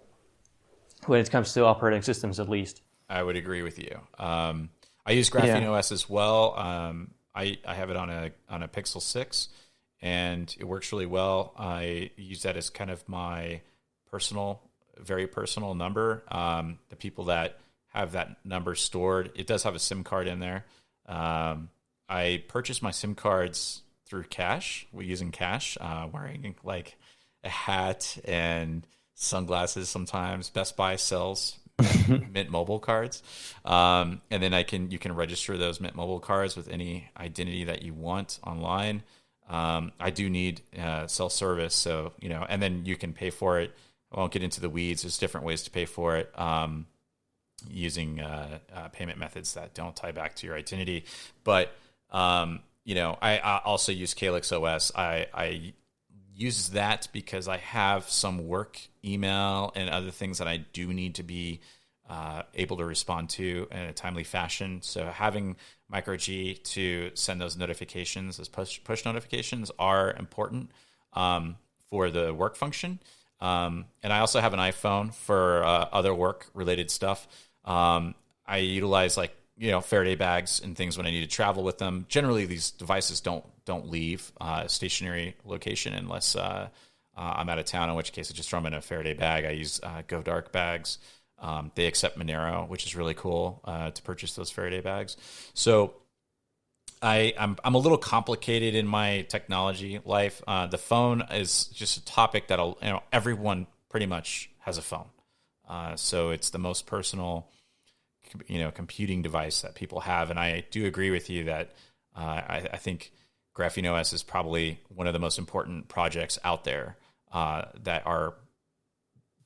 when it comes to operating systems, at least. I would agree with you. I use Yeah. GrapheneOS as well. I have it on a Pixel 6, and it works really well. I use that as kind of my personal, very personal number. The people that have that number stored, it does have a SIM card in there. I purchased my SIM cards through cash. We're using cash, wearing like a hat and sunglasses sometimes. Best Buy sells Mint Mobile cards, and then you can register those Mint Mobile cards with any identity that you want online. I do need self service, so and then you can pay for it. I won't get into the weeds. There's different ways to pay for it, using payment methods that don't tie back to your identity. But I also use ClosedOS. I use that because I have some work email and other things that I do need to be able to respond to in a timely fashion. So having MicroG to send those notifications, those push notifications, are important for the work function. And I also have an iPhone for other work related stuff. I utilize Faraday bags and things when I need to travel with them. Generally, these devices don't leave a stationary location unless I'm out of town, in which case I just throw them in a Faraday bag. I use Go Dark bags. They accept Monero, which is really cool to purchase those Faraday bags. So I'm a little complicated in my technology life. The phone is just a topic that everyone pretty much has a phone. So it's the most personal computing device that people have. And I do agree with you that I think GrapheneOS is probably one of the most important projects out there that are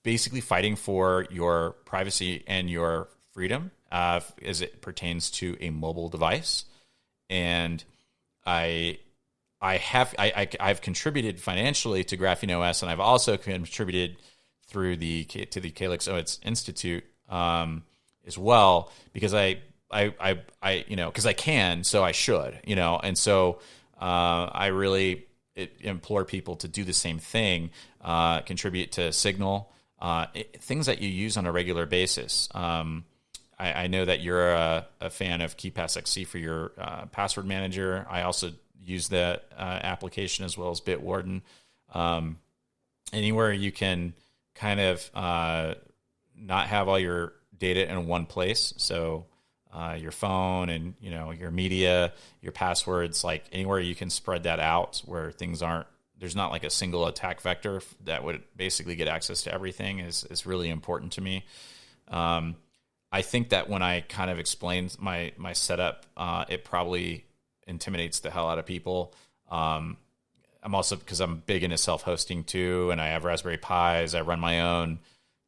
basically fighting for your privacy and your freedom as it pertains to a mobile device. And I've contributed financially to GrapheneOS, and I've also contributed to the ClosedOS Institute as well, because because I can, so I should, and so I really implore people to do the same thing, contribute to Signal, things that you use on a regular basis. I know that you're a fan of KeePassXC for your password manager. I also use that application as well as Bitwarden. Anywhere you can kind of not have all your data in one place. So your phone and your media, your passwords, like anywhere you can spread that out where things aren't. There's not like a single attack vector that would basically get access to everything is really important to me. I think that when I kind of explain my setup, it probably intimidates the hell out of people. I'm also, because I'm big into self-hosting too, and I have Raspberry Pis. I run my own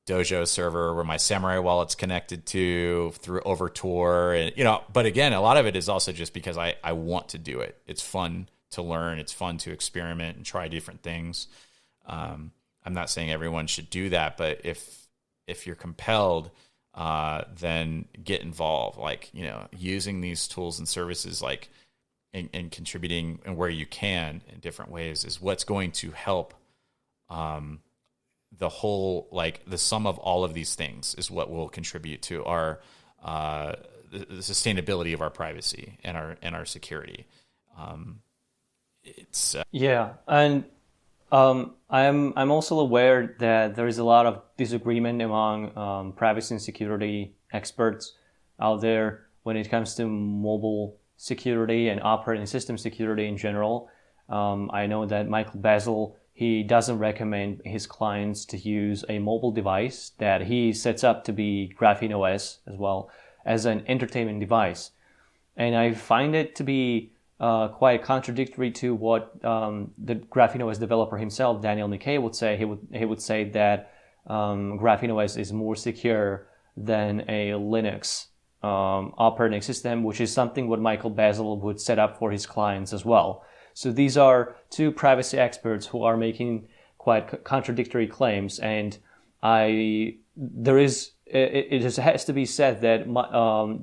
Dojo server where my Samurai wallet's connected to through over Tor, and But again, a lot of it is also just because I want to do it. It's fun to learn. It's fun to experiment and try different things. I'm not saying everyone should do that, but if you're compelled, then get involved. Using these tools and services, and contributing and where you can in different ways is what's going to help. The whole, the sum of all of these things is what will contribute to our the sustainability of our privacy and our security. Yeah, and I'm also aware that there is a lot of disagreement among privacy and security experts out there when it comes to mobile security and operating system security in general. I know that Michael Basil, he doesn't recommend his clients to use a mobile device that he sets up to be GrapheneOS as well as an entertainment device. And I find it to be quite contradictory to what the GrapheneOS developer himself, Daniel McKay, would say. He would say that GrapheneOS is more secure than a Linux operating system, which is something what Michael Basil would set up for his clients as well. So these are two privacy experts who are making quite contradictory claims, and it has to be said that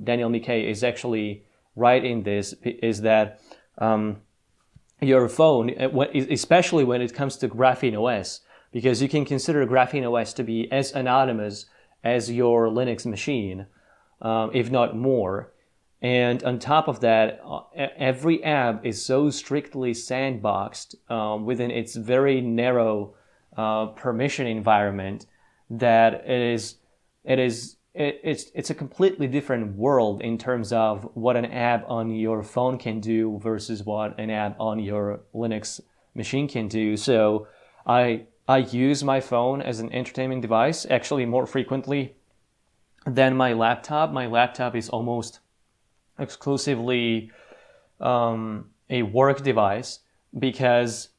Daniel McKay is actually right in this, is that your phone, especially when it comes to GrapheneOS, because you can consider GrapheneOS to be as anonymous as your Linux machine, if not more. And on top of that, every app is so strictly sandboxed within its very narrow permission environment that it's a completely different world in terms of what an app on your phone can do versus what an app on your Linux machine can do. So I use my phone as an entertainment device actually more frequently than my laptop. My laptop is almost exclusively a work device because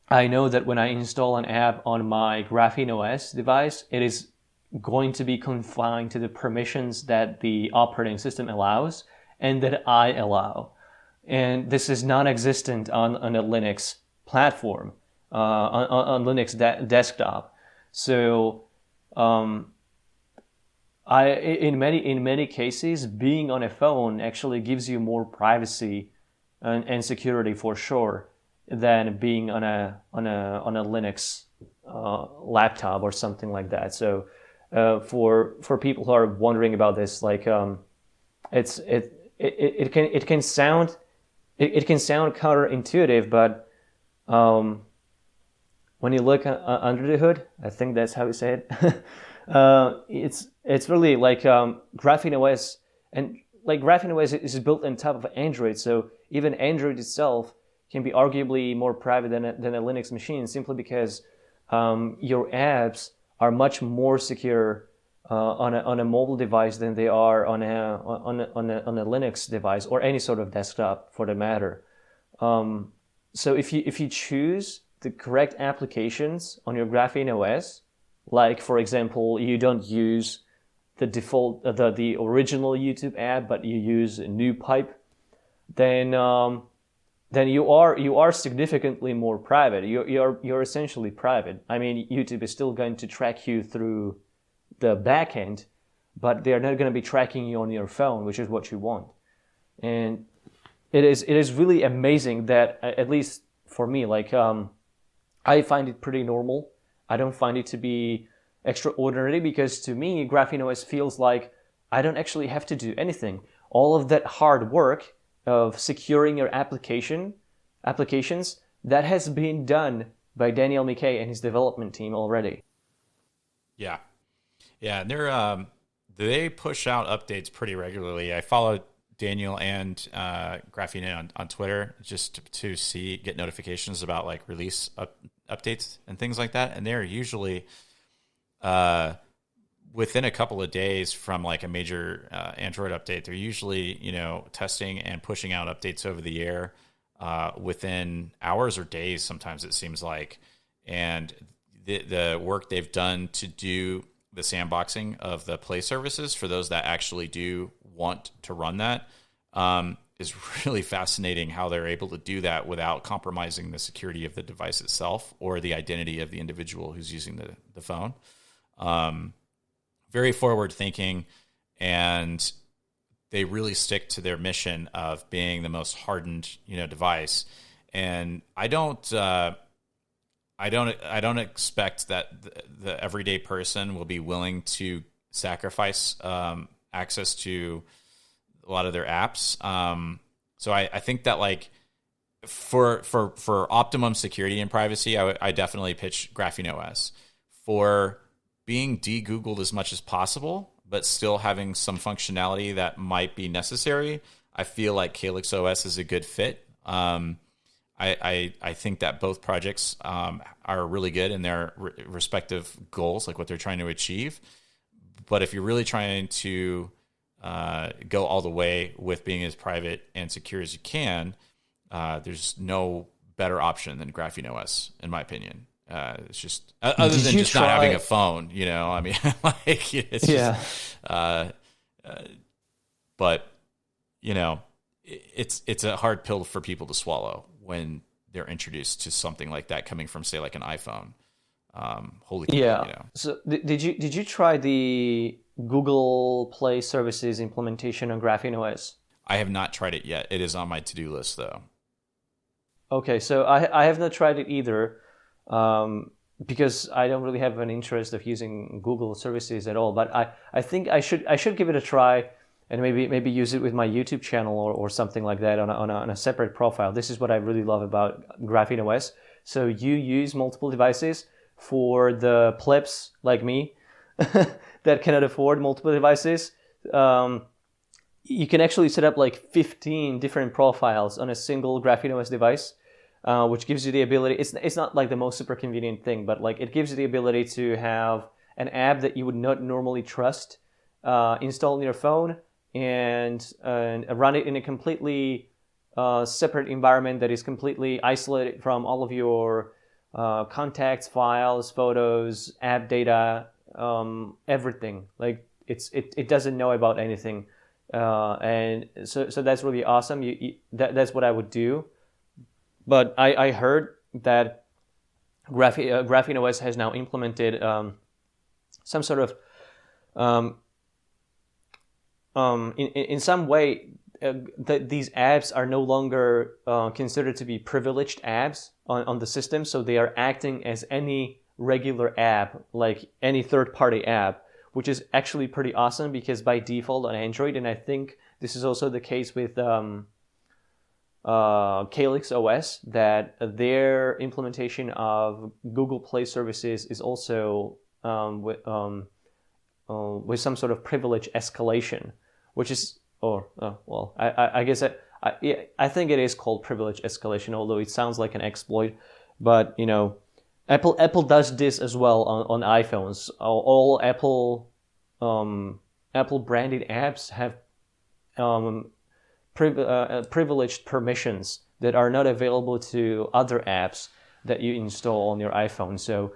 I know that when I install an app on my GrapheneOS device, it is going to be confined to the permissions that the operating system allows and that I allow. And this is non-existent on a Linux platform, on Linux desktop. So in many cases, being on a phone actually gives you more privacy and security for sure than being on a Linux laptop or something like that. So for people who are wondering about this, like it can sound counterintuitive, but when you look under the hood, I think that's how you say it. It's really like GrapheneOS, and like GrapheneOS is built on top of Android, so even Android itself can be arguably more private than a Linux machine, simply because your apps are much more secure on a mobile device than they are on a Linux device or any sort of desktop for the matter. So if you choose the correct applications on your GrapheneOS, like for example, you don't use the default the original YouTube app, but you use a new pipe, then you are significantly more private. You're essentially private. I mean, YouTube is still going to track you through the back end, but they're not going to be tracking you on your phone, which is what you want. And it is really amazing that, at least for me, like I find it pretty normal. I don't find it to be extraordinary because to me, GrapheneOS feels like I don't actually have to do anything. All of that hard work of securing your applications, that has been done by Daniel McKay and his development team already. Yeah. Yeah, and they push out updates pretty regularly. I follow Daniel and Graphene on Twitter just to get notifications about like release updates and things like that. And they're usually within a couple of days from like a major Android update. They're usually, testing and pushing out updates over the air within hours or days. Sometimes it seems like, and the work they've done to do the sandboxing of the Play services for those that actually do want to run that is really fascinating. How they're able to do that without compromising the security of the device itself or the identity of the individual who's using the phone. Very forward thinking, and they really stick to their mission of being the most hardened, device. And I don't expect that the everyday person will be willing to sacrifice access to a lot of their apps. So I think that like for optimum security and privacy, I definitely pitch GrapheneOS. For being de-Googled as much as possible, but still having some functionality that might be necessary, I feel like CalyxOS is a good fit. I think that both projects are really good in their respective goals, like what they're trying to achieve. But if you're really trying to go all the way with being as private and secure as you can, there's no better option than GrapheneOS, in my opinion. It's just other than just not having a phone, I mean, like it's just, but it's a hard pill for people to swallow when they're introduced to something like that coming from, say, like an iPhone. Holy cow, yeah. So did you try the Google Play Services implementation on GrapheneOS? I have not tried it yet. It is on my to-do list, though. Okay, so I have not tried it either. because I don't really have an interest of using Google services at all. But I think I should give it a try, and maybe use it with my YouTube channel or something like that on a separate profile. This is what I really love about GrapheneOS. So you use multiple devices for the plebs like me that cannot afford multiple devices. You can actually set up like 15 different profiles on a single GrapheneOS device, which gives you the ability. It's not like the most super convenient thing, but like it gives you the ability to have an app that you would not normally trust installed on your phone and run it in a completely separate environment that is completely isolated from all of your contacts, files, photos, app data, everything. Like it doesn't know about anything. And so that's really awesome. That's what I would do. But I heard that GrapheneOS has now implemented some sort of in some way these apps are no longer considered to be privileged apps on the system, so they are acting as any regular app, like any third-party app, which is actually pretty awesome because by default on Android, and I think this is also the case with CalyxOS, that their implementation of Google Play services is also with some sort of privilege escalation, which is, I guess I think it is called privilege escalation, although it sounds like an exploit. But Apple does this as well on iPhones. All Apple branded apps have privileged permissions that are not available to other apps that you install on your iPhone. So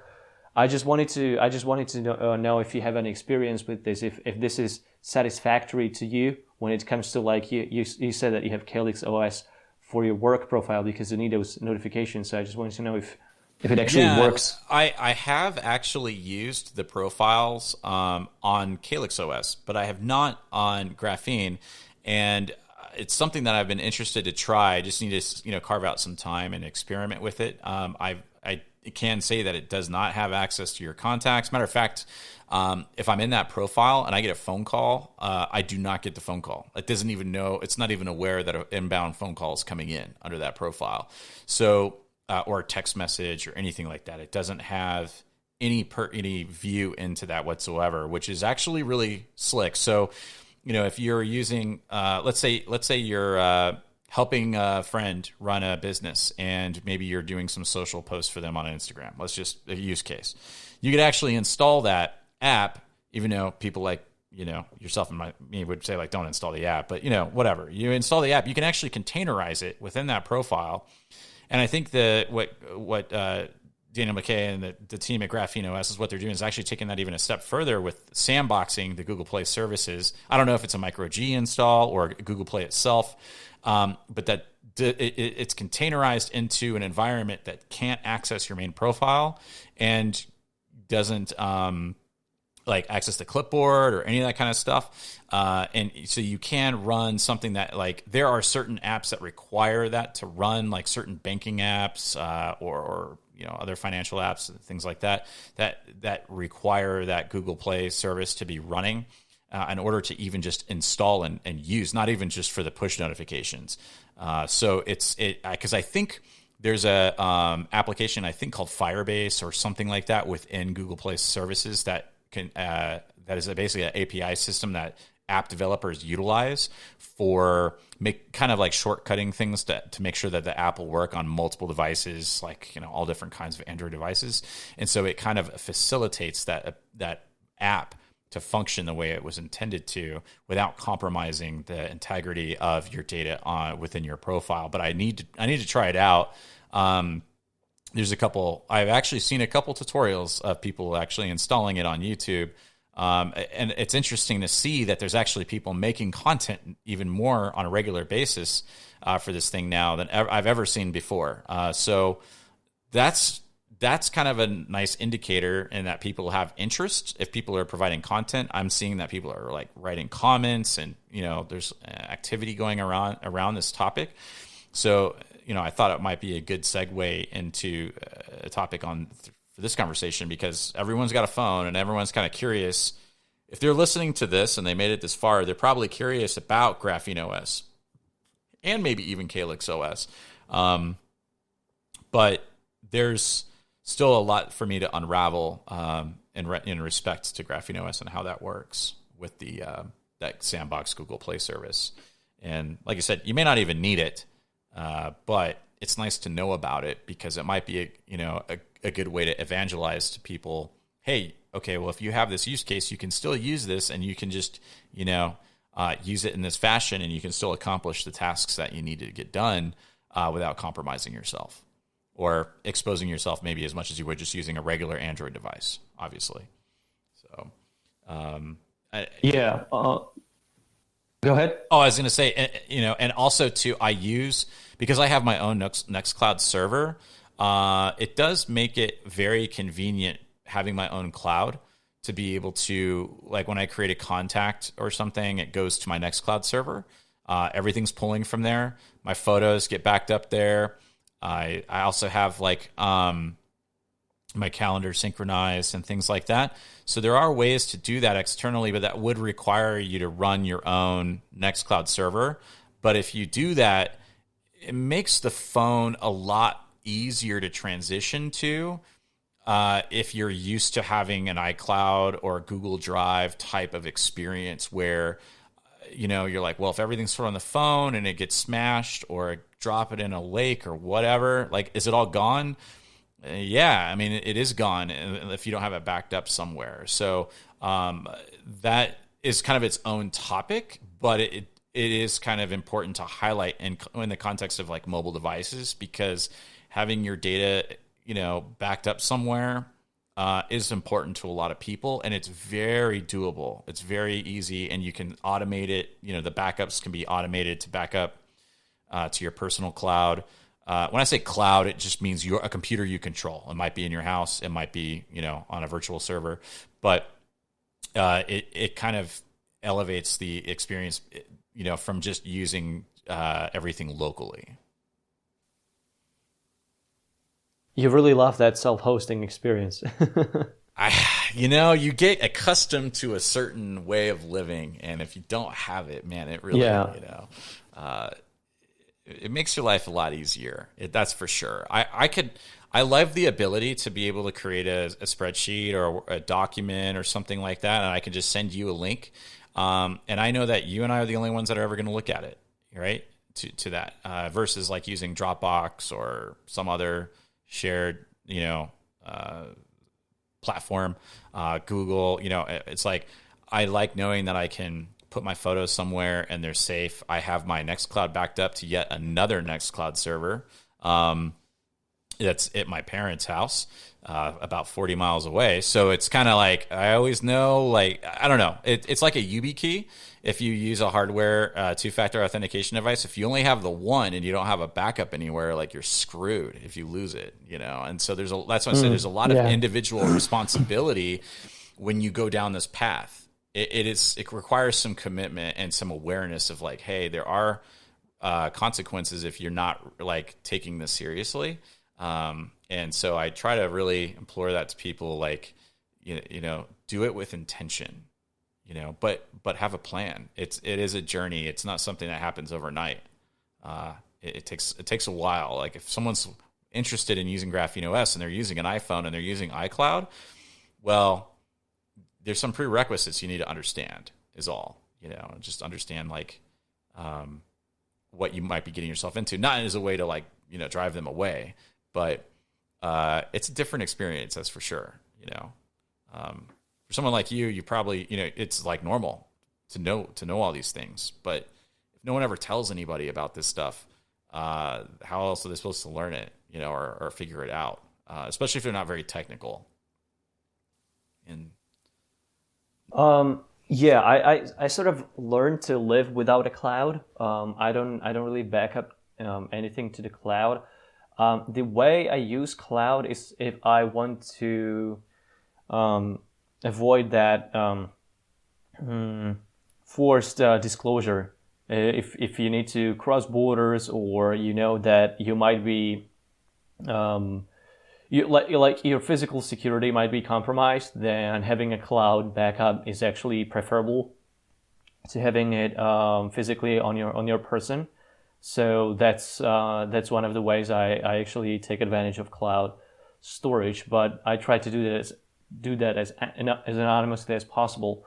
I just wanted to know if you have any experience with this, if this is satisfactory to you when it comes to, like, you said that you have CalyxOS for your work profile because you need those notifications. So I just wanted to know if it actually works. I have actually used the profiles on CalyxOS, but I have not on Graphene, and it's something that I've been interested to try. I just need to carve out some time and experiment with it. I can say that it does not have access to your contacts. Matter of fact, if I'm in that profile and I get a phone call, I do not get the phone call. It doesn't even know. It's not even aware that an inbound phone call is coming in under that profile. So, or a text message or anything like that. It doesn't have any view into that whatsoever, which is actually really slick. So, if you're using, let's say you're helping a friend run a business, and maybe you're doing some social posts for them on Instagram. Let's just a use case. You could actually install that app, even though people like yourself and me would say, like, don't install the app, but whatever. You install the app, you can actually containerize it within that profile. And I think that what Daniel McKay and the team at GrapheneOS is what they're doing is actually taking that even a step further with sandboxing the Google Play services. I don't know if it's a micro G install or Google Play itself, but that it's containerized into an environment that can't access your main profile and doesn't access the clipboard or any of that kind of stuff. And so you can run something that, like, there are certain apps that require that to run, like certain banking apps or other financial apps, things like that require that Google Play service to be running in order to even just install and use, not even just for the push notifications. So because I think there's a application I think called Firebase or something like that within Google Play services that is basically an API system that app developers utilize for kind of like shortcutting things to make sure that the app will work on multiple devices, like all different kinds of Android devices. And so it kind of facilitates that app to function the way it was intended to without compromising the integrity of your data within your profile. But I need to try it out. There's I've actually seen a couple tutorials of people actually installing it on YouTube. And it's interesting to see that there's actually people making content even more on a regular basis for this thing now than I've ever seen before. So that's kind of a nice indicator in that people have interest. If people are providing content, I'm seeing that people are like writing comments and, there's activity going around this topic. So, I thought it might be a good segue into a topic on for this conversation, because everyone's got a phone and everyone's kind of curious. If they're listening to this and they made it this far, they're probably curious about GrapheneOS and maybe even Calyx OS. But there's still a lot for me to unravel in respect to GrapheneOS and how that works with the that sandbox Google Play service. And like I said, you may not even need it, but it's nice to know about it, because it might be a good way to evangelize to people. Hey, okay, well, if you have this use case, you can still use this, and you can just use it in this fashion, and you can still accomplish the tasks that you need to get done without compromising yourself or exposing yourself maybe as much as you would just using a regular Android device, obviously. So, Yeah. Go ahead. oh, I was going to say, and also too, I use, because I have my own Nextcloud server, it does make it very convenient having my own cloud to be able to, like, when I create a contact or something, it goes to my Nextcloud server. Everything's pulling from there. My photos get backed up there. I also have like my calendar synchronized and things like that. So there are ways to do that externally, but that would require you to run your own Nextcloud server. But if you do that, it makes the phone a lot easier to transition to if you're used to having an iCloud or a Google Drive type of experience where you're like, well, if everything's stored on the phone and it gets smashed or drop it in a lake or whatever, like, is it all gone? Yeah, I mean, it is gone if you don't have it backed up somewhere. So that is kind of its own topic, but it is kind of important to highlight in the context of like mobile devices, because having your data, backed up somewhere is important to a lot of people, and it's very doable. It's very easy, and you can automate it. The backups can be automated to back up to your personal cloud. When I say cloud, it just means a computer you control. It might be in your house. It might be, on a virtual server, but it kind of elevates the experience, from just using everything locally. You really love that self-hosting experience. You get accustomed to a certain way of living, and if you don't have it, man, it really, it makes your life a lot easier. That's for sure. I love the ability to be able to create a spreadsheet or a document or something like that, and I can just send you a link. And I know that you and I are the only ones that are ever going to look at it, right? To that versus like using Dropbox or some other shared, platform, Google. It's like, I like knowing that I can put my photos somewhere and they're safe. I have my Nextcloud backed up to yet another Nextcloud server. That's at my parents' house, about 40 miles away. So it's kind of like, I always know, like, I don't know. It's like a YubiKey. If you use a hardware two-factor authentication device, if you only have the one and you don't have a backup anywhere, like, you're screwed if you lose it, And so that's what I said. There's a lot of individual responsibility when you go down this path. It requires some commitment and some awareness of like, hey, there are consequences if you're not like taking this seriously. And so I try to really implore that to people, like, do it with intention, but have a plan. It is a journey. It's not something that happens overnight. It takes a while. Like, if someone's interested in using GrapheneOS and they're using an iPhone and they're using iCloud, well, there's some prerequisites you need to understand is all, just understand like, what you might be getting yourself into, not as a way to like, drive them away, but, it's a different experience. That's for sure. For someone like you probably, it's like normal to know all these things, but if no one ever tells anybody about this stuff, how else are they supposed to learn it, or figure it out? Especially if they're not very technical. And Yeah, I sort of learned to live without a cloud. I don't really back up anything to the cloud. The way I use cloud is if I want to avoid that forced disclosure. If you need to cross borders, or that you might be like your physical security might be compromised, then having a cloud backup is actually preferable to having it physically on your person. So that's one of the ways I actually take advantage of cloud storage. But I try to do that as anonymously as possible.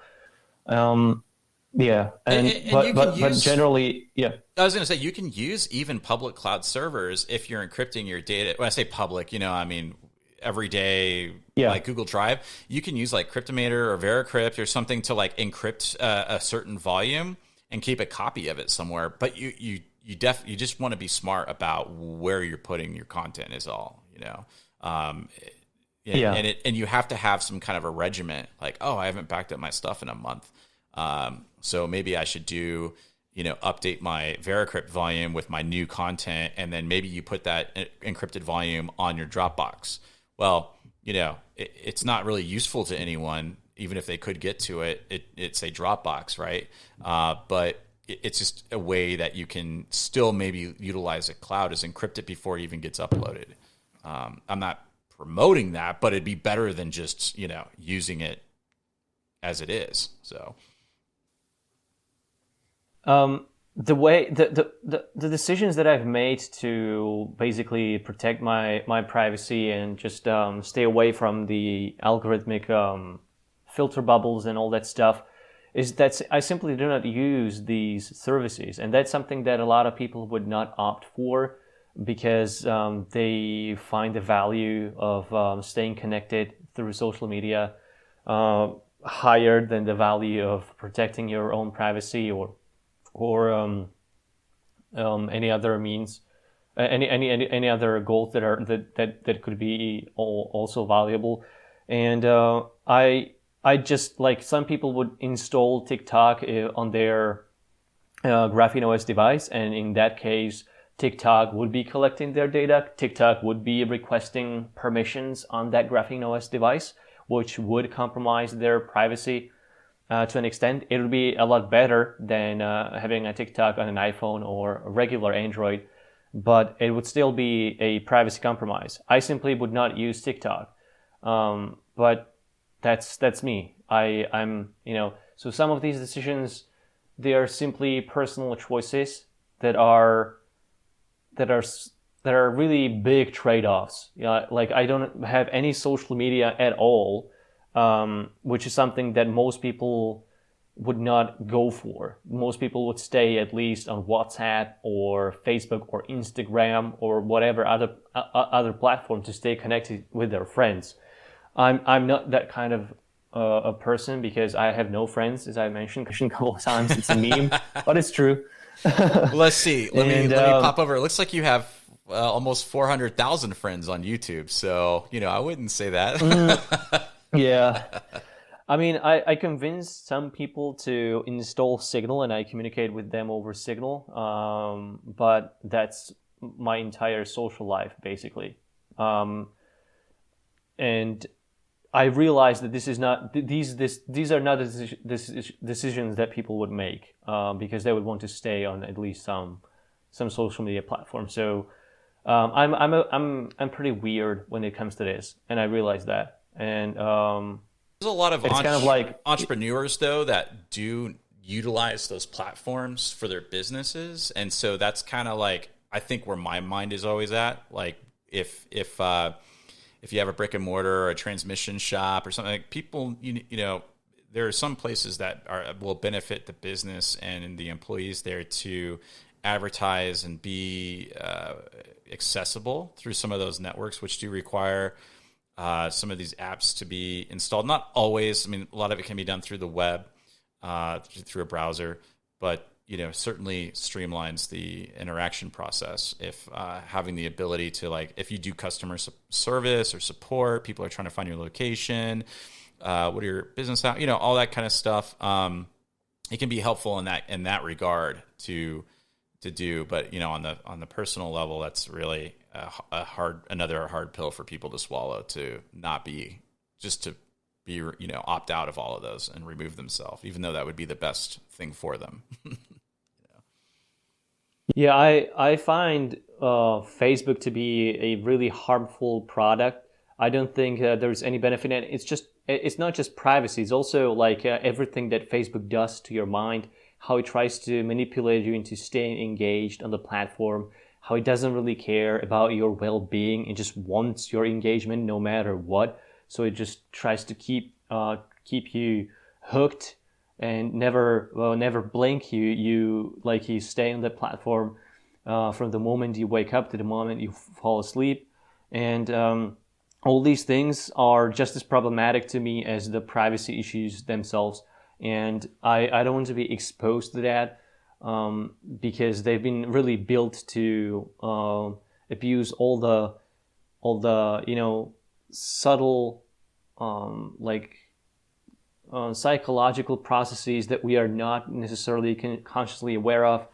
Um, yeah, and And you can but use, generally, yeah, I was going to say, you can use even public cloud servers if you're encrypting your data. When I say public, I mean, every day, yeah, like Google Drive, you can use like Cryptomator or Veracrypt or something to like encrypt a certain volume and keep a copy of it somewhere. But you just want to be smart about where you're putting your content is all. Um, yeah. and you have to have some kind of a regiment, like, oh, I haven't backed up my stuff in a month. So maybe I should update my Veracrypt volume with my new content, and then maybe you put that encrypted volume on your Dropbox. Well, it's not really useful to anyone, even if they could get to it. It's a Dropbox, right? But it's just a way that you can still maybe utilize a cloud as encrypt it before it even gets uploaded. I'm not promoting that, but it'd be better than just using it as it is. So. The way the decisions that I've made to basically protect my privacy and just stay away from the algorithmic filter bubbles and all that stuff is that I simply do not use these services, and that's something that a lot of people would not opt for because they find the value of staying connected through social media higher than the value of protecting your own privacy or any other means, any other goals that could be also valuable. And I just like some people would install TikTok on their GrapheneOS device, and in that case, TikTok would be collecting their data. TikTok would be requesting permissions on that GrapheneOS device, which would compromise their privacy to an extent. It would be a lot better than having a TikTok on an iPhone or a regular Android, but it would still be a privacy compromise. I simply would not use TikTok, but that's me. I'm so some of these decisions, they are simply personal choices that are that are that are really big trade-offs. Like I don't have any social media at all, which is something that most people would not go for. Most people would stay at least on WhatsApp or Facebook or Instagram or whatever other platform to stay connected with their friends. I'm not that kind of a person because I have no friends, as I mentioned a couple of times. It's a meme, but it's true. Let's see. Let me And pop over. It looks like you have almost 400,000 friends on YouTube. So I wouldn't say that. yeah, I mean, I convinced some people to install Signal, and I communicate with them over Signal. But that's my entire social life, basically. And I realized that this is not these are not decisions that people would make because they would want to stay on at least some social media platform. So I'm pretty weird when it comes to this, and I realize that. And There's a lot of it's kind of like entrepreneurs, though, that do utilize those platforms for their businesses. And so that's kind of like, I think, where my mind is always at. Like if you have a brick and mortar or a transmission shop or something, like people, there are some places that will benefit the business and the employees there to advertise and be accessible through some of those networks, which do require some of these apps to be installed. Not always. I mean, a lot of it can be done through the web, through a browser, but certainly streamlines the interaction process. If having the ability to, like, if you do customer service or support, people are trying to find your location, what are your business hours, all that kind of stuff. It can be helpful in that regard to do, but on the personal level, that's really another hard pill for people to swallow, to not be opt out of all of those and remove themselves, even though that would be the best thing for them. yeah, I find Facebook to be a really harmful product I don't think there's any benefit. And it's not just privacy. It's also like everything that Facebook does to your mind, how it tries to manipulate you into staying engaged on the platform, how it doesn't really care about your well-being. It just wants your engagement no matter what. So it just tries to keep you hooked and never blink. You stay on the platform from the moment you wake up to the moment you fall asleep, and all these things are just as problematic to me as the privacy issues themselves. And I don't want to be exposed to that because they've been really built to abuse all the subtle psychological processes that we are not necessarily consciously aware of,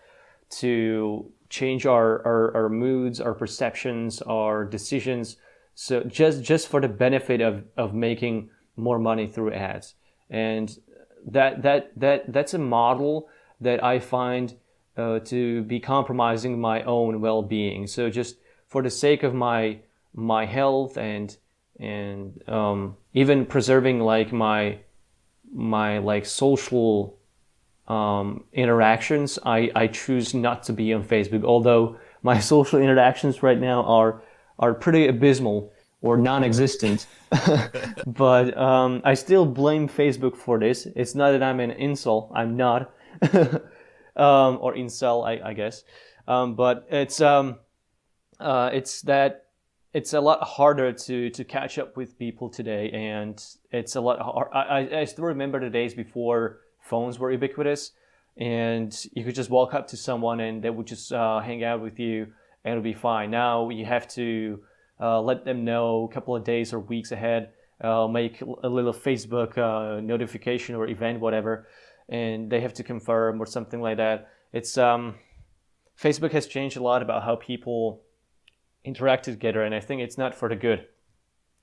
to change our moods, our perceptions, our decisions. So just for the benefit of making more money through ads. And that's a model that I find to be compromising my own well-being. So just for the sake of my health and even preserving like my like social interactions, I choose not to be on Facebook. Although my social interactions right now are pretty abysmal or non-existent. But I still blame Facebook for this. It's not that I'm an incel. I'm not. Or incel, I guess. But it's that it's a lot harder to catch up with people today, and it's a lot hard. I still remember the days before phones were ubiquitous, and you could just walk up to someone and they would just hang out with you and it'll be fine. Now you have to let them know a couple of days or weeks ahead, make a little Facebook notification or event, whatever, and they have to confirm or something like that. It's Facebook has changed a lot about how people interact together, and I think it's not for the good.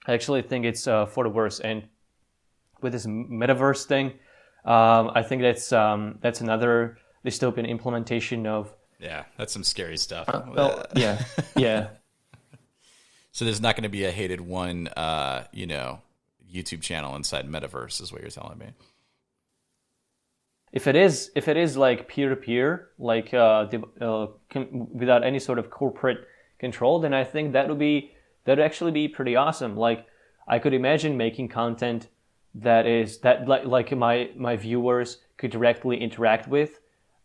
I actually think it's for the worse. And with this metaverse thing, I think that's another dystopian implementation of. Yeah, that's some scary stuff. Yeah. So there's not going to be a hated one, YouTube channel inside metaverse, is what you're telling me. If it is like peer-to-peer, like without any sort of corporate control, then I think that'd actually be pretty awesome. Like I could imagine making content that like my viewers could directly interact with,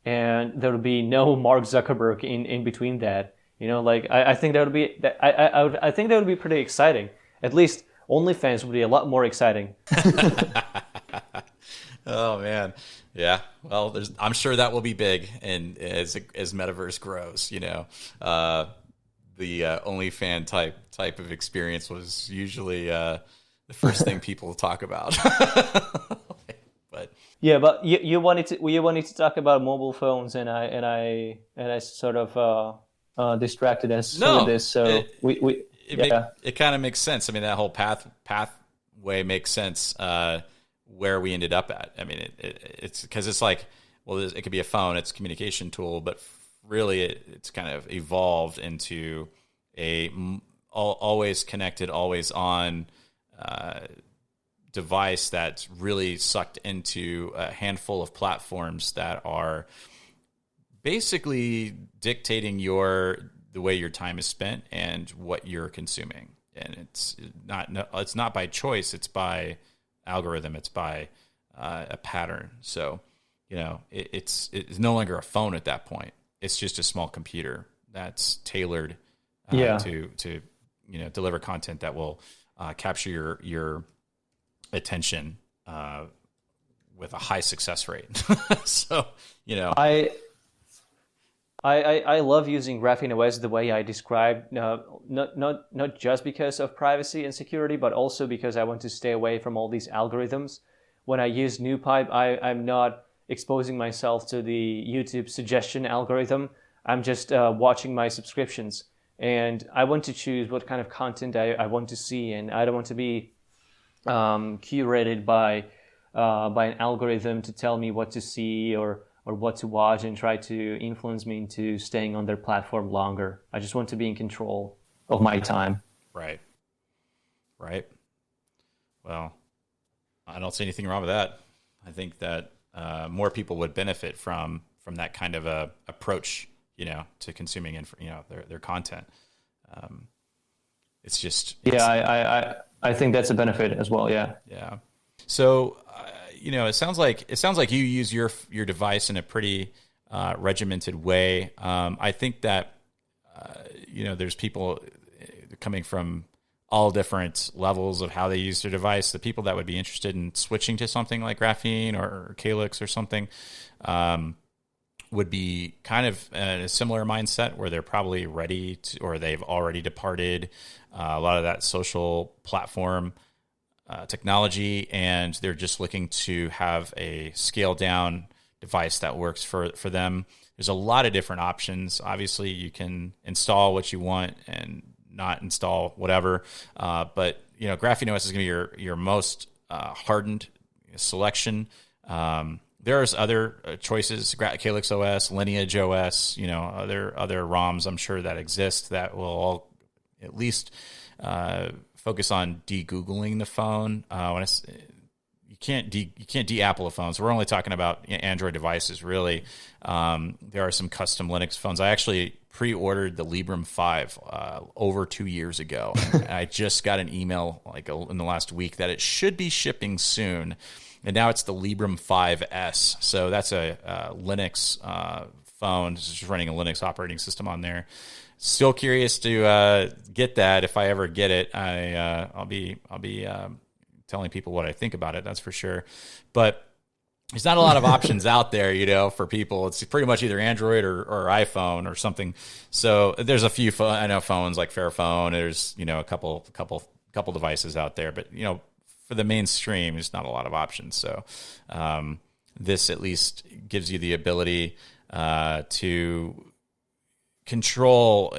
and there would be no Mark Zuckerberg in between that. Like I think that would be I think that would be pretty exciting. At least OnlyFans would be a lot more exciting. Oh man, yeah. Well, I'm sure that will be big, and as metaverse grows, the OnlyFan type of experience was usually the first thing people talk about. But you wanted to talk about mobile phones, and I sort of distracted us with this. So it kind of makes sense. I mean, that whole pathway makes sense. Where we ended up at. I mean, it's because it's like, well, it could be a phone, it's a communication tool, but really it's kind of evolved into a always connected, always on device that's really sucked into a handful of platforms that are basically dictating the way your time is spent and what you're consuming. And it's not by choice, it's by algorithm, it's by a pattern. So it's no longer a phone at that point. It's just a small computer that's tailored to deliver content that will capture your attention with a high success rate. So I love using GrapheneOS the way I described, not just because of privacy and security, but also because I want to stay away from all these algorithms. When I use NewPipe, I'm not exposing myself to the YouTube suggestion algorithm. I'm just watching my subscriptions, and I want to choose what kind of content I want to see, and I don't want to be curated by an algorithm to tell me what to see or what to watch and try to influence me into staying on their platform longer. I just want to be in control of my time. Right. right? Well, I don't see anything wrong with that. I think that more people would benefit from that kind of a approach, to consuming their content. It's just I think that's a benefit as well. Yeah. Yeah. So it sounds like you use your device in a pretty regimented way. I think that there's people coming from all different levels of how they use their device. The people that would be interested in switching to something like Graphene or Calyx or something would be kind of in a similar mindset where they're probably ready to, or they've already departed a lot of that social platform technology, and they're just looking to have a scaled down device that works for them. There's a lot of different options. Obviously, you can install what you want and not install whatever. But GrapheneOS is going to be your most hardened selection. There's other choices: Calyx OS, Lineage OS. Other ROMs I'm sure that exist that will all at least focus on de-googling the phone. You can't de-Apple a phone. So we're only talking about Android devices, really. There are some custom Linux phones. I actually pre-ordered the Librem 5 over 2 years ago. And I just got an email in the last week that it should be shipping soon. And now it's the Librem 5S. So that's a Linux phone. It's just running a Linux operating system on there. Still curious to get that. If I ever get it, I'll be telling people what I think about it. That's for sure. But there's not a lot of options out there, for people. It's pretty much either Android or iPhone or something. So there's a few I know phones like Fairphone. There's a couple devices out there, but for the mainstream, there's not a lot of options. So this at least gives you the ability to control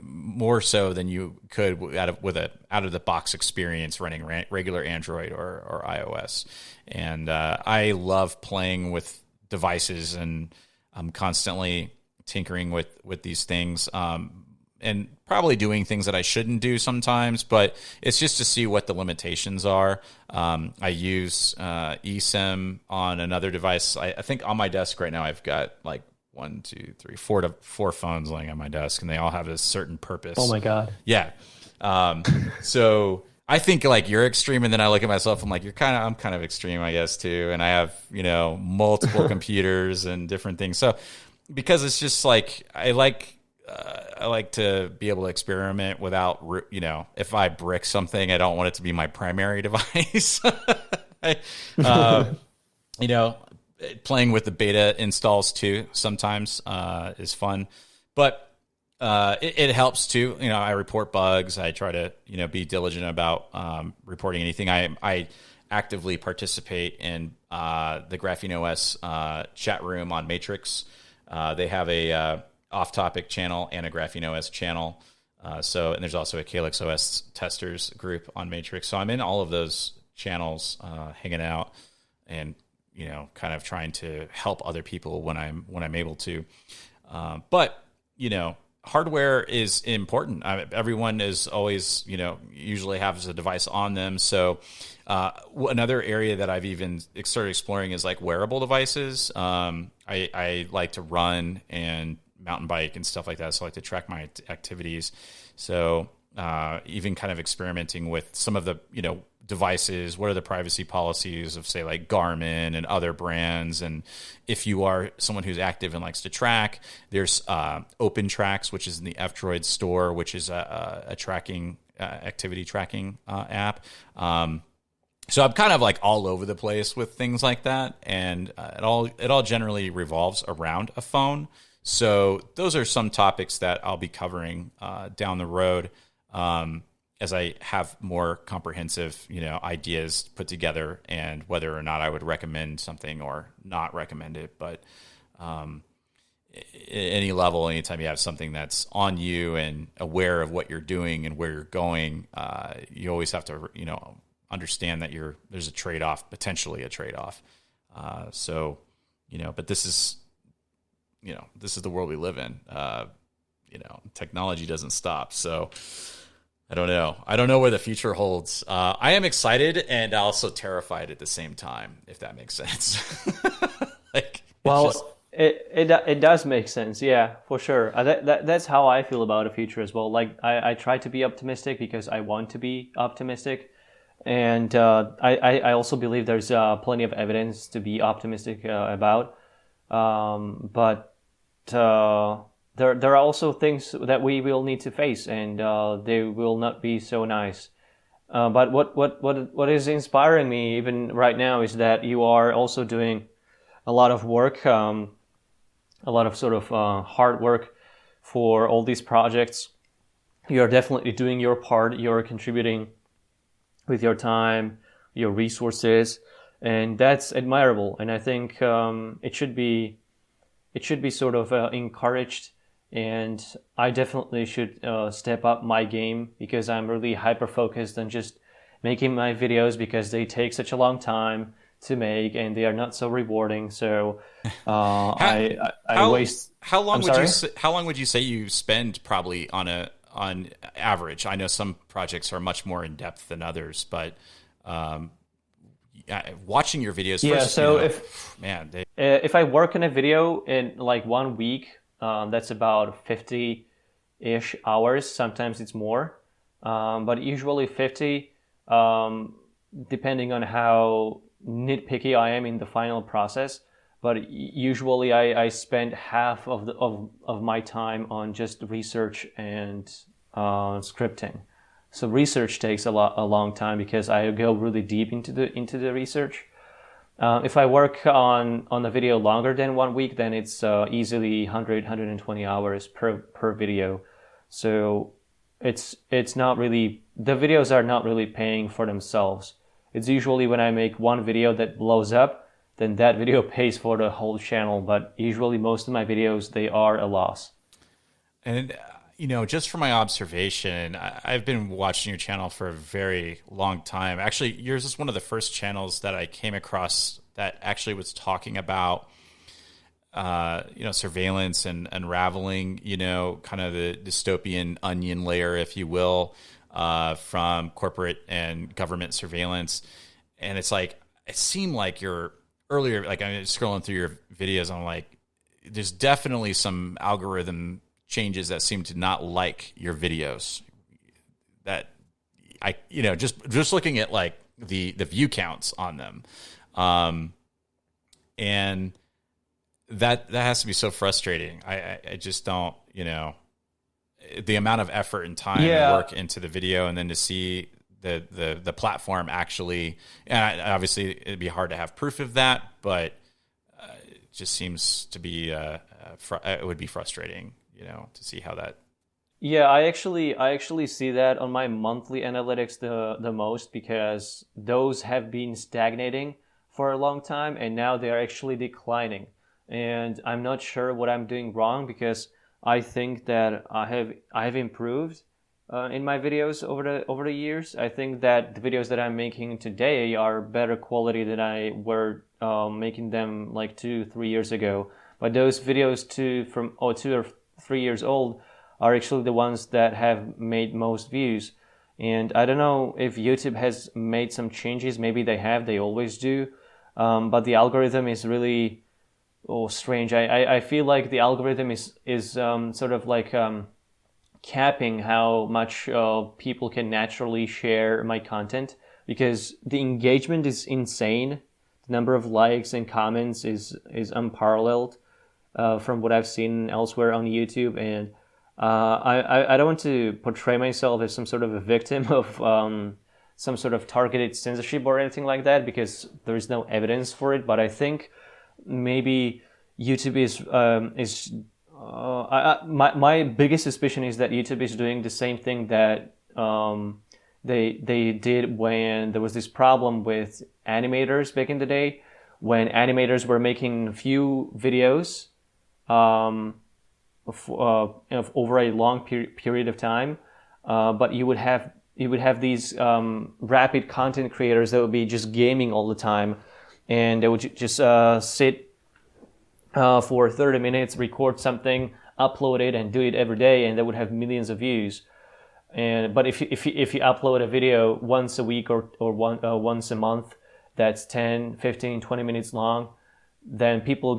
more so than you could with an out of the box experience running regular Android or iOS. And I love playing with devices, and I'm constantly tinkering with these things, and probably doing things that I shouldn't do sometimes, but it's just to see what the limitations are. I use eSIM on another device. I think on my desk right now I've got like 1, 2, 3, 4 phones laying on my desk, and they all have a certain purpose. Oh my God. Yeah. So I think like you're extreme, and then I look at myself, I'm like, I'm kind of extreme, I guess, too. And I have, multiple computers and different things. So because it's just like, I like to be able to experiment without, if I brick something, I don't want it to be my primary device. Playing with the beta installs too sometimes is fun, but it helps too. I report bugs. I try to be diligent about reporting anything. I actively participate in the GrapheneOS chat room on Matrix. They have a off-topic channel and a GrapheneOS channel. And there's also a Calyx OS testers group on Matrix. So I'm in all of those channels, hanging out and kind of trying to help other people when I'm able to. But hardware is important. Everyone is always, usually has a device on them. So another area that I've even started exploring is like wearable devices. I like to run and mountain bike and stuff like that. So I like to track my activities. So even kind of experimenting with some of the, devices, what are the privacy policies of, say, like Garmin and other brands. And if you are someone who's active and likes to track, there's Ntwrks, which is in the F-Droid store, which is a tracking activity tracking app. So I'm kind of like all over the place with things like that, and it all generally revolves around a phone. So those are some topics that I'll be covering down the road as I have more comprehensive, ideas put together, and whether or not I would recommend something or not recommend it. But any level, anytime you have something that's on you and aware of what you're doing and where you're going, you always have to, understand that there's a trade-off, potentially a trade-off. But this is the world we live in. Technology doesn't stop. So I don't know. I don't know where the future holds. I am excited and also terrified at the same time, if that makes sense. Like, it's just, Well, it does make sense, yeah, for sure. That's how I feel about the future as well. Like I try to be optimistic because I want to be optimistic, and I also believe there's plenty of evidence to be optimistic about. But there are also things that we will need to face, and they will not be so nice. But what is inspiring me even right now is that you are also doing a lot of work, a lot of sort of hard work for all these projects. You're definitely doing your part. You're contributing with your time, your resources, and that's admirable. And I think it should be sort of encouraged. And I definitely should step up my game because I'm really hyper focused on just making my videos because they take such a long time to make and they are not so rewarding. So how, I waste. how long I'm would you sorry. say, how long would you say you spend probably on average? I know some projects are much more in depth than others, but um, watching your videos Yeah. first, So man, if I work on a video in like 1 week, that's about 50-ish hours. Sometimes it's more, but usually 50, depending on how nitpicky I am in the final process. But usually I spend half of of my time on just research and scripting. So research takes a long time because I go really deep into the research. If I work on the video longer than 1 week, then it's easily 120 hours per video. So it's not really, the videos are not really paying for themselves. It's usually when I make one video that blows up, then that video pays for the whole channel. But usually most of my videos, they are a loss. And just from my observation, I've been watching your channel for a very long time. Actually, yours is one of the first channels that I came across that actually was talking about, surveillance and unraveling, kind of the dystopian onion layer, if you will, from corporate and government surveillance. And it's like, it seemed like you're earlier, like I'm scrolling through your videos, I'm like, there's definitely some algorithm changes that seem to not like your videos. That just looking at like the view counts on them, and that has to be so frustrating. I just don't, the amount of effort and time and Yeah, work into the video, and then to see the platform actually, and obviously it'd be hard to have proof of that, but it just seems to be it would be frustrating, to see how that. yeah, I actually see that on my monthly analytics the most because those have been stagnating for a long time and now they are actually declining. And I'm not sure what I'm doing wrong because I think that I have improved in my videos over the years. I think that the videos that I'm making today are better quality than I were making them like 2-3 years ago. But those videos 2 or 3 years old are actually the ones that have made most views. And I don't know if YouTube has made some changes. Maybe they have. They always do. But the algorithm is really strange. I feel like the algorithm is sort of like capping how much people can naturally share my content because the engagement is insane. The number of likes and comments is unparalleled from what I've seen elsewhere on YouTube. And I don't want to portray myself as some sort of a victim of some sort of targeted censorship or anything like that because there is no evidence for it. But I think maybe YouTube is my biggest suspicion is that YouTube is doing the same thing that they did when there was this problem with animators back in the day, when animators were making few videos over a long period of time, but you would have these rapid content creators that would be just gaming all the time, and they would just sit for 30 minutes, record something, upload it, and do it every day, and they would have millions of views. But if you upload a video once a week or once a month, that's 10, 15, 20 minutes long, then people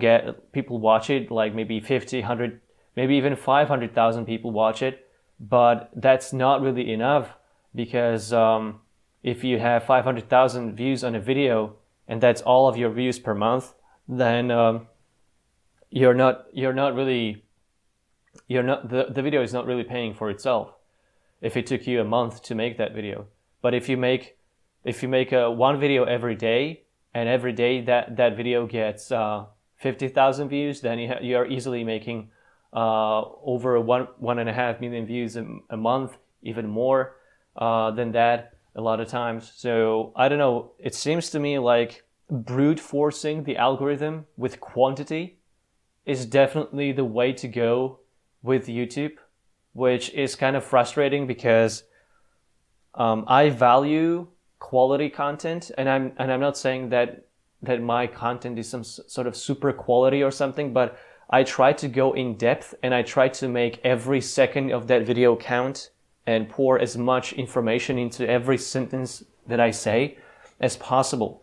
watch it, like maybe 50, 100, maybe even 500,000 people watch it. But that's not really enough, because if you have 500,000 views on a video and that's all of your views per month, then the video is not really paying for itself if it took you a month to make that video. But if you make one video every day, and every day that video gets 50,000 views, then you are easily making over 1.5 million views a month, even more than that a lot of times. So I don't know, it seems to me like brute forcing the algorithm with quantity is definitely the way to go with YouTube, which is kind of frustrating, because I value quality content, and I'm not saying that my content is some sort of super quality or something, but I try to go in depth, and I try to make every second of that video count and pour as much information into every sentence that I say as possible.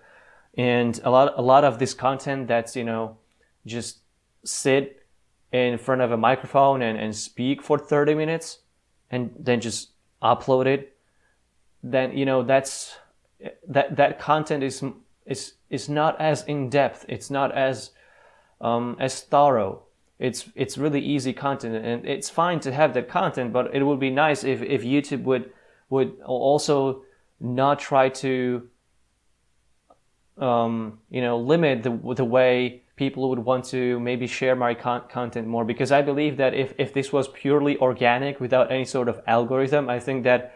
And a lot of this content that's, just sit in front of a microphone and speak for 30 minutes and then just upload it, then that content is not as in depth. It's not as thorough. It's really easy content, and it's fine to have that content, but it would be nice if YouTube would also not try to limit the way people would want to maybe share my content more, because I believe that if this was purely organic without any sort of algorithm, I think that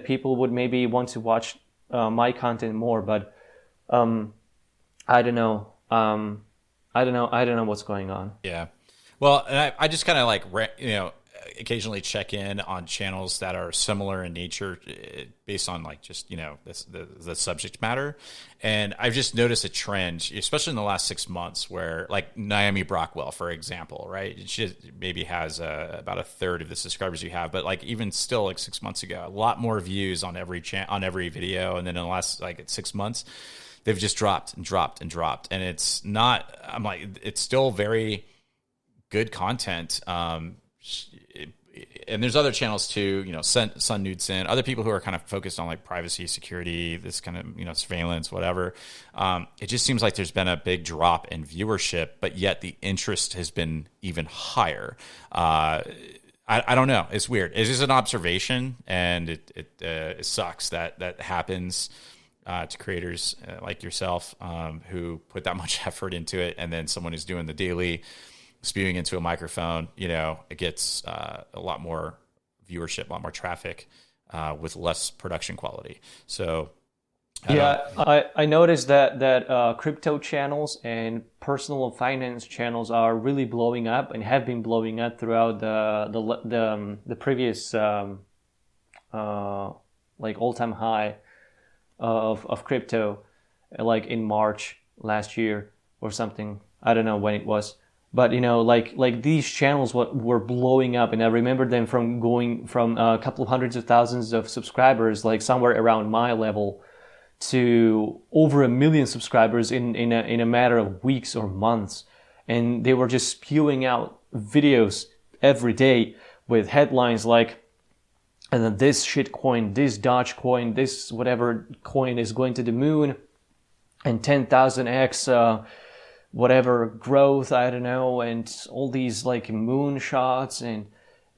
people would maybe want to watch my content more. But I don't know. I don't know what's going on. Yeah. Well, and I just kind of occasionally check in on channels that are similar in nature based on just, the subject matter. And I've just noticed a trend, especially in the last 6 months, where like Naomi Brockwell, for example, right? She maybe has about a third of the subscribers you have, but like even still like 6 months ago, a lot more views on every video. And then in the last 6 months, they've just dropped and dropped and dropped. And it's not, it's still very good content. And there's other channels too, Sun Nudson, other people who are kind of focused on like privacy, security, this kind of, surveillance, whatever. It just seems like there's been a big drop in viewership, but yet the interest has been even higher. I don't know. It's weird. It's just an observation, and it sucks that happens to creators like yourself who put that much effort into it, and then someone who's doing the daily spewing into a microphone, it gets a lot more viewership, a lot more traffic with less production quality. So I noticed that crypto channels and personal finance channels are really blowing up, and have been blowing up throughout the previous all-time high of crypto, like in March last year or something. I don't know when it was. But like these channels were blowing up, and I remember them from going from a couple of hundreds of thousands of subscribers, like somewhere around my level, to over 1 million subscribers in a matter of weeks or months, and they were just spewing out videos every day with headlines like, and then this shit coin, this Dodge coin, this whatever coin is going to the moon, and 10,000x. Whatever growth, I don't know, and all these like moonshots and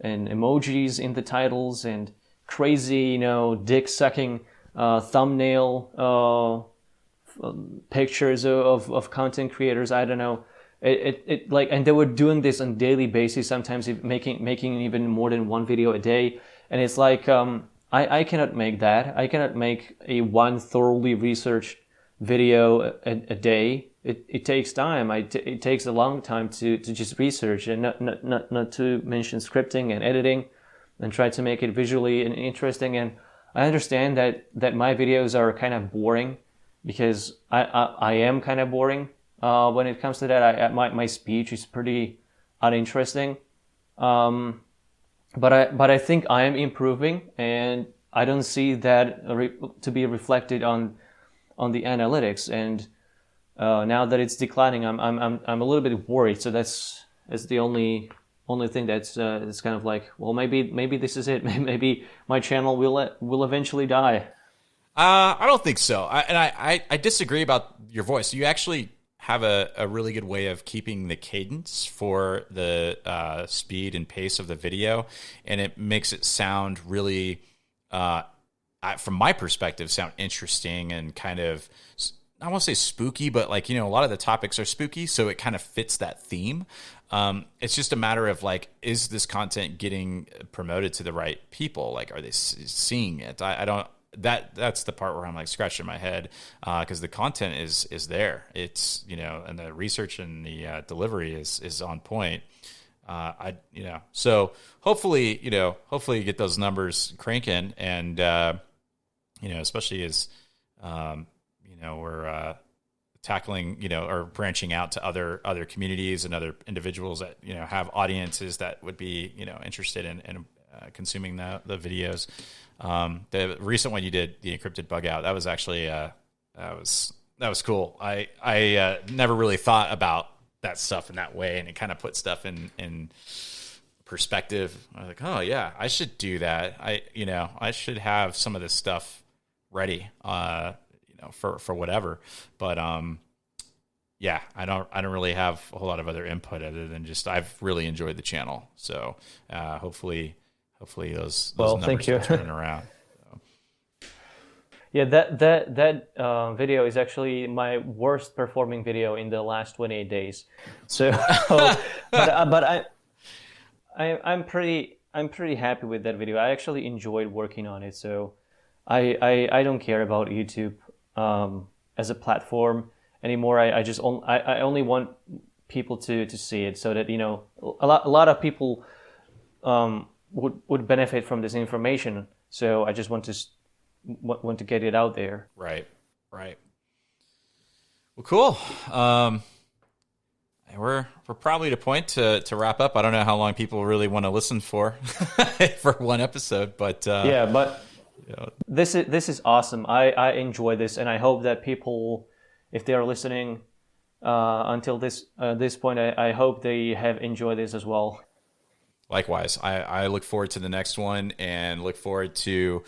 emojis in the titles, and crazy, dick sucking thumbnail pictures of content creators. I don't know. It and they were doing this on a daily basis, sometimes making even more than one video a day. And it's like I cannot make that. I cannot make one thoroughly researched video a day. It takes time. It takes a long time to just research, and not to mention scripting and editing, and try to make it visually and interesting. And I understand that my videos are kind of boring, because I am kind of boring when it comes to that. My speech is pretty uninteresting, but I think I am improving, and I don't see that to be reflected on the analytics. And now that it's declining, I'm a little bit worried. So that's the only thing that's kind of like, well, maybe this is it. Maybe my channel will eventually die. I don't think so. I disagree about your voice. You actually have a really good way of keeping the cadence for the speed and pace of the video, and it makes it sound really, from my perspective, sound interesting and kind of, I won't say spooky, but like, a lot of the topics are spooky, so it kind of fits that theme. It's just a matter of like, is this content getting promoted to the right people? Like, are they seeing it? I don't. That's the part where I'm like scratching my head, because the content is there. It's, and the research and the delivery is on point. So hopefully you get those numbers cranking, and especially as we're tackling, or branching out to other communities and other individuals that have audiences that would be interested in consuming the videos. The recent one you did, the encrypted bug out, that was actually that was cool. I never really thought about that stuff in that way, and it kind of put stuff in perspective. I was like, oh yeah, I should do that. I should have some of this stuff ready, for whatever. But yeah, I don't really have a whole lot of other input other than just I've really enjoyed the channel. So hopefully those numbers are turning around. So. Yeah, that video is actually my worst performing video in the last 28 days. So, but I'm pretty happy with that video. I actually enjoyed working on it. So, I don't care about YouTube as a platform anymore. I only want people to see it, so that a lot of people would benefit from this information. So I just want to get it out there. Right. Well, cool. We're probably at a point to wrap up. I don't know how long people really want to listen for one episode, but yeah, but this is awesome. I enjoy this, and I hope that people, if they are listening until this point, I hope they have enjoyed this as well. Likewise, I look forward to the next one, and look forward to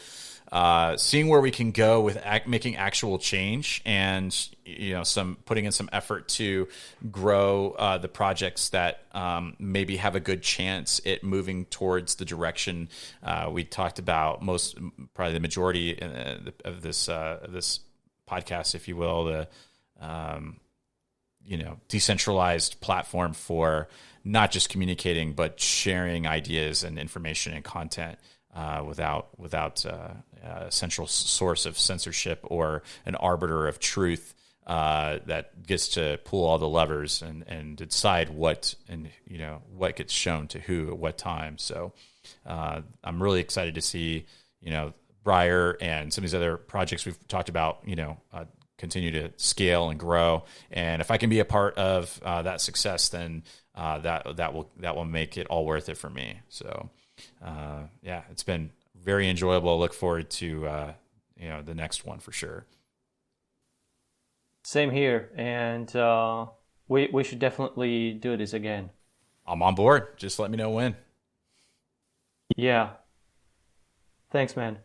seeing where we can go with making actual change, and putting in some effort to grow the projects that maybe have a good chance at moving towards the direction we talked about. Probably the majority of this podcast, if you will, the decentralized platform for not just communicating, but sharing ideas and information and content without a central source of censorship or an arbiter of truth that gets to pull all the levers and decide what gets shown to who at what time. So I'm really excited to see Briar and some of these other projects we've talked about continue to scale and grow. And if I can be a part of that success, then that will make it all worth it for me. So yeah, it's been very enjoyable. I look forward to the next one for sure. Same here, and we should definitely do this again. I'm on board. Just let me know when. Yeah. Thanks, man.